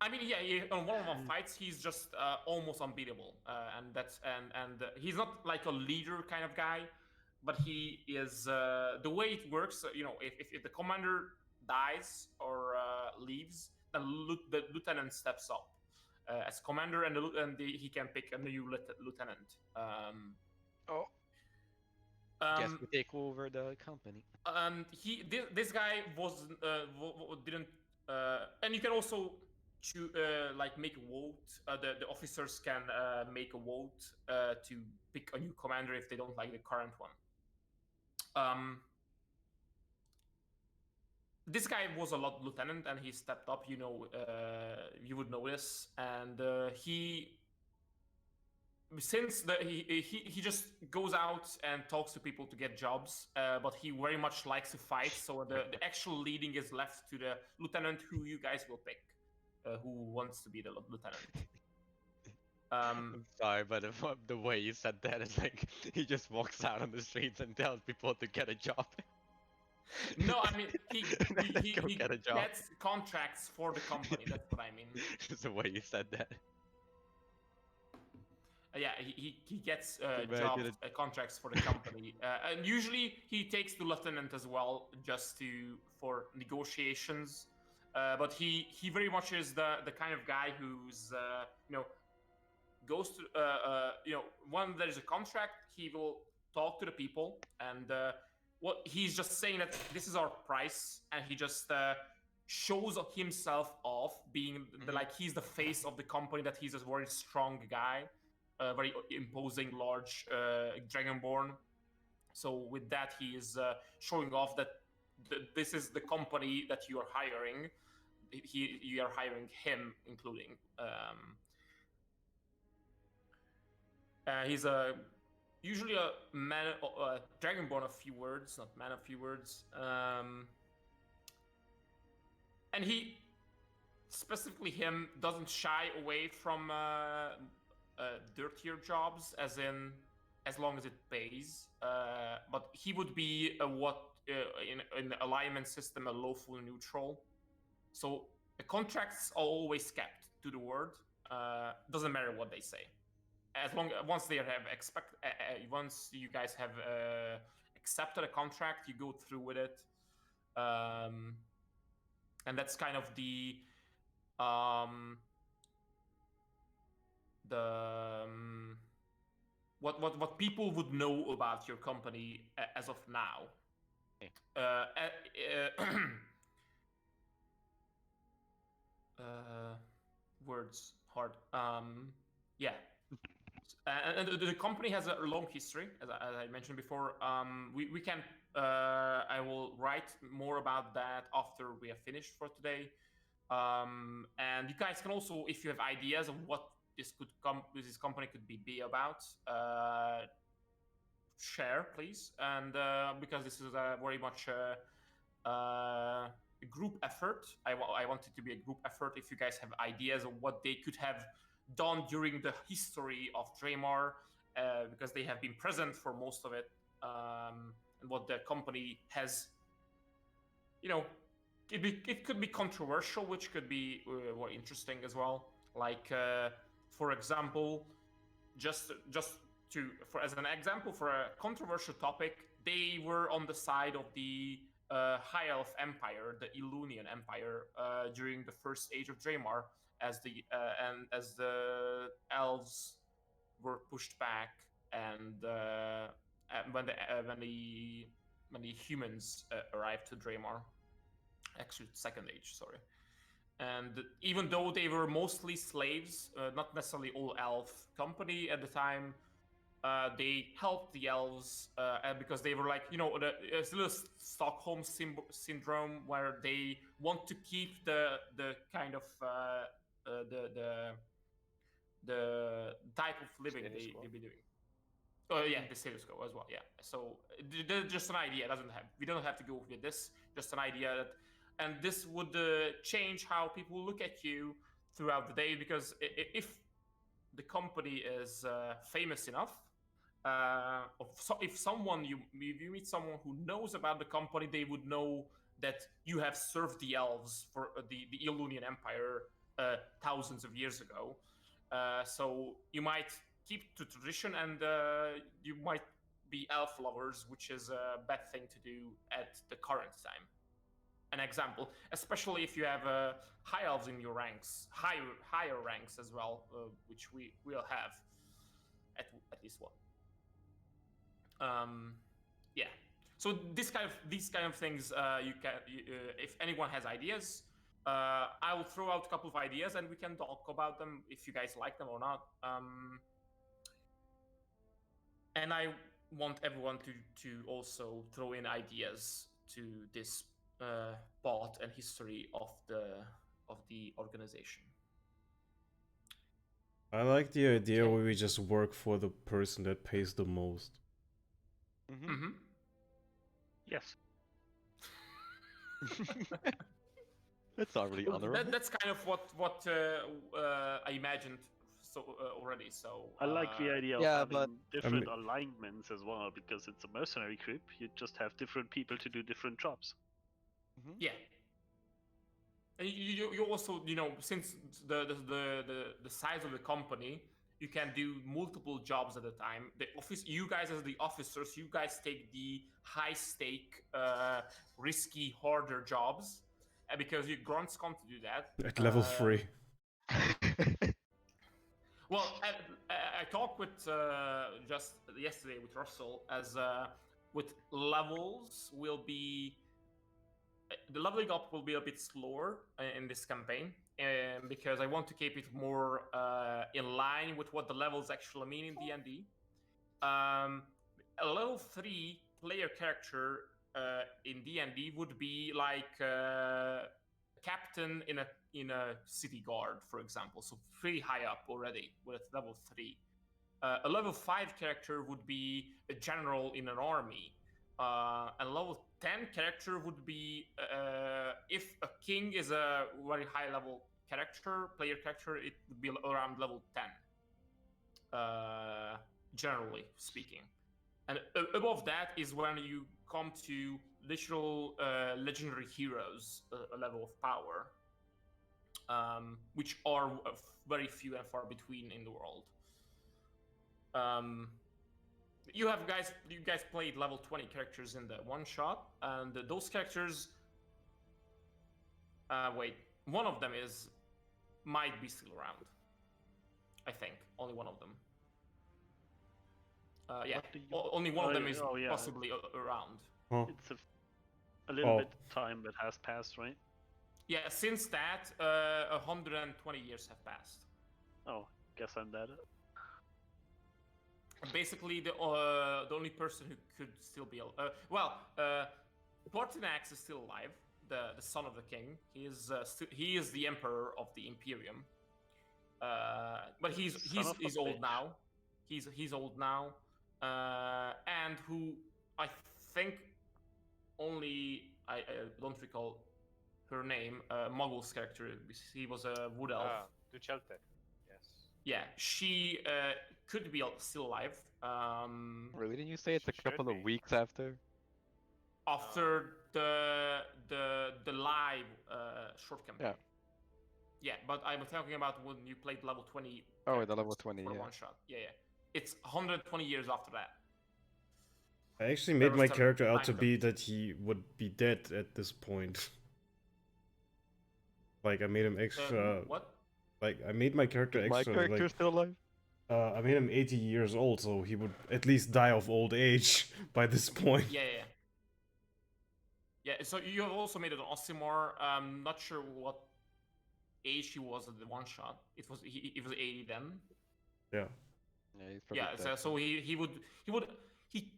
I mean, yeah, on one-on-one fights, he's just almost unbeatable, and that's and he's not like a leader kind of guy, but he is. The way it works, if the commander dies or leaves, then the lieutenant steps up as commander, and he can pick a new lieutenant. Guess we take over the company. This guy didn't, and you can also make a vote. The officers can make a vote to pick a new commander if they don't like the current one. This guy was a lieutenant, and he stepped up. You would know this, and he just goes out and talks to people to get jobs, but he very much likes to fight. So the actual leading is left to the lieutenant, who you guys will pick, who wants to be the lieutenant. I'm sorry, but the way you said that is like he just walks out on the streets and tells people to get a job. No, I mean he Go get a job. gets contracts for the company. That's what I mean. Just the way you said that. Yeah, he gets Imagine contracts for the company, and usually he takes the lieutenant as well, just for negotiations. But he very much is the kind of guy who's goes to when there is a contract, he will talk to the people, and what he's just saying that this is our price, and he just shows himself off, being like he's the face of the company, that he's a very strong guy, very imposing, large Dragonborn. So with that, he is showing off that this is the company that you are hiring. You are hiring him, including. He's usually a man, Dragonborn of few words, not man of few words. And he, specifically him, doesn't shy away from dirtier jobs, as long as it pays. But he would be in the alignment system a lawful neutral. So the contracts are always kept to the word. Doesn't matter what they say. Once you guys have accepted a contract, you go through with it. And that's kind of what people would know about your company as of now. Words hard. Yeah. And the company has a long history, as I mentioned before. We can. I will write more about that after we have finished for today. And you guys can also, if you have ideas of what this company could be about, share, please. And because this is very much a group effort, I want it to be a group effort. If you guys have ideas of what they could have done during the history of Draymar, because they have been present for most of it, and what the company has, it could be controversial, which could be more interesting as well. Like, for example, as an example for a controversial topic, they were on the side of the High Elf Empire, the Elunian Empire, during the first age of Draymar, as the elves were pushed back, and when the humans arrived to Draymar, actually Second Age, sorry. And even though they were mostly slaves, not necessarily all elf company at the time, they helped the elves because they were like, it's a little Stockholm syndrome, where they want to keep the kind of the type of living they be doing. Oh yeah, the status quo as well. Yeah. So just an idea. We don't have to go with this. Just an idea and this would change how people look at you throughout the day, because if the company is famous enough, if you meet someone who knows about the company, they would know that you have served the elves for the Elunian Empire thousands of years ago. So you might keep to tradition, and you might be elf lovers, which is a bad thing to do at the current time. An example, especially if you have high elves in your ranks, higher ranks as well, which we will have at least one. Yeah. So these kind of things, if anyone has ideas, I will throw out a couple of ideas and we can talk about them if you guys like them or not. And I want everyone to also throw in ideas to this part and history of the organization. I like the idea where we just work for the person that pays the most. Mm-hmm. Yes. That's not really honorable. That's kind of what I imagined already. So I like the idea of having but different alignments as well, because it's a mercenary group. You just have different people to do different jobs. Yeah. And you also, since the size of the company, you can do multiple jobs at a time. You guys as the officers, you guys take the high stake, risky, harder jobs, because you grunts can't do that. At level 3. Well, I talked with just yesterday with Russell, as with levels will be the leveling up will be a bit slower in this campaign, because I want to keep it more in line with what the levels actually mean in D&D. A level 3 player character in D&D would be like captain in a city guard, for example, so pretty high up already with level 3. A level 5 character would be a general in an army. A level 10 character would be if a king is a very high level player character, it would be around level 10, generally speaking. And above that is when you come to literal legendary heroes level of power, which are very few and far between in the world. You guys played level 20 characters in the one shot, and those characters. Wait, one of them might be still around. I think only one of them. Yeah, What do you- only one of them yeah, is yeah. possibly around. Huh. It's a little Oh. bit time that has passed, right? Yeah, since that, 120 years have passed. Oh, guess I'm dead. Basically, the only person who could still be Portinax is still alive, the son of the king. He is the emperor of the Imperium. But he's old now. He's old now, and who I think only I don't recall her name. Muggle's character. He was a wood elf. Duchelte. Yes. Yeah, she could be still alive. Really? Didn't you say it's a Should couple of be. weeks after? After the live short campaign. Yeah, but I'm talking about when you played level 20. Oh, the level 20, for yeah. one shot. Yeah. It's 120 years after that. I actually There made was my some character out time to jump. be that he would be dead at this point. Like I made him extra. What? Like I made my character My extra. character's Like still alive? I made him 80 years old, so he would at least die of old age by this point. Yeah. Yeah, so you have also made it an Osimar. Not sure what age he was at the one shot. It was 80 then. Yeah. Yeah, he's probably Yeah, dead. so he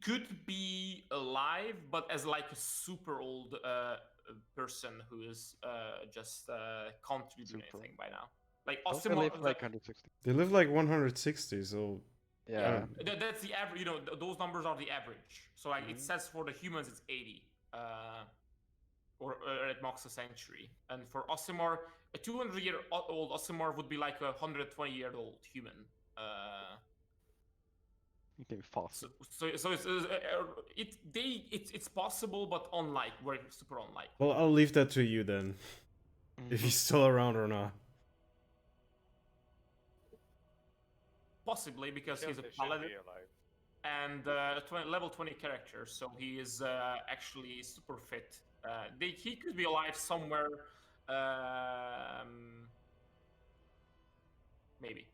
could be alive, but as like a super old person who is just can't really do Super. anything by now. Like Don't they Osimar, live like 160? They live like 160, so Yeah. that's the average. Those numbers are the average. So like Mm-hmm. it says for the humans it's 80, or at max a century, and for Osimar, a 200-year-old Osimar would be like a 120-year-old human. Okay, fossil. So it's possible, but very super unlikely. well, I'll leave that to you then, if he's still around or not. Possibly because he's a Duchelte should paladin be alive. and level 20 character, so he is actually super fit. He could be alive somewhere, maybe.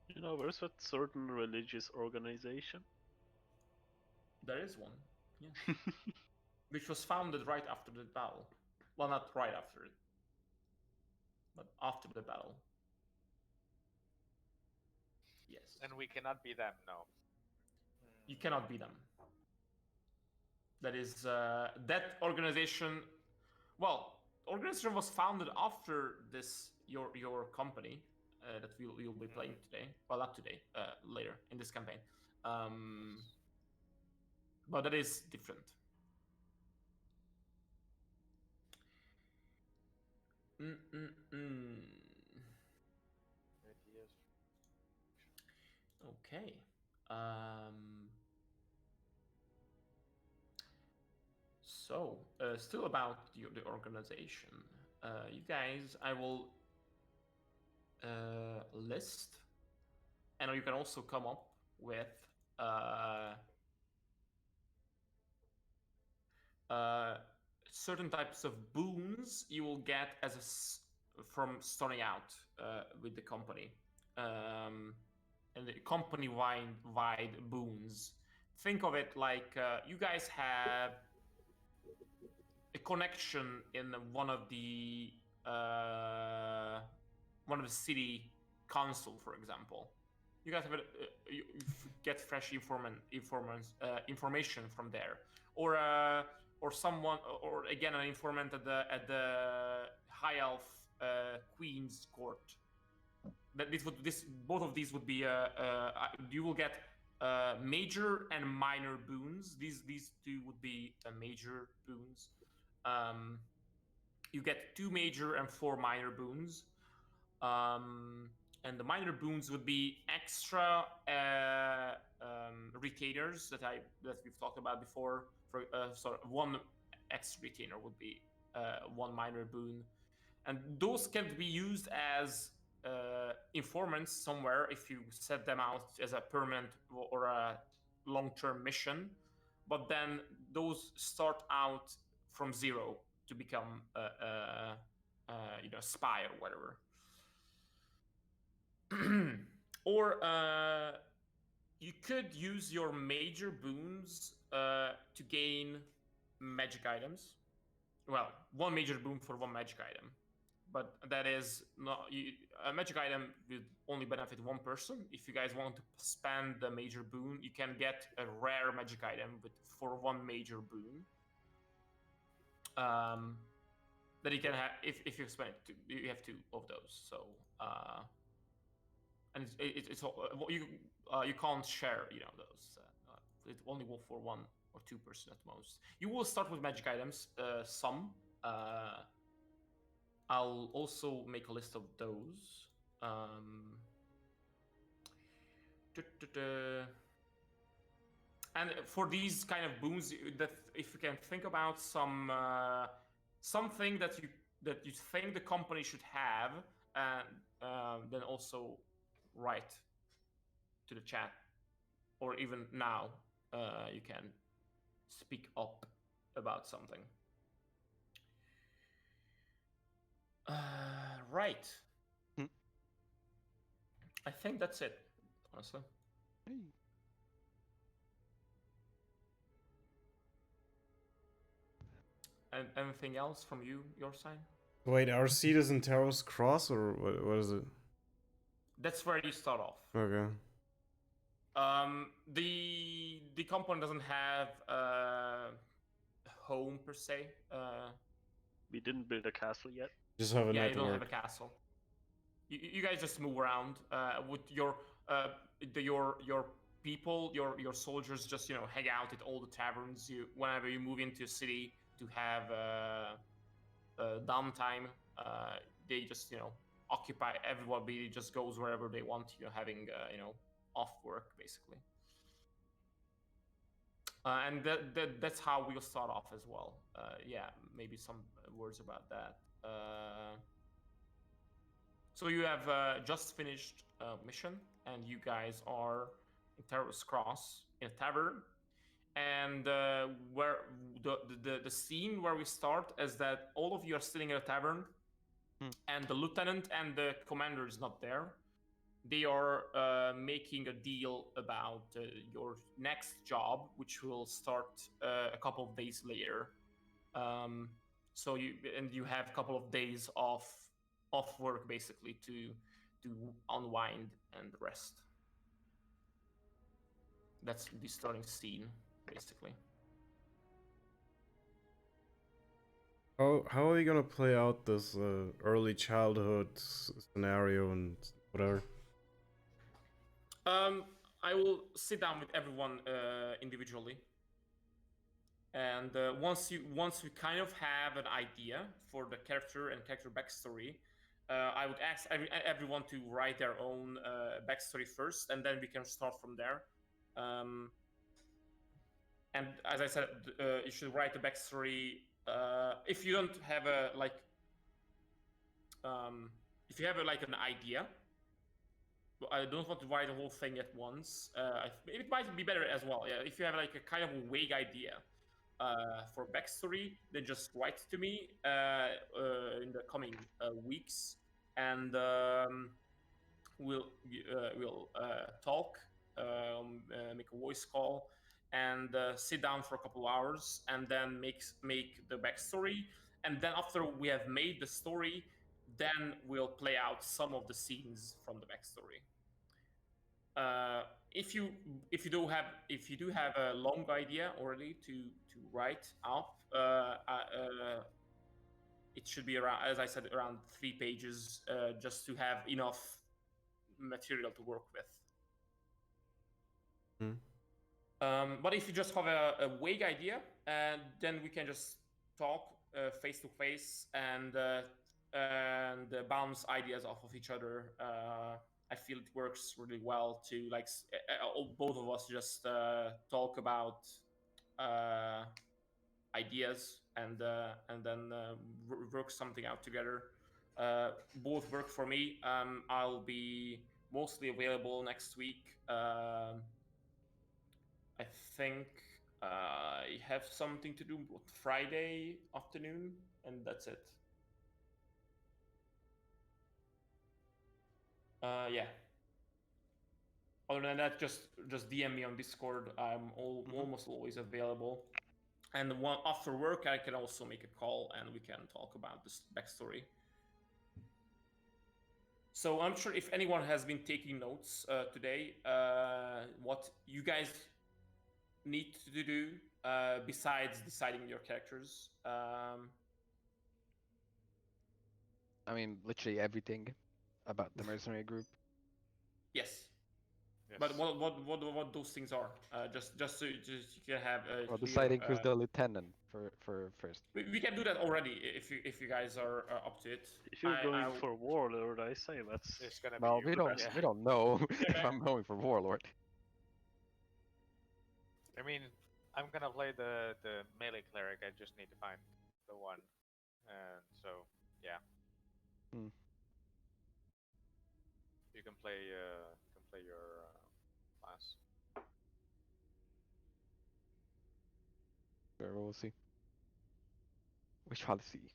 You know, there's a certain religious organization. There is one, yeah. Which was founded right after the battle. Well, not right after it, but after the battle. Yes. And we cannot be them, no. You cannot be them. That is that organization. Well, organization was founded after this your company that we'll be playing today. Well, not today. Later in this campaign. But that is different. Okay. So, still about the organization. You guys, I will list, and you can also come up with certain types of boons you will get from starting out with the company, and the company-wide boons think of it like you guys have a connection in one of the city council, for example. You guys have you get fresh information from there, or someone, or again an informant at the High Elf Queen's court. That both of these would be you will get major and minor boons. These two would be major boons. You get 2 major and 4 minor boons. And the minor boons would be extra retainers that we've talked about before. For so 1 extra retainer would be 1 minor boon, and those can be used as informants somewhere if you set them out as a permanent or a long-term mission. But then those start out from 0 to become a spy or whatever. Or you could use your major boons to gain magic items. Well, 1 major boon for 1 magic item, but that is not a magic item would only benefit 1 person. If you guys want to spend the major boon, you can get a rare magic item for 1 major boon. That you can have if you spend it. You have 2 of those. So. And it's you can't share those. It's only for 1 or 2 person at most. You will start with magic items, some. I'll also make a list of those. And for these kind of boons, that if you can think about something that you think the company should have, and then also write to the chat, or even now you can speak up about something. Right. I think that's it, honestly. And anything else from your side? Wait, our seat is in Taros Cross, or what is it? That's where you start off. Okay. The company doesn't have a home per se. We didn't build a castle yet. Just have a Yeah, network. you don't have a castle. You guys just move around with your people, your soldiers. Just hang out at all the taverns. Whenever you move into a city to have downtime, they just occupy. Everybody just goes wherever they want. Having off work basically. And that's how we'll start off as well. Yeah, maybe some words about that. So you have just finished a mission, and you guys are in Taros Cross in a tavern. And where the scene where we start is that all of you are sitting in a tavern, and the lieutenant and the commander is not there. They are making a deal about your next job, which will start a couple of days later. So you have a couple of days off work basically to unwind and rest. That's the starting scene basically. How are you gonna play out this early childhood scenario and whatever? I will sit down with everyone individually, and once we kind of have an idea for the character and character backstory, I would ask everyone to write their own backstory first, and then we can start from there. And as I said, you should write the backstory. If you don't have if you have an idea. I don't want to write the whole thing at once. It might be better as well. Yeah, if you have a kind of a vague idea for backstory, then just write to me in the coming weeks, and we'll talk, make a voice call, and sit down for a couple of hours and then make the backstory. And then after we have made the story, then we'll play out some of the scenes from the backstory. If you do have a long idea already to write up, it should be around, as I said, around 3 pages, just to have enough material to work with. But if you just have a vague idea, then we can just talk face to face and bounce ideas off of each other. I feel it works really well to both of us just talk about ideas and then work something out together. Both work for me. I'll be mostly available next week. I think I have something to do Friday afternoon, and that's it. Yeah. Other than that, just DM me on Discord. I'm almost always available. And after work, I can also make a call, and we can talk about this backstory. So I'm sure if anyone has been taking notes today, what you guys need to do besides deciding your characters. I mean, literally everything about the mercenary group. Yes. Yes. But what those things are? Just so you can have. Well, clear, deciding who's the lieutenant for first. We can do that already if you guys are up to it. If you're going for Warlord, I say that's. It's gonna Well, be you. we don't know if I'm going for Warlord. I mean, I'm gonna play the melee cleric. I just need to find the one, and so yeah. You can play your class. Sure, we'll see. We shall see.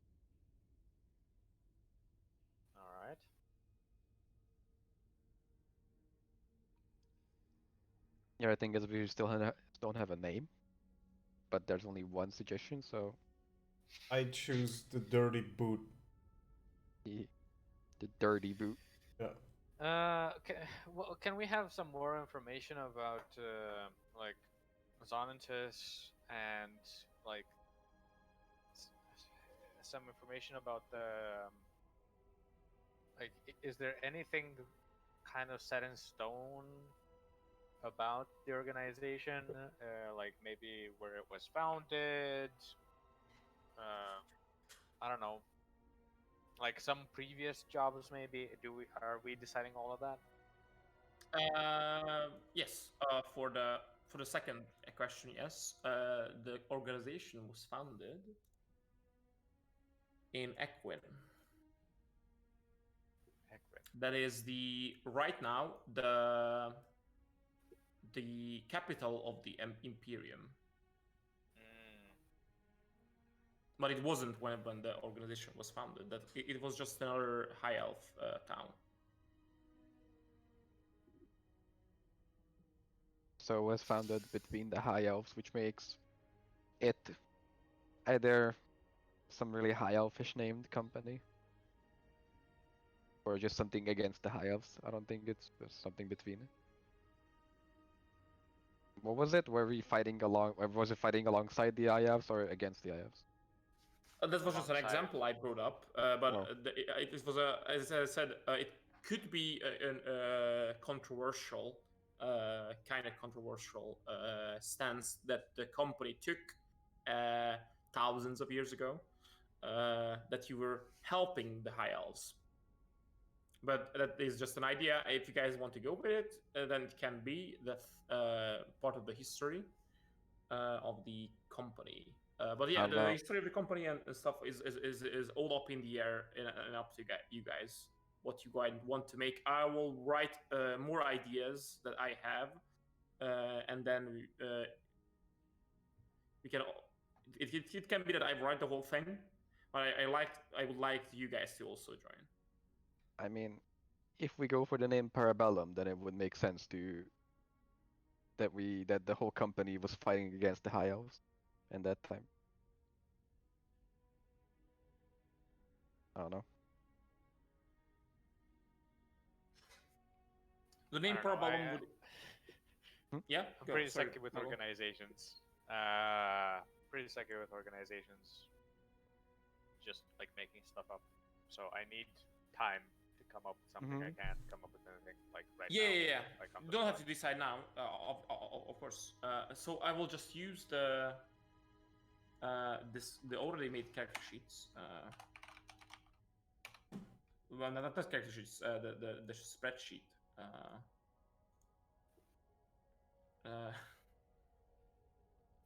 All right. Yeah, I think is we still don't have a name, but there's only one suggestion, so I choose the dirty boot. the dirty boot. Yeah. Can we have some more information about like Zonantis and like some information about the like is there anything kind of set in stone about the organization, like maybe where it was founded, I don't know, like some previous jobs maybe? Are we deciding all of that? Yes. For the second question, yes. The organization was founded in Equin. That is right now the capital of the Imperium. But it wasn't when the organization was founded. That it was just another high elf town. So it was founded between the high elves, which makes it either some really high elfish named company, or just something against the high elves. I don't think it's something between. What was it? Was it fighting alongside the high elves or against the high elves? That was just an Alongside. example I brought up, but Oh. it was as I said, it could be a controversial, kind of controversial stance that the company took thousands of years ago, that you were helping the high elves. But that is just an idea. If you guys want to go with it, then it can be that part of the history of the company. But yeah, the history of the company and stuff is all up in the air and up to you guys. What you guys want to make. I will write more ideas that I have, and then we can. It can be that I write the whole thing, but I would like you guys to also join. I mean, if we go for the name Parabellum, then it would make sense to that the whole company was fighting against the High Elves, and that time. I don't know. The main I don't know, problem I- would. Hmm? Yeah, I'm go, pretty sorry, sucky with Marvel. organizations. Pretty sucky with organizations. Just like making stuff up. So I need time to come up with something. I Mhm. can't come up with anything like right Yeah, now. yeah, yeah. Like on You the don't have spot. to decide now, of course. So I will just use the the already made character sheets. Well, not character sheets. The spreadsheet.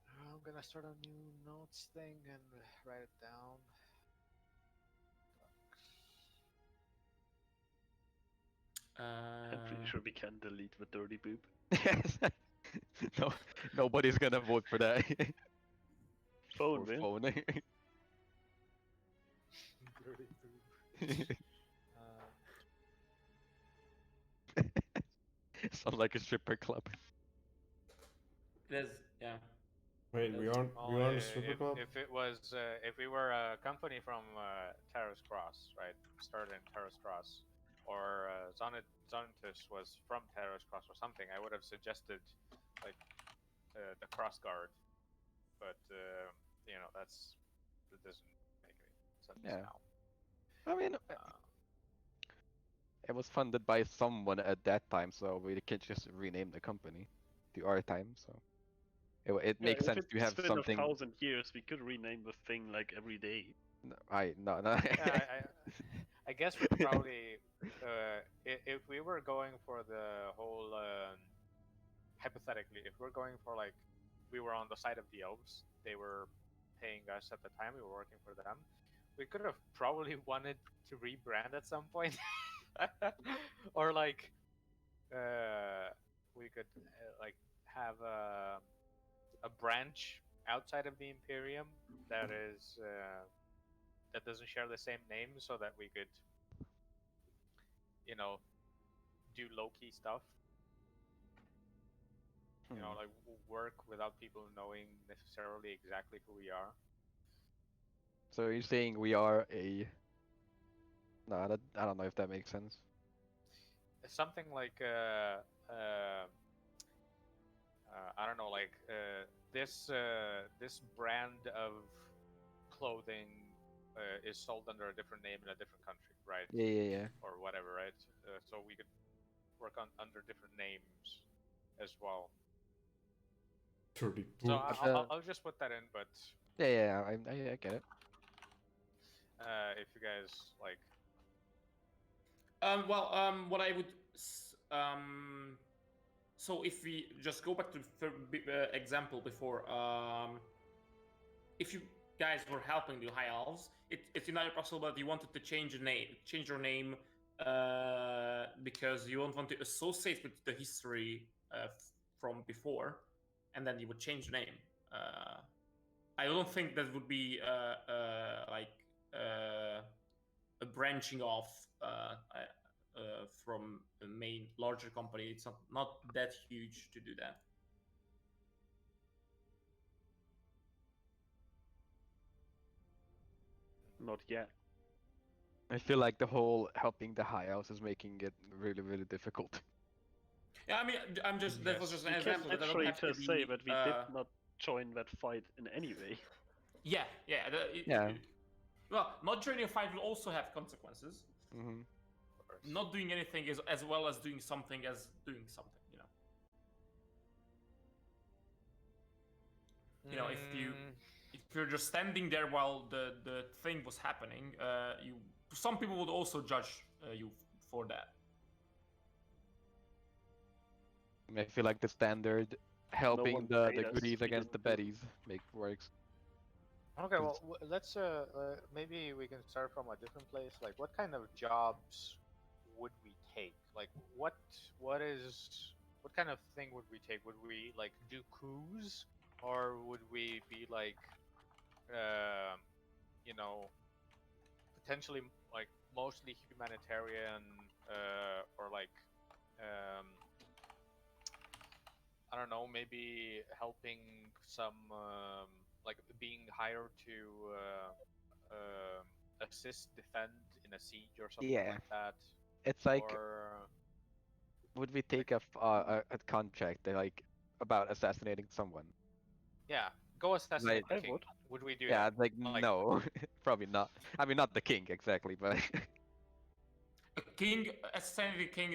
I'm gonna start a new notes thing and write it down. I'm pretty sure we can delete the dirty boob. Yes. No, nobody's gonna vote for that. Phone, Or man. phone. Dirty boob. Sounds like a stripper club. It is, yeah. Wait, we aren't a stripper club? If it was, if we were a company from Taros Cross, right? Started in Taros Cross, or Zonatus was from Taros Cross or something, I would have suggested like the Cross Guard, but you know that doesn't make any sense Yeah. now. I mean, Uh, it was funded by someone at that time, so we can just rename the company to our time. So it Yeah, makes if sense to it's have been something. 1,000 years, we could rename the thing like every day. No. Yeah, I guess we probably, if we were going for the whole, hypothetically, if we're going for like, we were on the side of the elves, they were paying us at the time, we were working for them, we could have probably wanted to rebrand at some point. Or like, we could like have a branch outside of the Imperium that is that doesn't share the same name, so that we could, you know, do low key stuff. You know, like work without people knowing necessarily exactly who we are. So you're saying we are a? No, I don't know if that makes sense. Something like I don't know, like this brand of clothing is sold under a different name in a different country, right? Yeah. Or whatever, right? So we could work on under different names as well. Dirty So boot. I'll just put that in, but Yeah. I get it. if you guys like, What I would, so if we just go back to the example before, if you guys were helping the High Elves, it's entirely possible that you wanted to change your name, because you don't want to associate with the history from before, and then you would change the name. I don't think that would be like a branching off from the main larger company. It's not that huge to do that. Not yet. I feel like the whole helping the High Elves is making it really difficult. Yeah, I mean, I'm just that was just an You can example. That doesn't literally have to just be, say that we did not join that fight in any way. Yeah. Yeah. Well, not joining a fight will also have consequences. Hmm. Not doing anything is as well as doing something as doing something. You know, if you're just standing there while the thing was happening, some people would also judge you for that. I feel like the standard helping one the paid us, goodies we against the didn't do it. baddies works. okay, well, let's maybe we can start from a different place. Like, what kind of jobs would we take? Like, what kind of thing would we take? Would we like do coups, or would we be like, you know, potentially like mostly humanitarian, or like, I don't know, maybe helping some like being hired to assist defend in a siege or something Yeah. like that. It's like, Or would we like- take a contract like about assassinating someone? yeah, go assassinate I the king. would. Would we do Yeah, that? like Like- no, probably not. I mean, not the king exactly, but A king, assassinating king,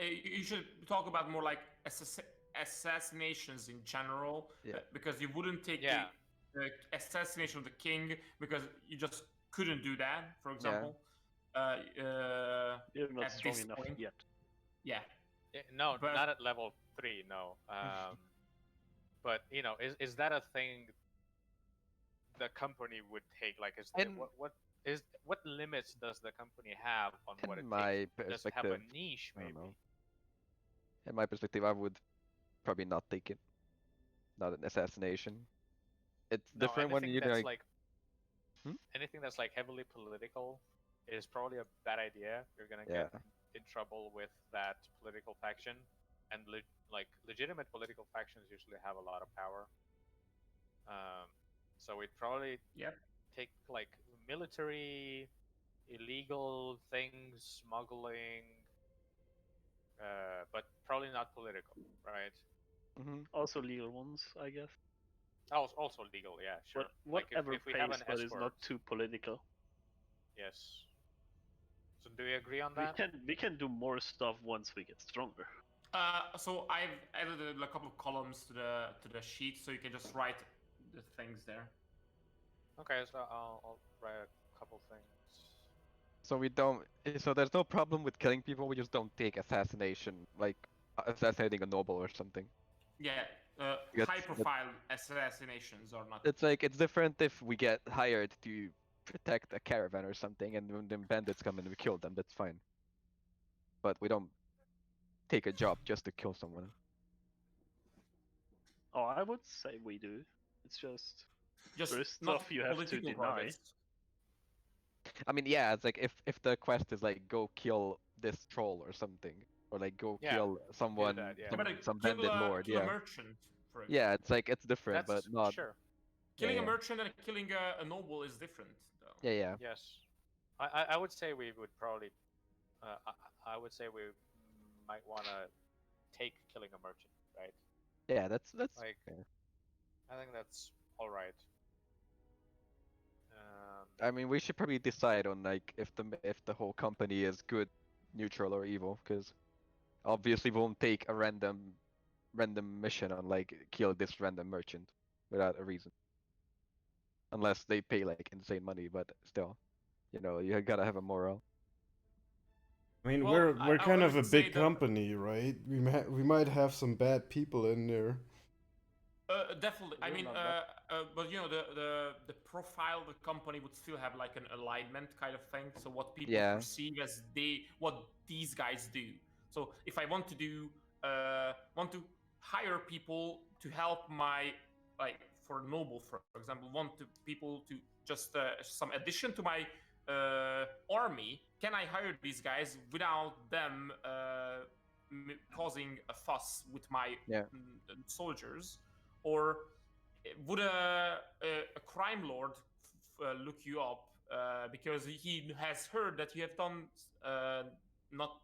you should talk about more like assassinations in general, Yeah. because you wouldn't take Yeah. the assassination of the king because you just couldn't do that. For example, You're not at strong this enough point. yet. Yeah, No, But- not at level 3. No. But you know, is that a thing the company would take? Like, And- what limits does the company have on what in it my takes? Does it have a perspective, niche, I don't maybe? know. In my perspective, I would probably not take it. Not an assassination. It's No, different when anything you that's like. Hmm? anything that's like heavily political is probably a bad idea. You're gonna Yeah. get in trouble with that political faction, and like legitimate political factions usually have a lot of power. So we'd probably Yep. take like military, illegal things, smuggling, but probably not political, right? Hmm. Also legal ones, I guess. Also legal, yeah, sure. What, Like whatever if we have pays, an but escort, is not too political. yes. So do we agree on We that? can do more stuff once we get stronger. So I've added a couple of columns to the sheet, so you can just write the things there. Okay, so I'll write a couple things. So we don't. So there's no problem with killing people. We just don't take assassination, like assassinating a noble or something. Yeah, That's- high-profile assassinations are not. It's like it's different if we get hired to protect a caravan or something, and when the bandits come and we kill them. That's fine. But we don't take a job just to kill someone. Oh, I would say we do. It's just Just There's not stuff you have to political deny. motives. I mean, yeah, it's like if the quest is like go kill this troll or something, or like go Yeah, kill someone, that, yeah. Yeah, some, but some kill, bandit lord, kill a yeah, merchant, for example. yeah, it's like it's different, That's but not. sure. Killing yeah. a merchant and killing a noble is different, though. Yeah, yeah. Yes, I would say we would probably. I would say we might want to take killing a merchant, right? Yeah, that's Like, fair. I think that's all right. I mean, we should probably decide on like if the whole company is good, neutral, or evil, because obviously we won't take a random mission on like kill this random merchant without a reason, unless they pay like insane money. But still, you gotta have a moral. I mean, Well, we're I kind of a would say big that- company, right? We might have some bad people in there. Definitely. I You're mean, not bad. but the profile of the company would still have like an alignment kind of thing. So what people Yeah. perceive as what these guys do. So if I want to do want to hire people to help my, like, for noble, for example, people to just some addition to my army, can I hire these guys without them causing a fuss with my Yeah. soldiers? Or would a crime lord look you up because he has heard that you have done not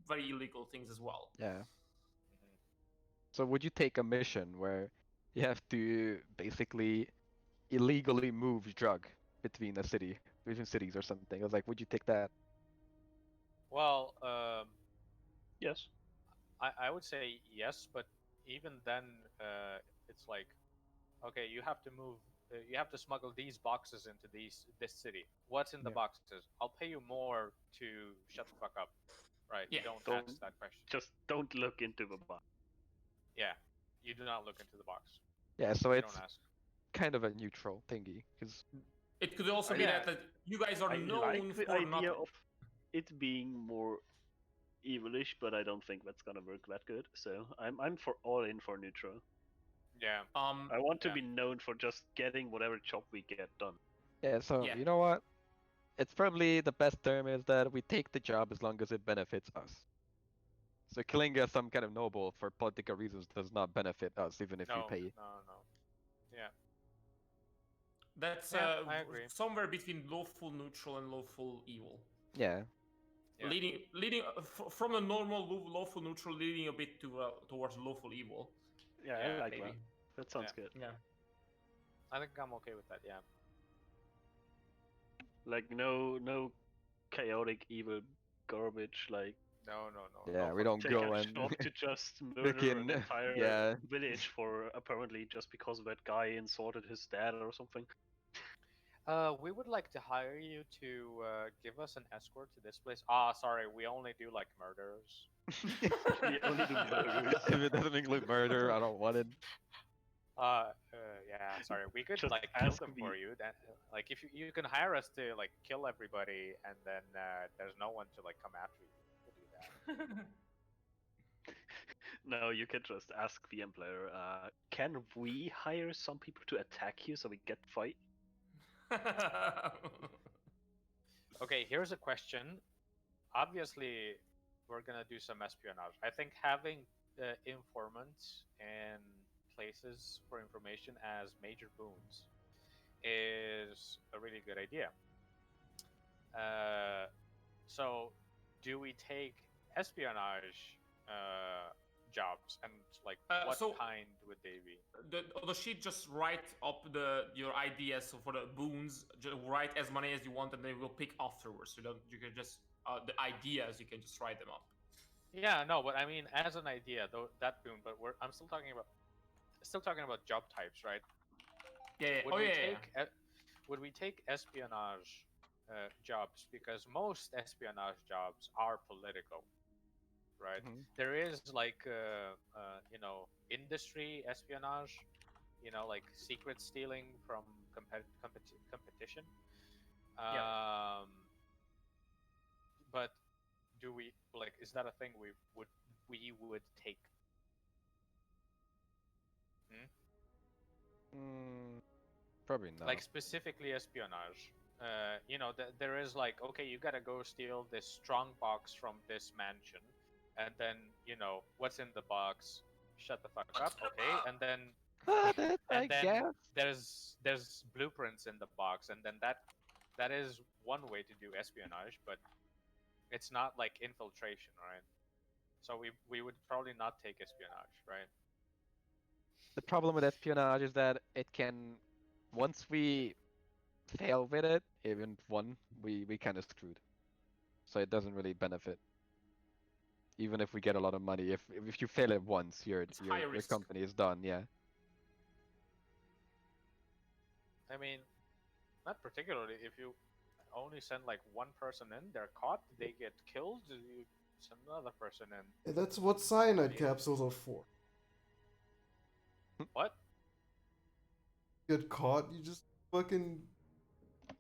very illegal things as well? Yeah. So would you take a mission where you have to basically illegally move drug between cities or something? I was like, would you take that? Well, Yes. I would say yes, but even then, it's like, okay, you have to move. You have to smuggle these boxes into this city. What's in the Yeah. boxes? I'll pay you more to shut the fuck up. Right? Yeah, You don't don't- ask that question. Just don't look into the box. Yeah, you do not look into the box. Yeah, so You it's don't ask. kind of a neutral thingy, because It could also be Yeah. that you guys are I known like the for idea not. of it being more evilish, but I don't think that's gonna work that good. So I'm for all in for neutral. Yeah. I want to Yeah. be known for just getting whatever job we get done. yeah. So Yeah. you know what? It's probably the best term is that we take the job as long as it benefits us. So killing some kind of noble for political reasons does not benefit us, even if you No, pay. no. Yeah. That's Yeah, I agree. somewhere between lawful neutral and lawful evil. Yeah. Yeah. Leading from a normal lawful neutral, leading a bit towards lawful evil. Yeah, Yeah, I like maybe. that. That sounds good. Yeah. I think I'm okay with that. Yeah. Like no chaotic evil garbage. Like No. Yeah, we don't take go a and shop to just murder freaking an entire yeah. village for apparently just because that guy insulted his dad or something. We would like to hire you to give us an escort to this place. Ah, sorry, we only do like murders. We only do murders. If it doesn't include murder, I don't want it. Yeah, sorry. We could Just like kill ask them the- for you. That like if you can hire us to like kill everybody, and then there's no one to like come after you. We'll do that. No, you can just ask the employer. Can we hire some people to attack you so we get to fight? Okay, here's a question. Obviously, we're gonna do some espionage. I think having informants and places for information as major boons is a really good idea. So, do we take espionage jobs, and like what so- kind would they be? On the sheet, just write up your ideas for the boons. Just write as many as you want, and they will pick afterwards. You can just the ideas. You can just write them up. Yeah, no, but I mean, as an idea, though, that boon. But I'm still talking about job types, right? Yeah. Would we take espionage jobs, because most espionage jobs are political, right? Mhm. There is like industry espionage, like secret stealing from competition. Yeah. But do we like? Is that a thing we would take? Probably not. Like specifically espionage. There is like, okay, you gotta go steal this strong box from this mansion, and then what's in the box? Shut the fuck up, okay? And then I guess. there's blueprints in the box, and then that is one way to do espionage, but it's not like infiltration, right? So we would probably not take espionage, right? The problem with espionage is that it can, once we fail with it, even one, we kind of screwed. So it doesn't really benefit. Even if we get a lot of money, if you fail it once, your high your risk. company is done. Yeah. I mean, not particularly. If you only send like one person in, they're caught, they get killed, you send another person in. That's what cyanide capsules are for. What? Get caught, you just fucking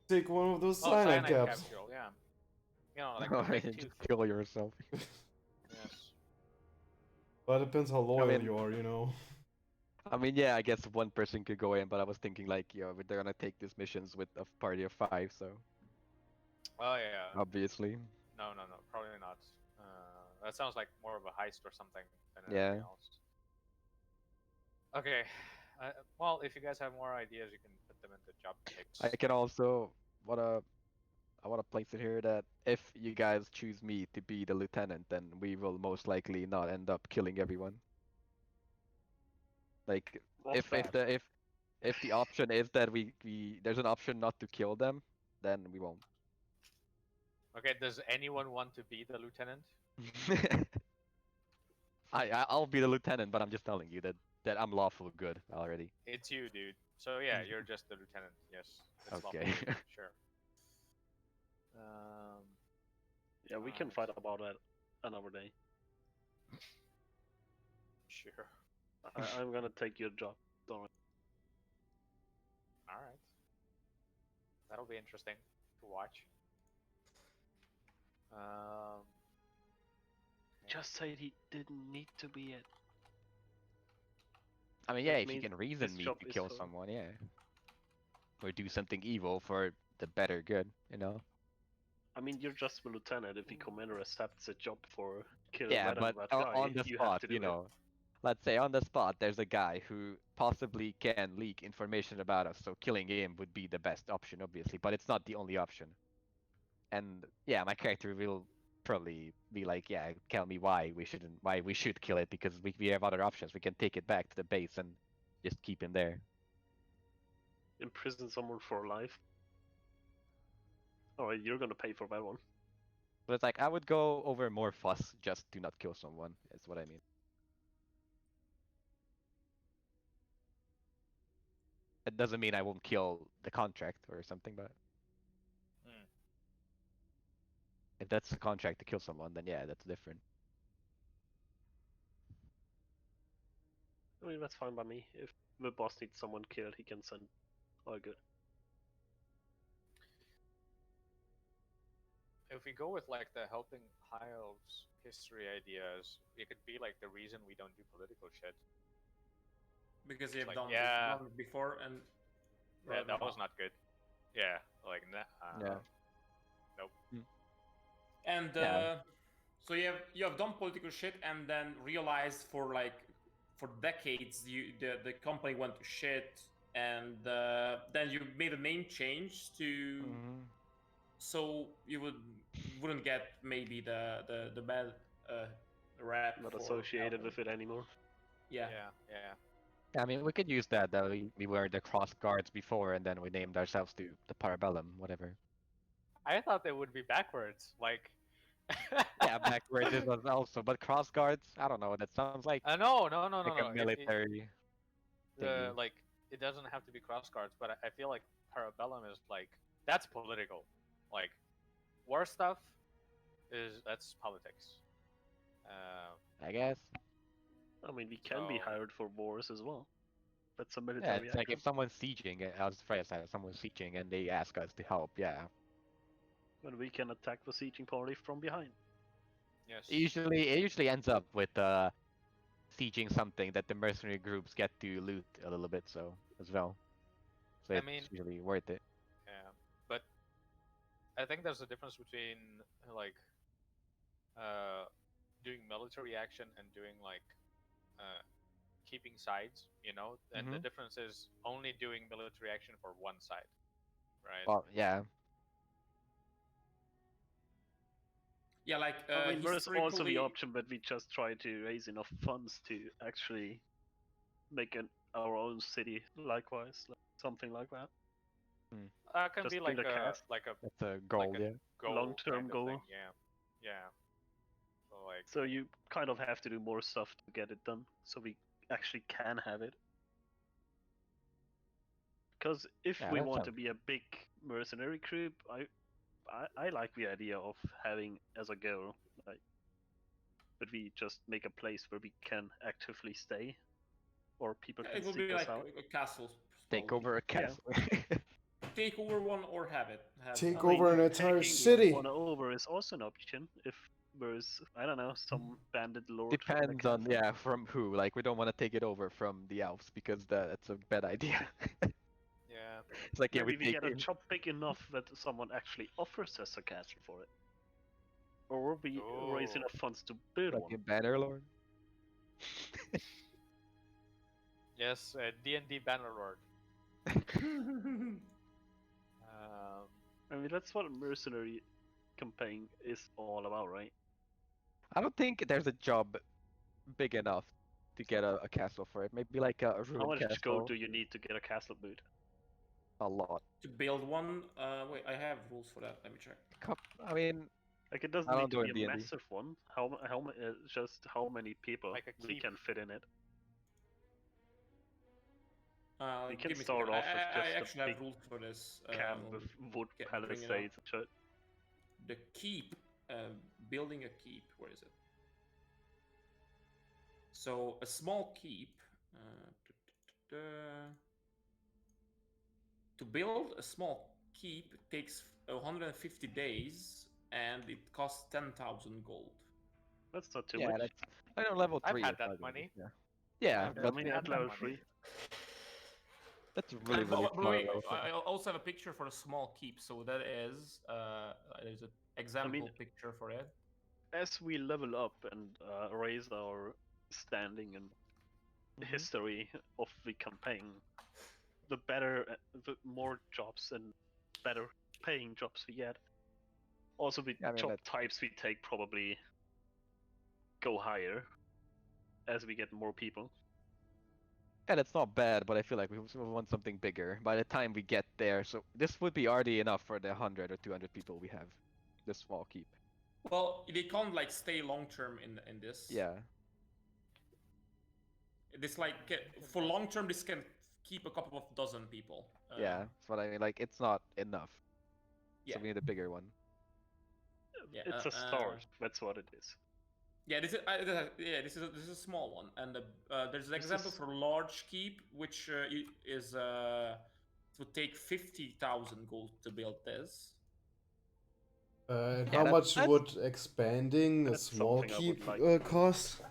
take one of those Oh, cyanide cyanide capsules. capsule, yeah. Like Oh, the big just tooth. kill yourself. Yes. But it depends how loyal mean- you are, you know. I mean, yeah, I guess one person could go in, but I was thinking like, they're gonna take these missions with a party of 5, so Oh yeah. obviously. No, probably not. That sounds like more of a heist or something than Yeah. anything else. Okay. Well, if you guys have more ideas, you can put them into job picks. I can also I wanna place it here that if you guys choose me to be the lieutenant, then we will most likely not end up killing everyone. Like That's bad. if the option is that we there's an option not to kill them, then we won't. Okay, does anyone want to be the lieutenant? I'll be the lieutenant, but I'm just telling you that I'm lawful good already. It's you, dude. So yeah, you're just the lieutenant. Yes. It's Okay. lawful, sure. Yeah, we can fight about that another day. Sure. I'm gonna take your job. Don't worry. All right. That'll be interesting to watch. Just said he didn't need to be it. I mean, That yeah, if you means can reason his me job to is kill fine. someone, yeah. Or do something evil for the better good, you know? I mean, you're just the lieutenant. If the commander accepts a job for killing Yeah, that and but that guy, on the you have spot, to do you it. know, let's say on the spot, there's a guy who possibly can leak information about us, so killing him would be the best option, obviously, but it's not the only option. And yeah, my character will probably be like, yeah, tell me why we should kill it, because we have other options. We can take it back to the base and just keep him there. Imprison someone for life. Alright, you're gonna pay for that one. So it's like I would go over more fuss, just do not kill someone. Is what I mean. It doesn't mean I won't kill the contract or something, but Hmm. if that's a contract to kill someone, then yeah, that's different. I mean, that's fine by me. If the boss needs someone killed, he can send. All good. If we go with like the helping high elves history ideas, it could be like the reason we don't do political shit. Because you have Like, done yeah. it before and. Yeah, that was not good. Yeah, like Yeah. nope. And Yeah. so you have done political shit and then realized for decades the company went to shit and then you made a name change to Mhm. so you wouldn't get maybe the bad rap Not for associated helping. with it anymore. Yeah. I mean, we could use that we were the cross guards before, and then we named ourselves to the Parabellum, whatever. I thought they would be backwards. Like Yeah, backwards is also, but cross guards, I don't know. That sounds like no. like a military thingy. Like it doesn't have to be cross guards, but I feel like Parabellum is like that's political. Like war stuff that's politics. I guess. I mean, we can be So- hired for wars as well. That's a Yeah, military it's like action. if someone's sieging, I was afraid that someone's sieging and they ask us to help. Yeah. When we can attack the sieging party from behind. Yes. It usually ends up with sieging something that the mercenary groups get to loot a little bit, so as well. So I it's mean- usually worth it. Yeah, but I think there's a difference between like doing military action and doing like keeping sides, you know. And the Mhm. difference is only doing military action for one side, right? Well, yeah. Yeah, like I mean, there's also the historically- option that we just try to raise enough funds to actually make our own city likewise, like something like that. Can Just be build like a a cast. That's a goal, a yeah. goal, Long-term kind of goal. thing, yeah. So like, So you kind of have to do more stuff to get it done, so we actually can have it. Because if Yeah, we that want to sounds be a big mercenary group, I like the idea of having as a goal, like, that we just make a place where we can actively stay, or people it can would seek be us like out. a castle. take slowly. over a castle. Take over one or have it. Take I mean, over an entire taking city. one over is also an option if there's, I don't know, some bandit lord. in the Depends on castle. from who. Like we don't want to take it over from the elves because that's a bad idea. yeah. It's like yeah, Maybe we take get a in- job big enough that someone actually offers us a castle for it. Or we raise Oh. enough funds to build like one. a Bannerlord. Yes, D&D Bannerlord. I mean, that's what a mercenary campaign is all about, right? I don't think there's a job big enough to get a castle for it. Maybe like a How ruined much castle. gold do you need to get a castle boot? A lot. To build one, wait, I have rules for that. Let me check. I mean, Like, it doesn't I need don't to do be it a in D&D. massive one. Just how many people Like a we keep. can fit in it. We can Give me a start second. off with I just a actually big have rules for this. camp I'll with wood bring it up. palisades and shit. The keep, building a keep. Where is it? So a small keep. To build a small keep takes 150 days, and it costs 10,000 gold. That's not too yeah, much. that's I know level I've 3. had is that not gonna be- money. Yeah, yeah, I've I but mean, had at that level money. 3. That's really, And by really the far way, away from. I also have a picture for a small keep. So that is there's an example picture for it. As we level up and raise our standing and Mhm. history of the campaign, the better, the more jobs and better paying jobs we get. Also, the Yeah, I mean, job that- types we take probably go higher as we get more people. Yeah, that's not bad, but I feel like we want something bigger by the time we get there. So this would be already enough for the 100 or 200 people we have. This small keep. Well, they can't like stay long term in this. Yeah. This like for long term, this can keep a couple of dozen people. Yeah, that's what I mean. Like, it's not enough. Yeah. So we need a bigger one. Yeah, It's a start. That's what it is. Yeah, this is a small one, and there's an This example is- for large keep, which is would take 50,000 gold to build this. And Yeah, how that- much that's- would expanding a that's small something I would keep like. cost?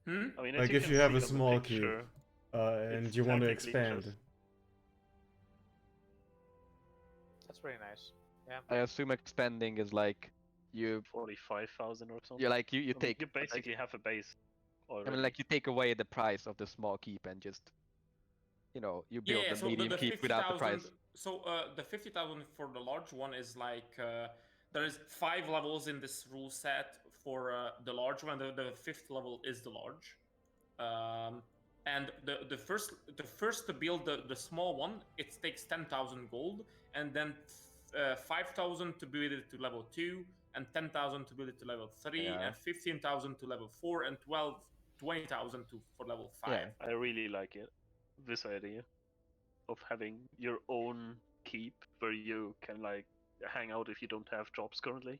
Hmm? I mean, Like, as if can you have see a on the small keep, picture, and It's you want to technically expand. just- That's pretty nice. I assume expanding is like you 45,000 or something. you like you I mean, take you basically have a base I already. mean, like, you take away the price of the small keep and just, you know, you build Yeah, the so medium the keep without the 50,000. price. So the 50,000 for the large one is like there is 5 levels in this rule set for the large one. The 5th level is the large, and the first to build the small one, it takes 10,000 gold, and then 5,000 to build it to level 2, and 10,000 to build it to level 3, Yeah. and 15,000 to level 4, and 20,000 for level 5. Yeah. I really like it. This idea of having your own keep where you can like hang out if you don't have jobs currently.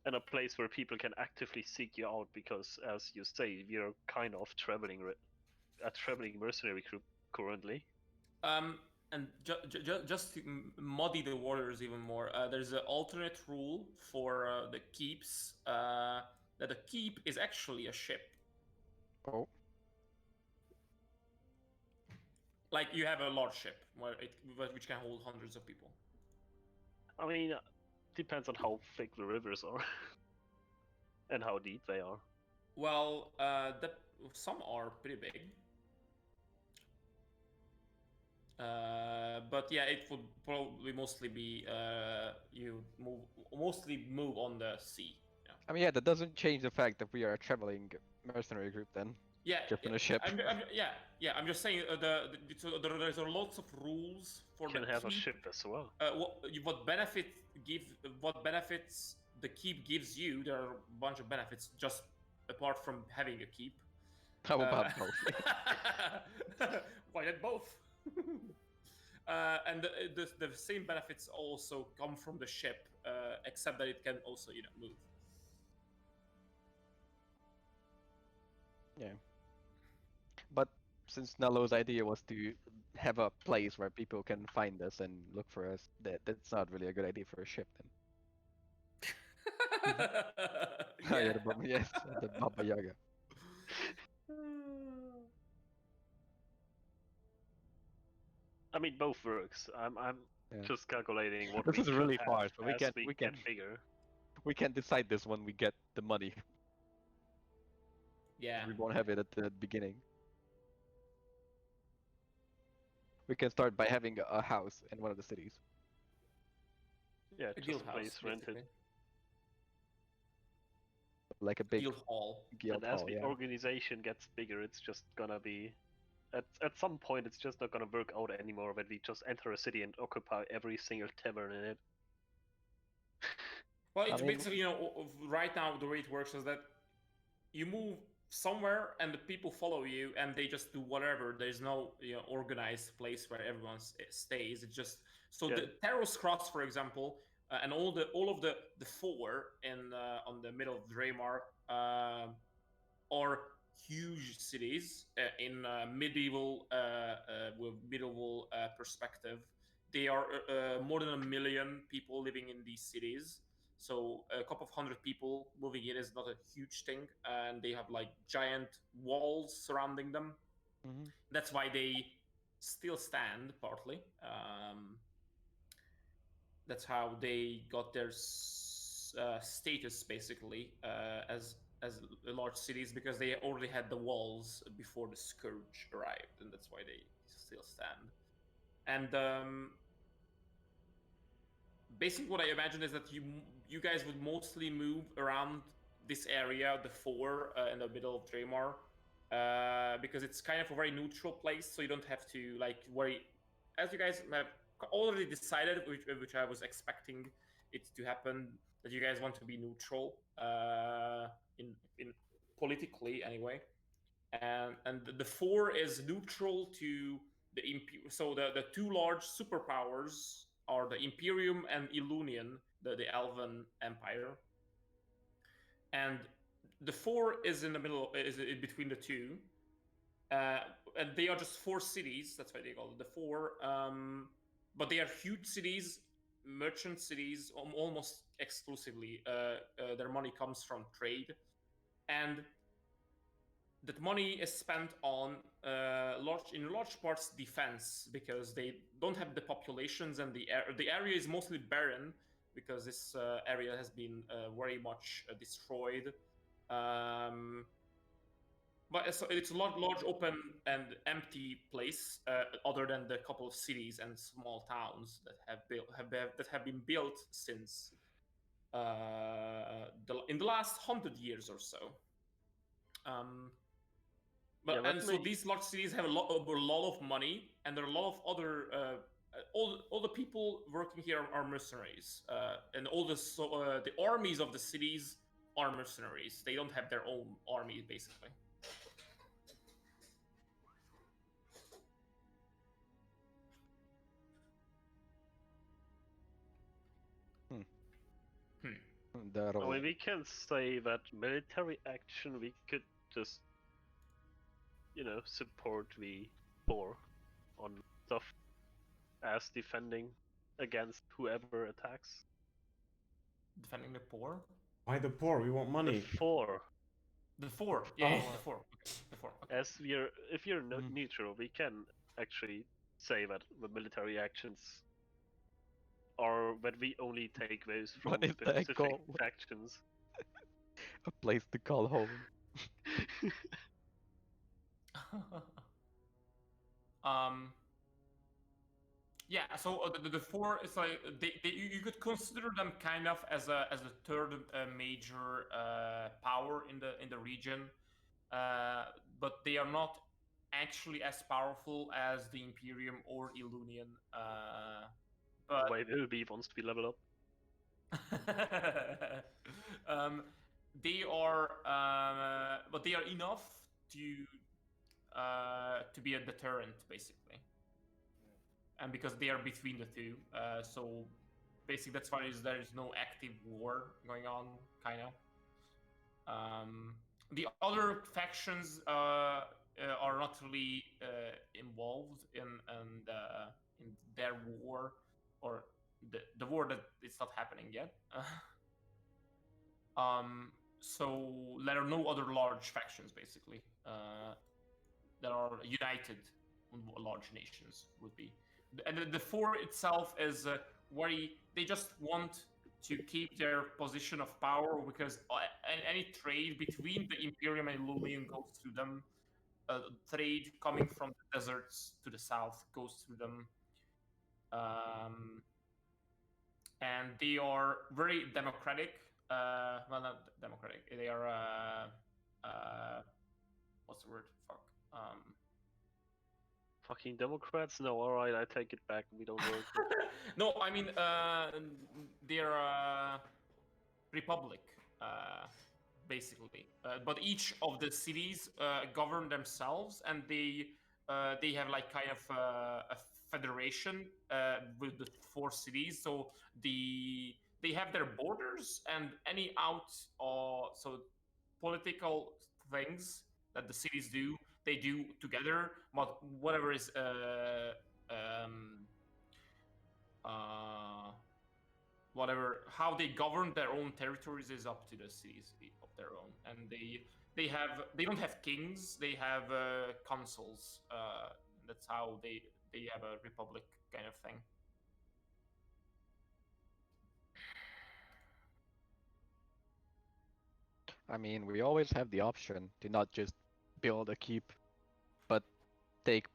And a place where people can actively seek you out because, as you say, you're kind of a traveling mercenary group currently. And just to muddy the waters even more, there's an alternate rule for the keeps that a keep is actually a ship. Oh. Like you have a large ship which can hold hundreds of people. I mean, depends on how thick the rivers are and how deep they are. Well, some are pretty big. But yeah, it would probably mostly be you mostly move on the sea. Yeah. I mean, yeah, that doesn't change the fact that we are a traveling mercenary group then. Yeah, Just on a ship. I'm just saying there's lots of rules for You can the have a keep. ship as well. What benefits the keep gives you? There are a bunch of benefits just apart from having a keep. How about both? Why not both? And the same benefits also come from the ship, except that it can also move. Yeah. But since Nello's idea was to have a place where people can find us and look for us, that's not really a good idea for a ship then. Oh, yeah, yes, the Baba Yaga. I mean, both works. I'm Yeah. just calculating what This we is really could far, have so we as can- we we get can- bigger. We can decide this when we get the money. Yeah. We won't have it at the beginning. We can start by having a house in one of the cities. Yeah, A just guild a place house, rented. basically. Like a big Guild hall. guild And as hall, the yeah. organization gets bigger, it's just gonna be at some point it's just not gonna work out anymore when we just enter a city and occupy every single tavern in it. Well, I it's mean- basically, right now the way it works is that you move somewhere and the people follow you and they just do whatever. There's no organized place where everyone stays. It's just so Yeah. the Taros Cross, for example, and all of the four in on the middle of Draymar are huge cities in medieval with medieval perspective. They are more than 1 million people living in these cities. So a couple of hundred people moving in is not a huge thing, and they have like giant walls surrounding them. Mhm. That's why they still stand partly. That's how they got their status basically as large cities, because they already had the walls before the scourge arrived, and that's why they still stand. And basically, what I imagine is that you guys would mostly move around this area, the four in the middle of Draymar, because it's kind of a very neutral place, so you don't have to like worry. As you guys have already decided, which I was expecting it to happen, that you guys want to be neutral in politically anyway, and the four is neutral to so the two large superpowers are the Imperium and Illunion, the Elven Empire, and the four is in the middle, is in between the two, and they are just four cities. That's why they call it the four. But they are huge cities, merchant cities, almost exclusively. Their money comes from trade, and that money is spent on in large parts defense, because they don't have the populations, and the area is mostly barren because this area has been very much destroyed. But it's a large open and empty place, other than the couple of cities and small towns that have been built since in the last 100 years or so. Yeah, let And so me- these large cities have a lot of money, and there are a lot of other all the people working here are mercenaries, and all the armies of the cities are mercenaries. They don't have their own army basically. The I role. mean, we can say that military action, we could just, support the four on stuff as defending against whoever attacks. Defending the poor. Why the poor? We want money. The four. The four. Yeah, Oh. the four. Okay. The four. Okay. As if you're Mhm. neutral, we can actually say that the military actions are that we only take those from What is the specific echo? factions. A place to call home. Yeah, so the four is like you could consider them kind of as a third major power in the region, but they are not actually as powerful as the Imperium or Illunion. But Why will be wants to be leveled up? they are, but they are enough to be a deterrent, basically, and because they are between the two, so basically that's why there is no active war going on, kind of. The other factions are not really involved in their war, or the war that it's not happening yet. So there are no other large factions, basically, that are united. Large nations would be, and the four itself is they just want to keep their position of power, because any trade between the Imperium and Illunion goes through them. Trade coming from the deserts to the south goes through them. And they are very democratic. Well, not democratic. They are what's the word? Fuck. Fucking Democrats? No, alright, I take it back. We don't work. No, I mean they're republic, basically. But each of the cities govern themselves, and they have like kind of a federation with the four cities. So they have their borders, and any so political things that the cities do, they do together. But whatever is whatever, how they govern their own territories is up to the cities of their own, and they don't have kings, they have consuls. That's how they have a republic kind of thing. I mean, we always have the option to not just build a keep, but take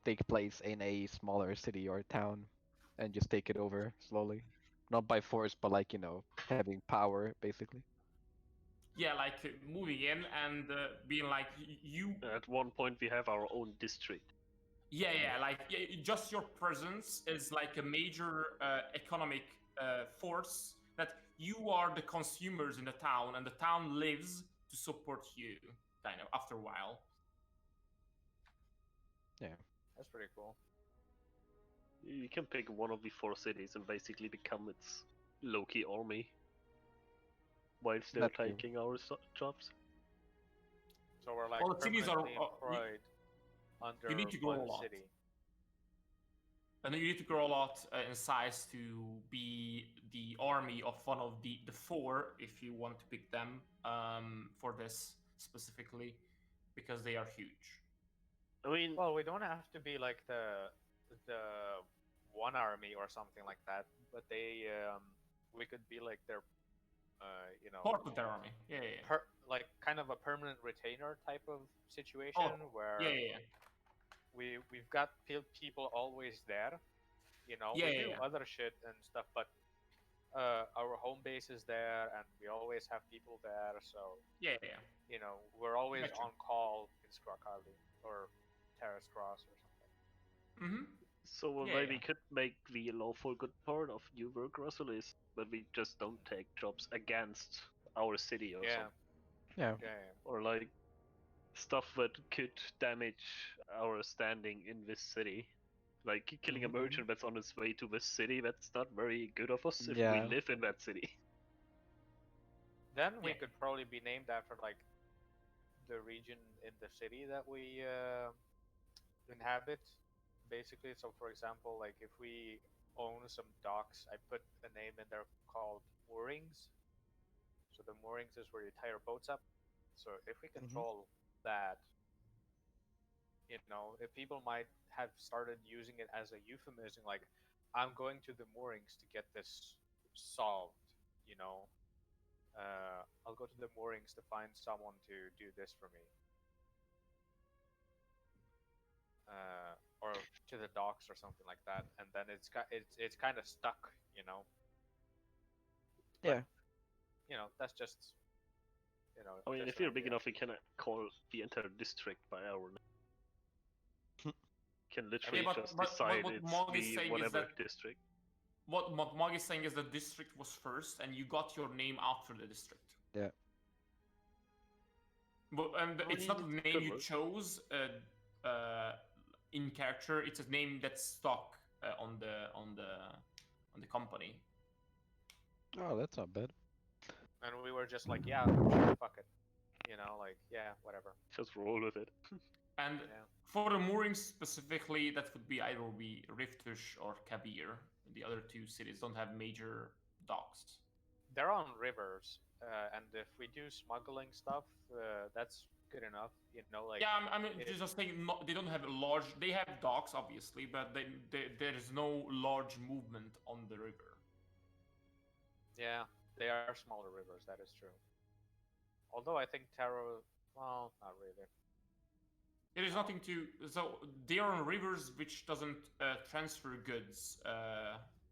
take place in a smaller city or town, and just take it over slowly, not by force, but like having power basically. Yeah, like moving in and being like you. At one point, we have our own district. Yeah, like just your presence is like a major economic force that you are the consumers in the town, and the town lives to support you. Kind of after a while. That's pretty cool. You can pick one of the 4 cities and basically become its low-key army, while still That's true. taking our jobs. So we're like Well, the cities are- permanently employed under you need to grow one a lot. city. And you need to grow a lot in size to be the army of one of the 4, if you want to pick them for this specifically, because they are huge. I mean, Well, we don't have to be like the one army or something like that, but we could be like their Part of their army. Yeah. like kind of a permanent retainer type of situation where Yeah. we've got people always there. We do Yeah. other shit and stuff, but our home base is there, and we always have people there. So Yeah. we're always Gotcha. on call in Skrakali or Terrace Cross or something. Mm-hmm. so Yeah, maybe yeah. could make the lawful good part of New Work Russellis, but we just don't take jobs against our city or Yeah. something. Yeah. Or like stuff that could damage our standing in this city. Like killing a merchant that's on his way to this city, that's not very good of us if Yeah. we live in that city. Then we Yeah. could probably be named after like the region in the city that we inhabit, basically. So, for example, like if we own some docks, I put a name in there called moorings. So the moorings is where you tie your boats up. So if we control that, if people might have started using it as a euphemism, like I'm going to the moorings to get this solved, I'll go to the moorings to find someone to do this for me. Or to the docks or something like that, and then it's kind of stuck, Yeah. That's just, I mean, just if an we're big idea. enough, we can call the entire district by our name. Can literally but- just but decide what it's Mog is the saying is whatever that- district. What Mog is saying is the district was first, and you got your name after the district. Yeah. But and I it's not mean, a it name could you work. chose in character. It's a name that's stuck on the company. Oh, that's not bad. And we were just like, yeah, sure, fuck it, like, yeah, whatever. Just roll with it. And Yeah. for the moorings specifically, that would be either Riftush or Kabir. The other 2 cities don't have major docks. They're on rivers, and if we do smuggling stuff, that's good enough, like. Yeah, I mean, it- just saying, they don't have a large. They have docks, obviously, but there is no large movement on the river. Yeah, they are smaller rivers. That is true. Although I think Taro, well, not really. There is nothing to. So they are on rivers which doesn't transfer goods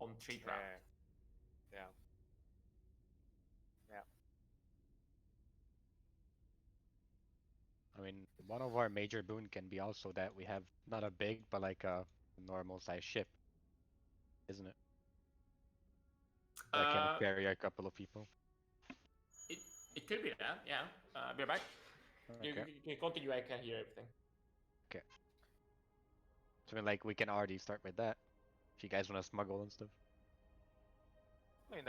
on trade route. Yeah. I mean, one of our major boon can be also that we have not a big, but like a normal size ship, isn't it? That can carry a couple of people. It could be that, yeah. Be right back. You Okay. can continue. I can hear everything. So I mean, like we can already start with that. If you guys want to smuggle and stuff. I mean,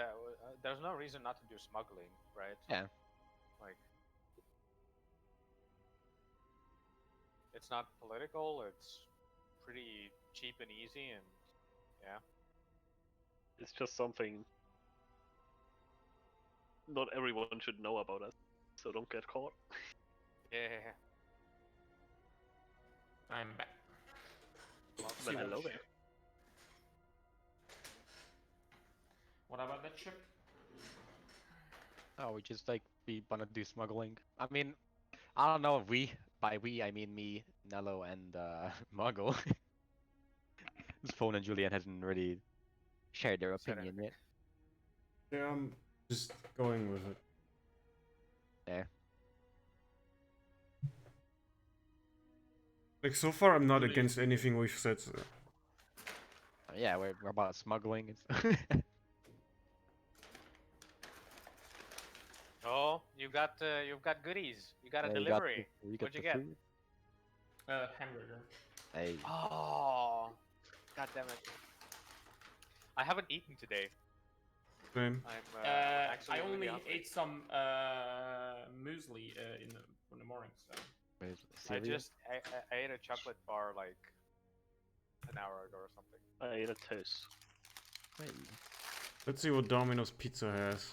there's no reason not to do smuggling, right? Yeah. Like, it's not political. It's pretty cheap and easy, and yeah. It's just something not everyone should know about us, so don't get caught. Yeah. I'm back. Well, But See hello what there. ship. What about that ship? Oh, we just like we wanna do smuggling. I mean, I don't know if we by we I mean me, Nello, and Muggle. Spawn and Julian hasn't really shared their Said opinion anything. yet. Yeah, I'm just going with it. Yeah. Like, so far, I'm not Really? against anything we've said. Yeah, we're about smuggling. It's Oh, you've got goodies. You got a Yeah, delivery. you got What'd you the get? food. Hamburger. Hey. Oh, god damn it! I haven't eaten today. Same. I'm I actually really only hungry. ate some muesli in the morning, so. Where's I cereal? I ate a chocolate bar like an hour ago or something. I ate a toast. Hey. Let's see what Domino's Pizza has.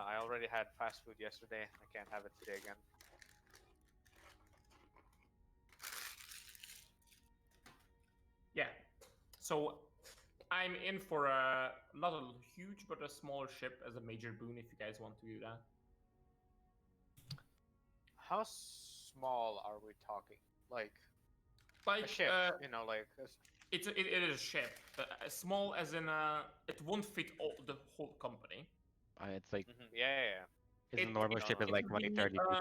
I already had fast food yesterday. I can't have it today again. Yeah. So I'm in for a not a huge but a smaller ship as a major boon if you guys want to do that. How small are we talking? Like Like a ship, you know, like it is a ship. Small as in it won't fit all the whole company. It's like yeah. his It- normal it- ship is it like would 20, be, 30 people.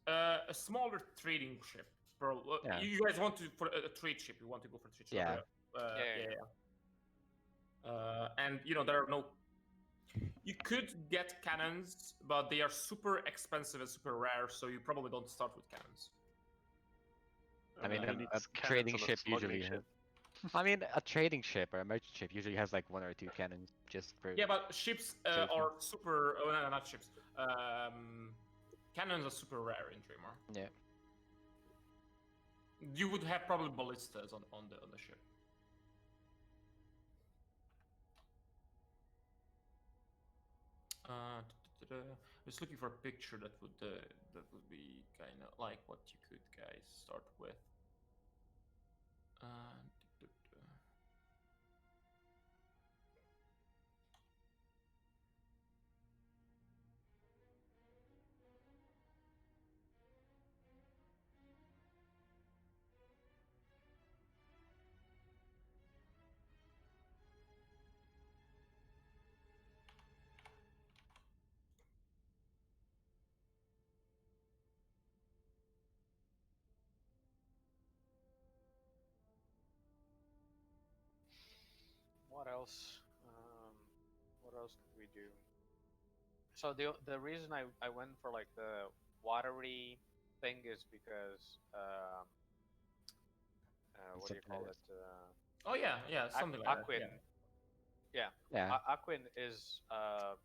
a smaller trading ship. Bro, Yeah. you guys want to for a trade ship? You want to go for a trade ship? Yeah. And you know there are no. You could get cannons, but they are super expensive and super rare, so you probably don't start with cannons. I mean, Who a needs cannons trading on a ship smuggling usually ship? I mean, a trading ship or a merchant ship usually has like 1 or 2 cannons just for. Yeah, but ships Safety. are super. Oh, no, not ships. Cannons are super rare in Dreamer. Yeah. You would have probably ballistas on the ship. Just looking for a picture that would be kind of like what you could guys start with. What else? What else could we do? So the reason I went for like the watery thing is because what do you call it? Oh yeah, something like Aquin. that. Yeah. Yeah. Aquin is a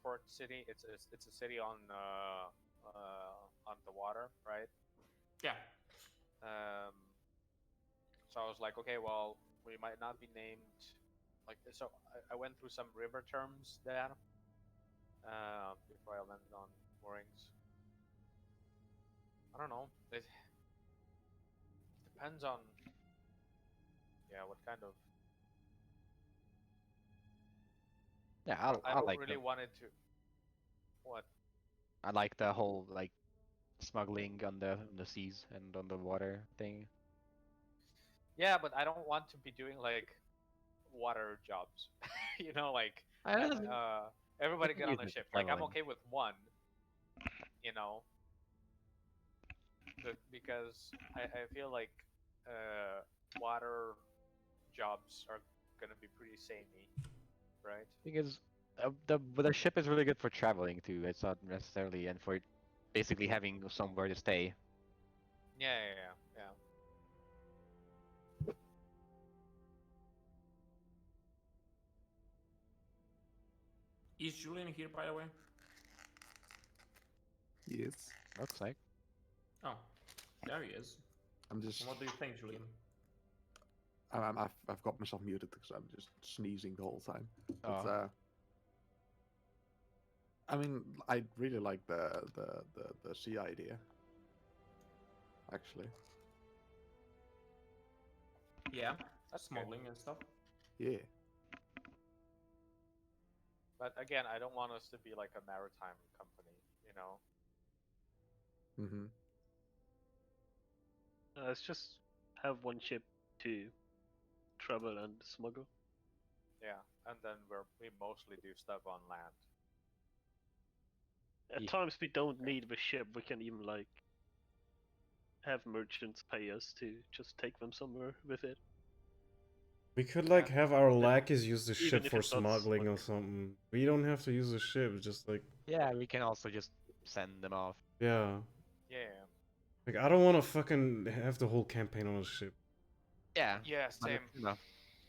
port city. It's a city on the water, right? Yeah. So I was like, okay, well, we might not be named like this. So I went through some river terms there before I landed on moorings. I don't know. It depends on what kind of. Yeah, I I don't like really the, wanted to. What? I like the whole like smuggling on the seas and on the water thing. Yeah, but I don't want to be doing like water jobs. You know, like I everybody can get on use a it for ship. Like I'm traveling. okay with one. You know, because I feel like water jobs are gonna be pretty samey, right? Because the ship is really good for traveling too. It's not necessarily and for basically having somewhere to stay. Yeah. Is Julian here, by the way? Yes. Looks like. Oh, there he is. I'm just. What do you think, Julian? I've got myself muted because I'm just sneezing the whole time. But, Oh. I mean, I really like the sea idea. Actually, Yeah, That's good. smuggling and stuff. yeah. But again, I don't want us to be like a maritime company, you know? Mm-hmm. Let's just have one ship to travel and smuggle. Yeah, and then we mostly do stuff on land. At Ye- times we don't need the ship. We can even like have merchants pay us to just take them somewhere with it. We could like Yeah. have our lackeys use the Even ship if for it's not smuggling or smuggling. something. We don't have to use the ship. Just like Yeah, we can also just send them off. yeah. Yeah. Like I don't want to fucking have the whole campaign on a ship. Yeah. Yeah, but same. it's,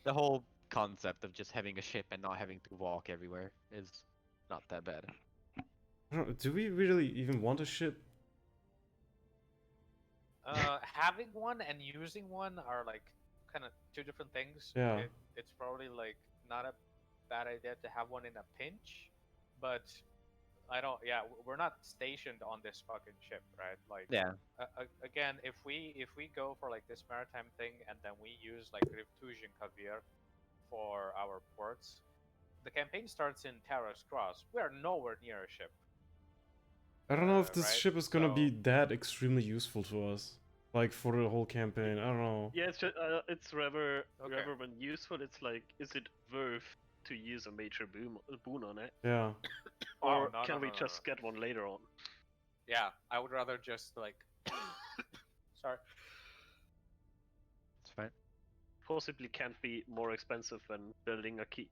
the whole concept of just having a ship and not having to walk everywhere is not that bad. I don't, do we really even want a ship? Having one and using one are like kind of two different things. Yeah. It's probably like not a bad idea to have one in a pinch, but I don't. Yeah, we're not stationed on this fucking ship, right? Like, Yeah. again, if we go for like this maritime thing and then we use like Riftuj and Kavir for our ports, the campaign starts in Taros Cross. We are nowhere near a ship. I don't know if this Right? ship is gonna be So- that extremely useful to us. Like for the whole campaign. I don't know. Yeah, it's just, it's rather Okay. rather than useful. It's like, is it worth to use a major boon on it, Yeah. Oh, or no, can no, we no, no, just get one later on? Yeah, I would rather just like. Sorry. It's fine. Possibly can't be more expensive than building a key.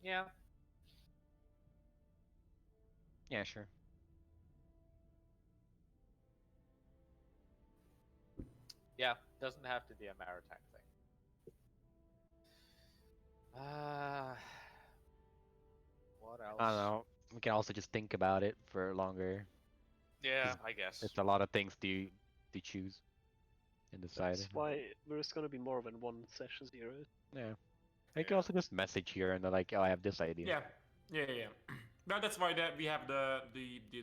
Yeah. Yeah, sure. Yeah, doesn't have to be a maritime thing. What else? I don't know. We can also just think about it for longer. Yeah, I guess. There's a lot of things to choose and decide. That's why there's gonna be more than one session zero. Yeah. I can Yeah. also just message here and they're like, oh, I have this idea. Yeah. Well, that's why we have the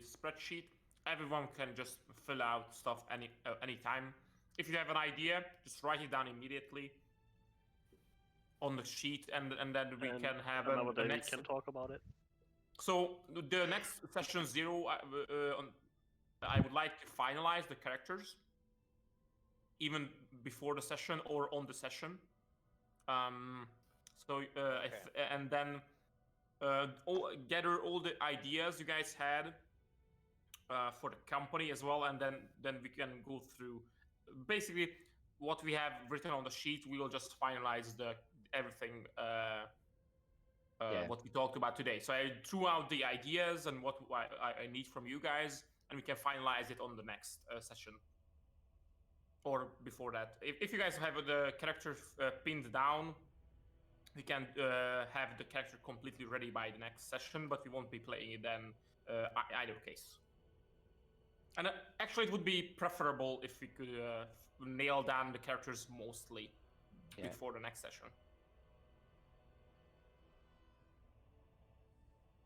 spreadsheet. Everyone can just fill out stuff anytime. If you have an idea, just write it down immediately on the sheet, and then we And can have another the day next. we can talk about it. So the next session 0, I would like to finalize the characters, even before the session or on the session. And then gather all the ideas you guys had for the company as well, and then we can go through basically what we have written on the sheet. We will just finalize everything. Yeah. What we talked about today. So I threw out the ideas and what I need from you guys, and we can finalize it on the next session. Or before that. If you guys have the character pinned down, we can have the character completely ready by the next session, but we won't be playing it then either case. And actually, it would be preferable if we could nail down the characters mostly before the next session.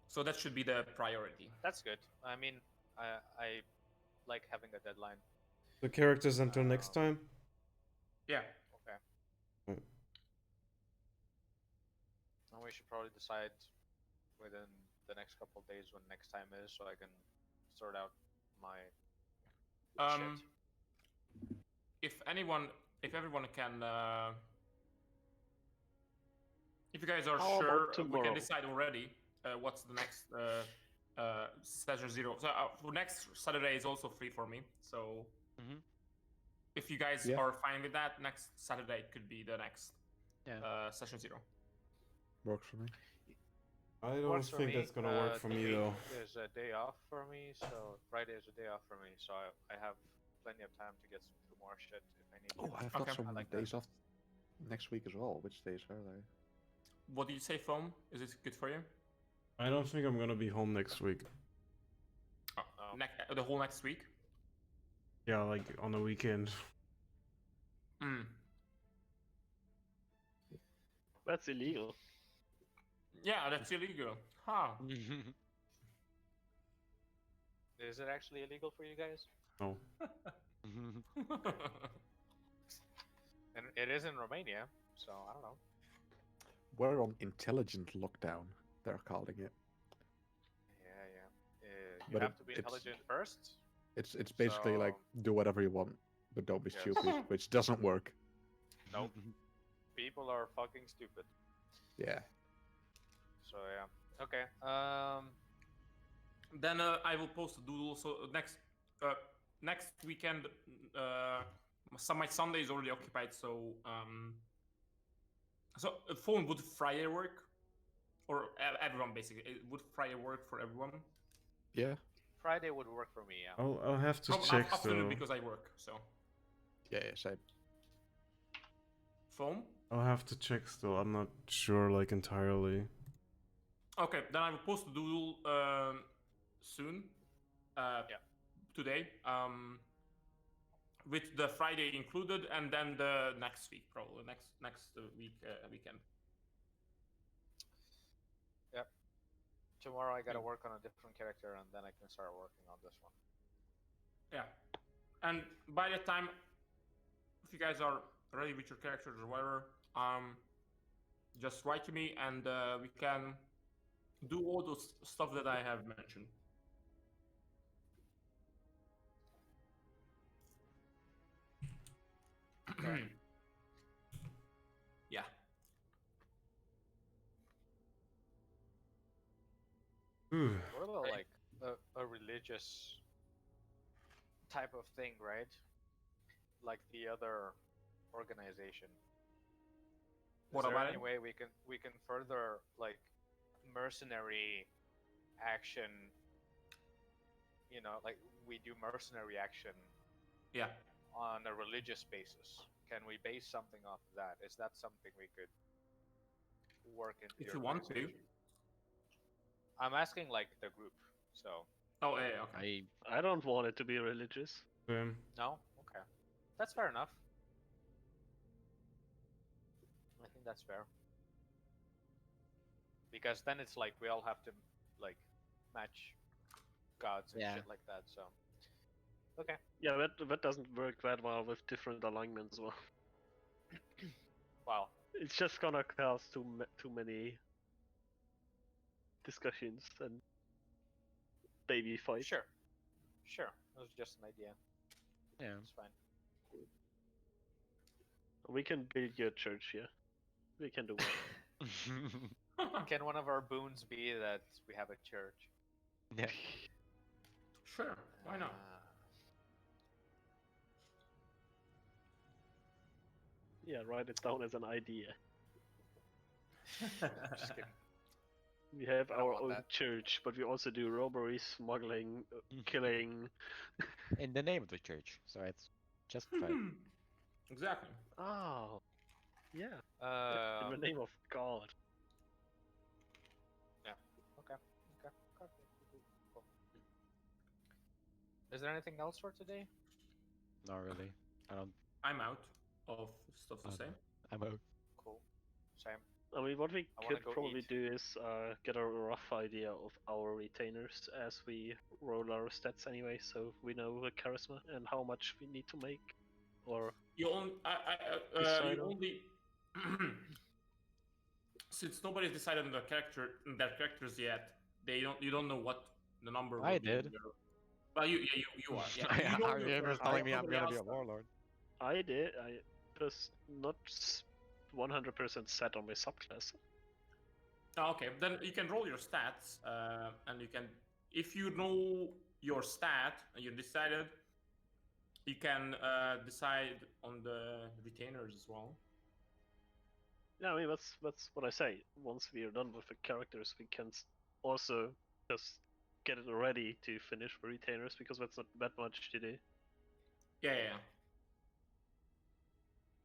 So that should be the priority. That's good. I mean, I like having a deadline. The characters until next time? Yeah. Okay. Mm. And we should probably decide within the next couple of days when next time is, so I can sort out my shit. If everyone can, if you guys are How sure, about we tomorrow? can decide already what's the next session 0. So for next Saturday is also free for me. So if you guys Yeah. are fine with that, next Saturday could be the next session 0. Works for me. I don't Works for think me. that's gonna work for The me 8th though. is a day off for me, so Friday is a day off for me, so I have plenty of time to get through more shit if I need Oh, to. I've got Okay. some I like that. days off next week as well. Which days are they? What do you say, Foam? Is it good for you? I don't think I'm gonna be home next week. Oh. The whole next week? Yeah, like on the weekend. Hmm. That's illegal. Yeah, that's illegal. Huh. Is it actually illegal for you guys? No. And it is in Romania, so I don't know. We're on intelligent lockdown, they're calling it. Yeah. You But have to be it's- intelligent first. It's basically like So- do whatever you want, but don't be Yes. stupid, which doesn't work. Nope. People are fucking stupid. Yeah. So yeah. Okay. Then I will post a doodle. So next weekend, my Sunday is already occupied. So phone, would Friday work, or everyone basically? Would Friday work for everyone? Yeah. Friday would work for me. Yeah. I'll have to Probably check afternoon still. because I work. So Yeah, same. phone. I'll have to check still. I'm not sure like entirely. Okay, then I will post a doodle soon. Yeah. Today. With the Friday included, and then the next week, probably next week weekend. Tomorrow I gotta work on a different character, and then I can start working on this one. Yeah, and by the time, if you guys are ready with your characters or whatever, just write to me, and we can do all those stuff that I have mentioned. Yeah. Ooh. What about Right. like a religious type of thing, right? Like the other organization. What Is there about any it? way we can further like mercenary action? You know, like we do mercenary action Yeah. on a religious basis. Can we base something off of that? Is that something we could work into? If your you want to. organization? I'm asking like the group. So Oh, yeah. Okay. I don't want it to be religious. no, okay, that's fair enough. I think that's fair. Because then it's like we all have to like match gods and Yeah. shit like that. So okay. Yeah, that doesn't work that well with different alignments. Well, Wow. it's just gonna cause too many discussions and baby fights. Sure. Sure. It was just an idea. Yeah. It's fine. We can build your church here. We can do it. Can one of our boons be that we have a church? Yeah. Sure. Why not? Yeah, write it down as an idea. Just kidding. We have I don't our want own that. church, but we also do robbery, smuggling, killing. In the name of the church, so it's just fine. Exactly. Oh, yeah. In Um, the name of God. Okay. Cool. Is there anything else for today? Not really. I don't. I'm out of stuff to Okay. say. I'm out. Cool. Same. I mean, what we I wanna could go probably eat. do is get a rough idea of our retainers as we roll our stats anyway, so we know the charisma and how much we need to make. Or You only, Decide you on- only, since nobody's decided on their characters yet, you don't know what the number. I will be in did. your- Well, you are. Yeah. You know your You're character, telling me I'm nobody gonna be else a does. warlord. I did. I just not 100% set on my subclass. Oh, okay, then you can roll your stats, and you can, if you know your stat and you decided, you can decide on the retainers as well. Yeah, I mean that's what I say. Once we are done with the characters, we can also just get it ready to finish the retainers because that's not that much to do. Yeah.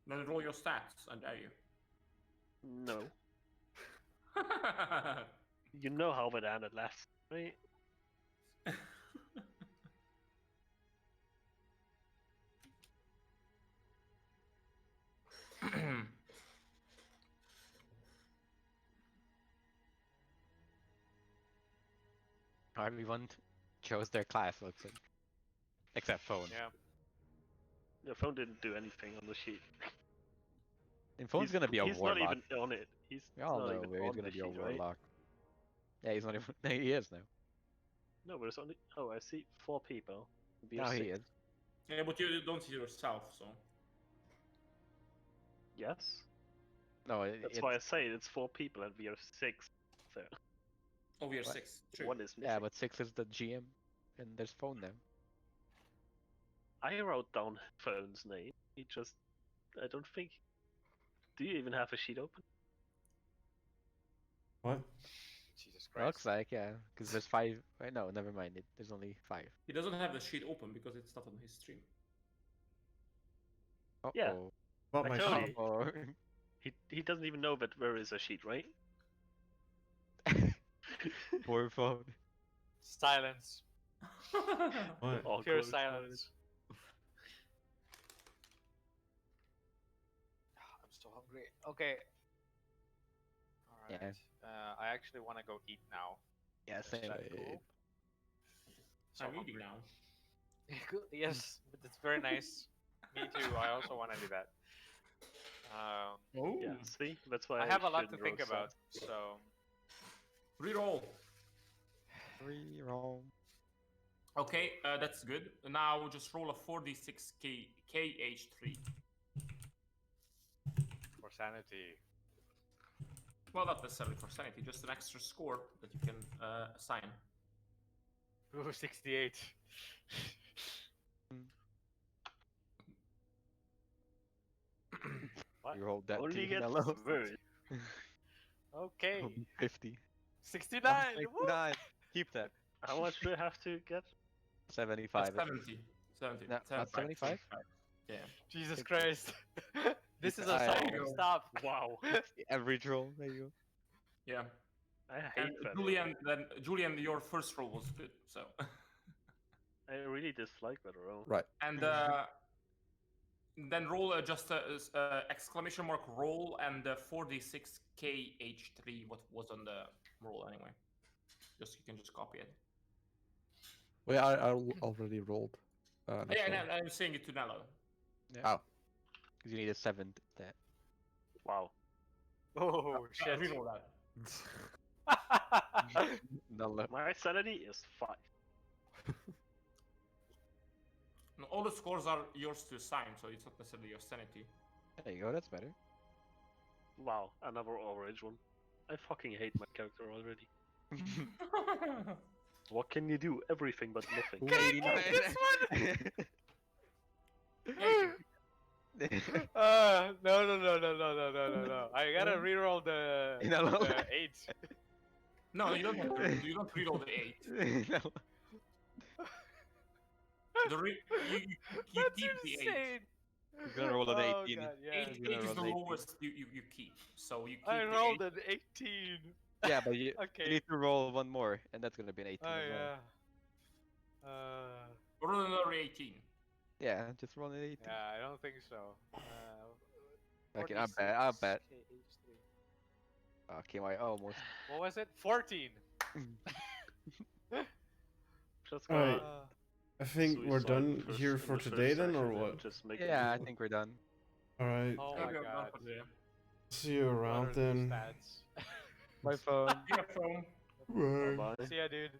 Then roll your stats, I dare you. No, you know how that ended last, right? Everyone chose their class, looks like. Except phone. Yeah. The phone didn't do anything on the sheet. And phone's gonna be a he's warlock. not even on it. He's We all not know even where he's on gonna the be a sheet, right? warlock. Yeah, he's not even. He is now. No, but it's only. Oh, I see 4 people. We are Now he 6. is. Yeah, but you don't see yourself, so. Yes. No, That's why I say it's 4 people and we are 6. So Oh, we are What? 6. True. 1 is missing. Yeah, but 6 is the GM, and there's phone now. I wrote down phone's name. He just. I don't think. Do you even have a sheet open? What? Jesus Christ. Looks like, yeah, because there's 5. Wait, no, never mind. There's only 5. He doesn't have the sheet open because it's not on his stream. Uh-oh. Yeah. About I my told sheet. you. Uh-oh. He doesn't even know that there is a sheet, right? Poor phone. Silence. What? Pure Awkward. silence. I'm so hungry. Okay. Alright. Yeah. I actually want to go eat now. Yeah, Is same. that cool? So I'm eating hungry. now. Good, yes, but it's very nice. Me too. I also want to do that. Oh. Yeah. See, that's why I have a lot to shouldn't think roast about. that. So Reroll. Reroll. Okay, that's good. Now just roll a 4d6 KH3. for sanity. Well, not necessarily for sanity, just an extra score that you can assign. Ooh, 68. What? You rolled that Only too, get Nello. word. Okay. 50. 69. Woo! 69. Keep that. How much do I have to get? 75. That's 70. 70. No, not 75? Yeah. Jesus Christ. This is a I- sign. Stop. Wow. Average roll. There you go. Yeah. I And hate that. Julian, your first roll was good, so. I really dislike that roll. Right. And then roll just exclamation mark roll and 4d6 KH3, what was on the roll anyway. Just you can just copy it. Well, I already rolled. Yeah, so- and I'm saying it to Nello. Yeah. Oh. Because you need a 7. That. Wow. Oh, shit. Reroll that. Nello. My sanity is 5. No, all the scores are yours to assign, so it's not necessarily your sanity. There you go. That's better. Wow, another orange one. I fucking hate my character already. What can you do? Everything but nothing. Can I keep this No. I gotta reroll the, No. the 8. No, you don't have to. You don't reroll the 8. No. You That's keep the 8. insane. He's gonna roll an 18. Oh, God, yeah. 8 He's gonna is roll the an 18. lowest you keep. So you keep I the rolled 8. an 18. Yeah, but you Okay. need to roll one more, and that's gonna be an 18 Oh, as well. yeah. Roll another 18. Yeah, just roll an 18. Yeah, I don't think so. Okay, I bet. I 46 bet. KH3. Okay, I almost. What was it? 14. Just Alright. gonna I think we're suicide done first- here in for the first today then, or session and what? Just make Yeah, I think we're done. Alright. Oh Okay, my I'm done god. for today. See you What are around those then. stats? My phone. Yeah, from Bye. Bye. See ya, dude.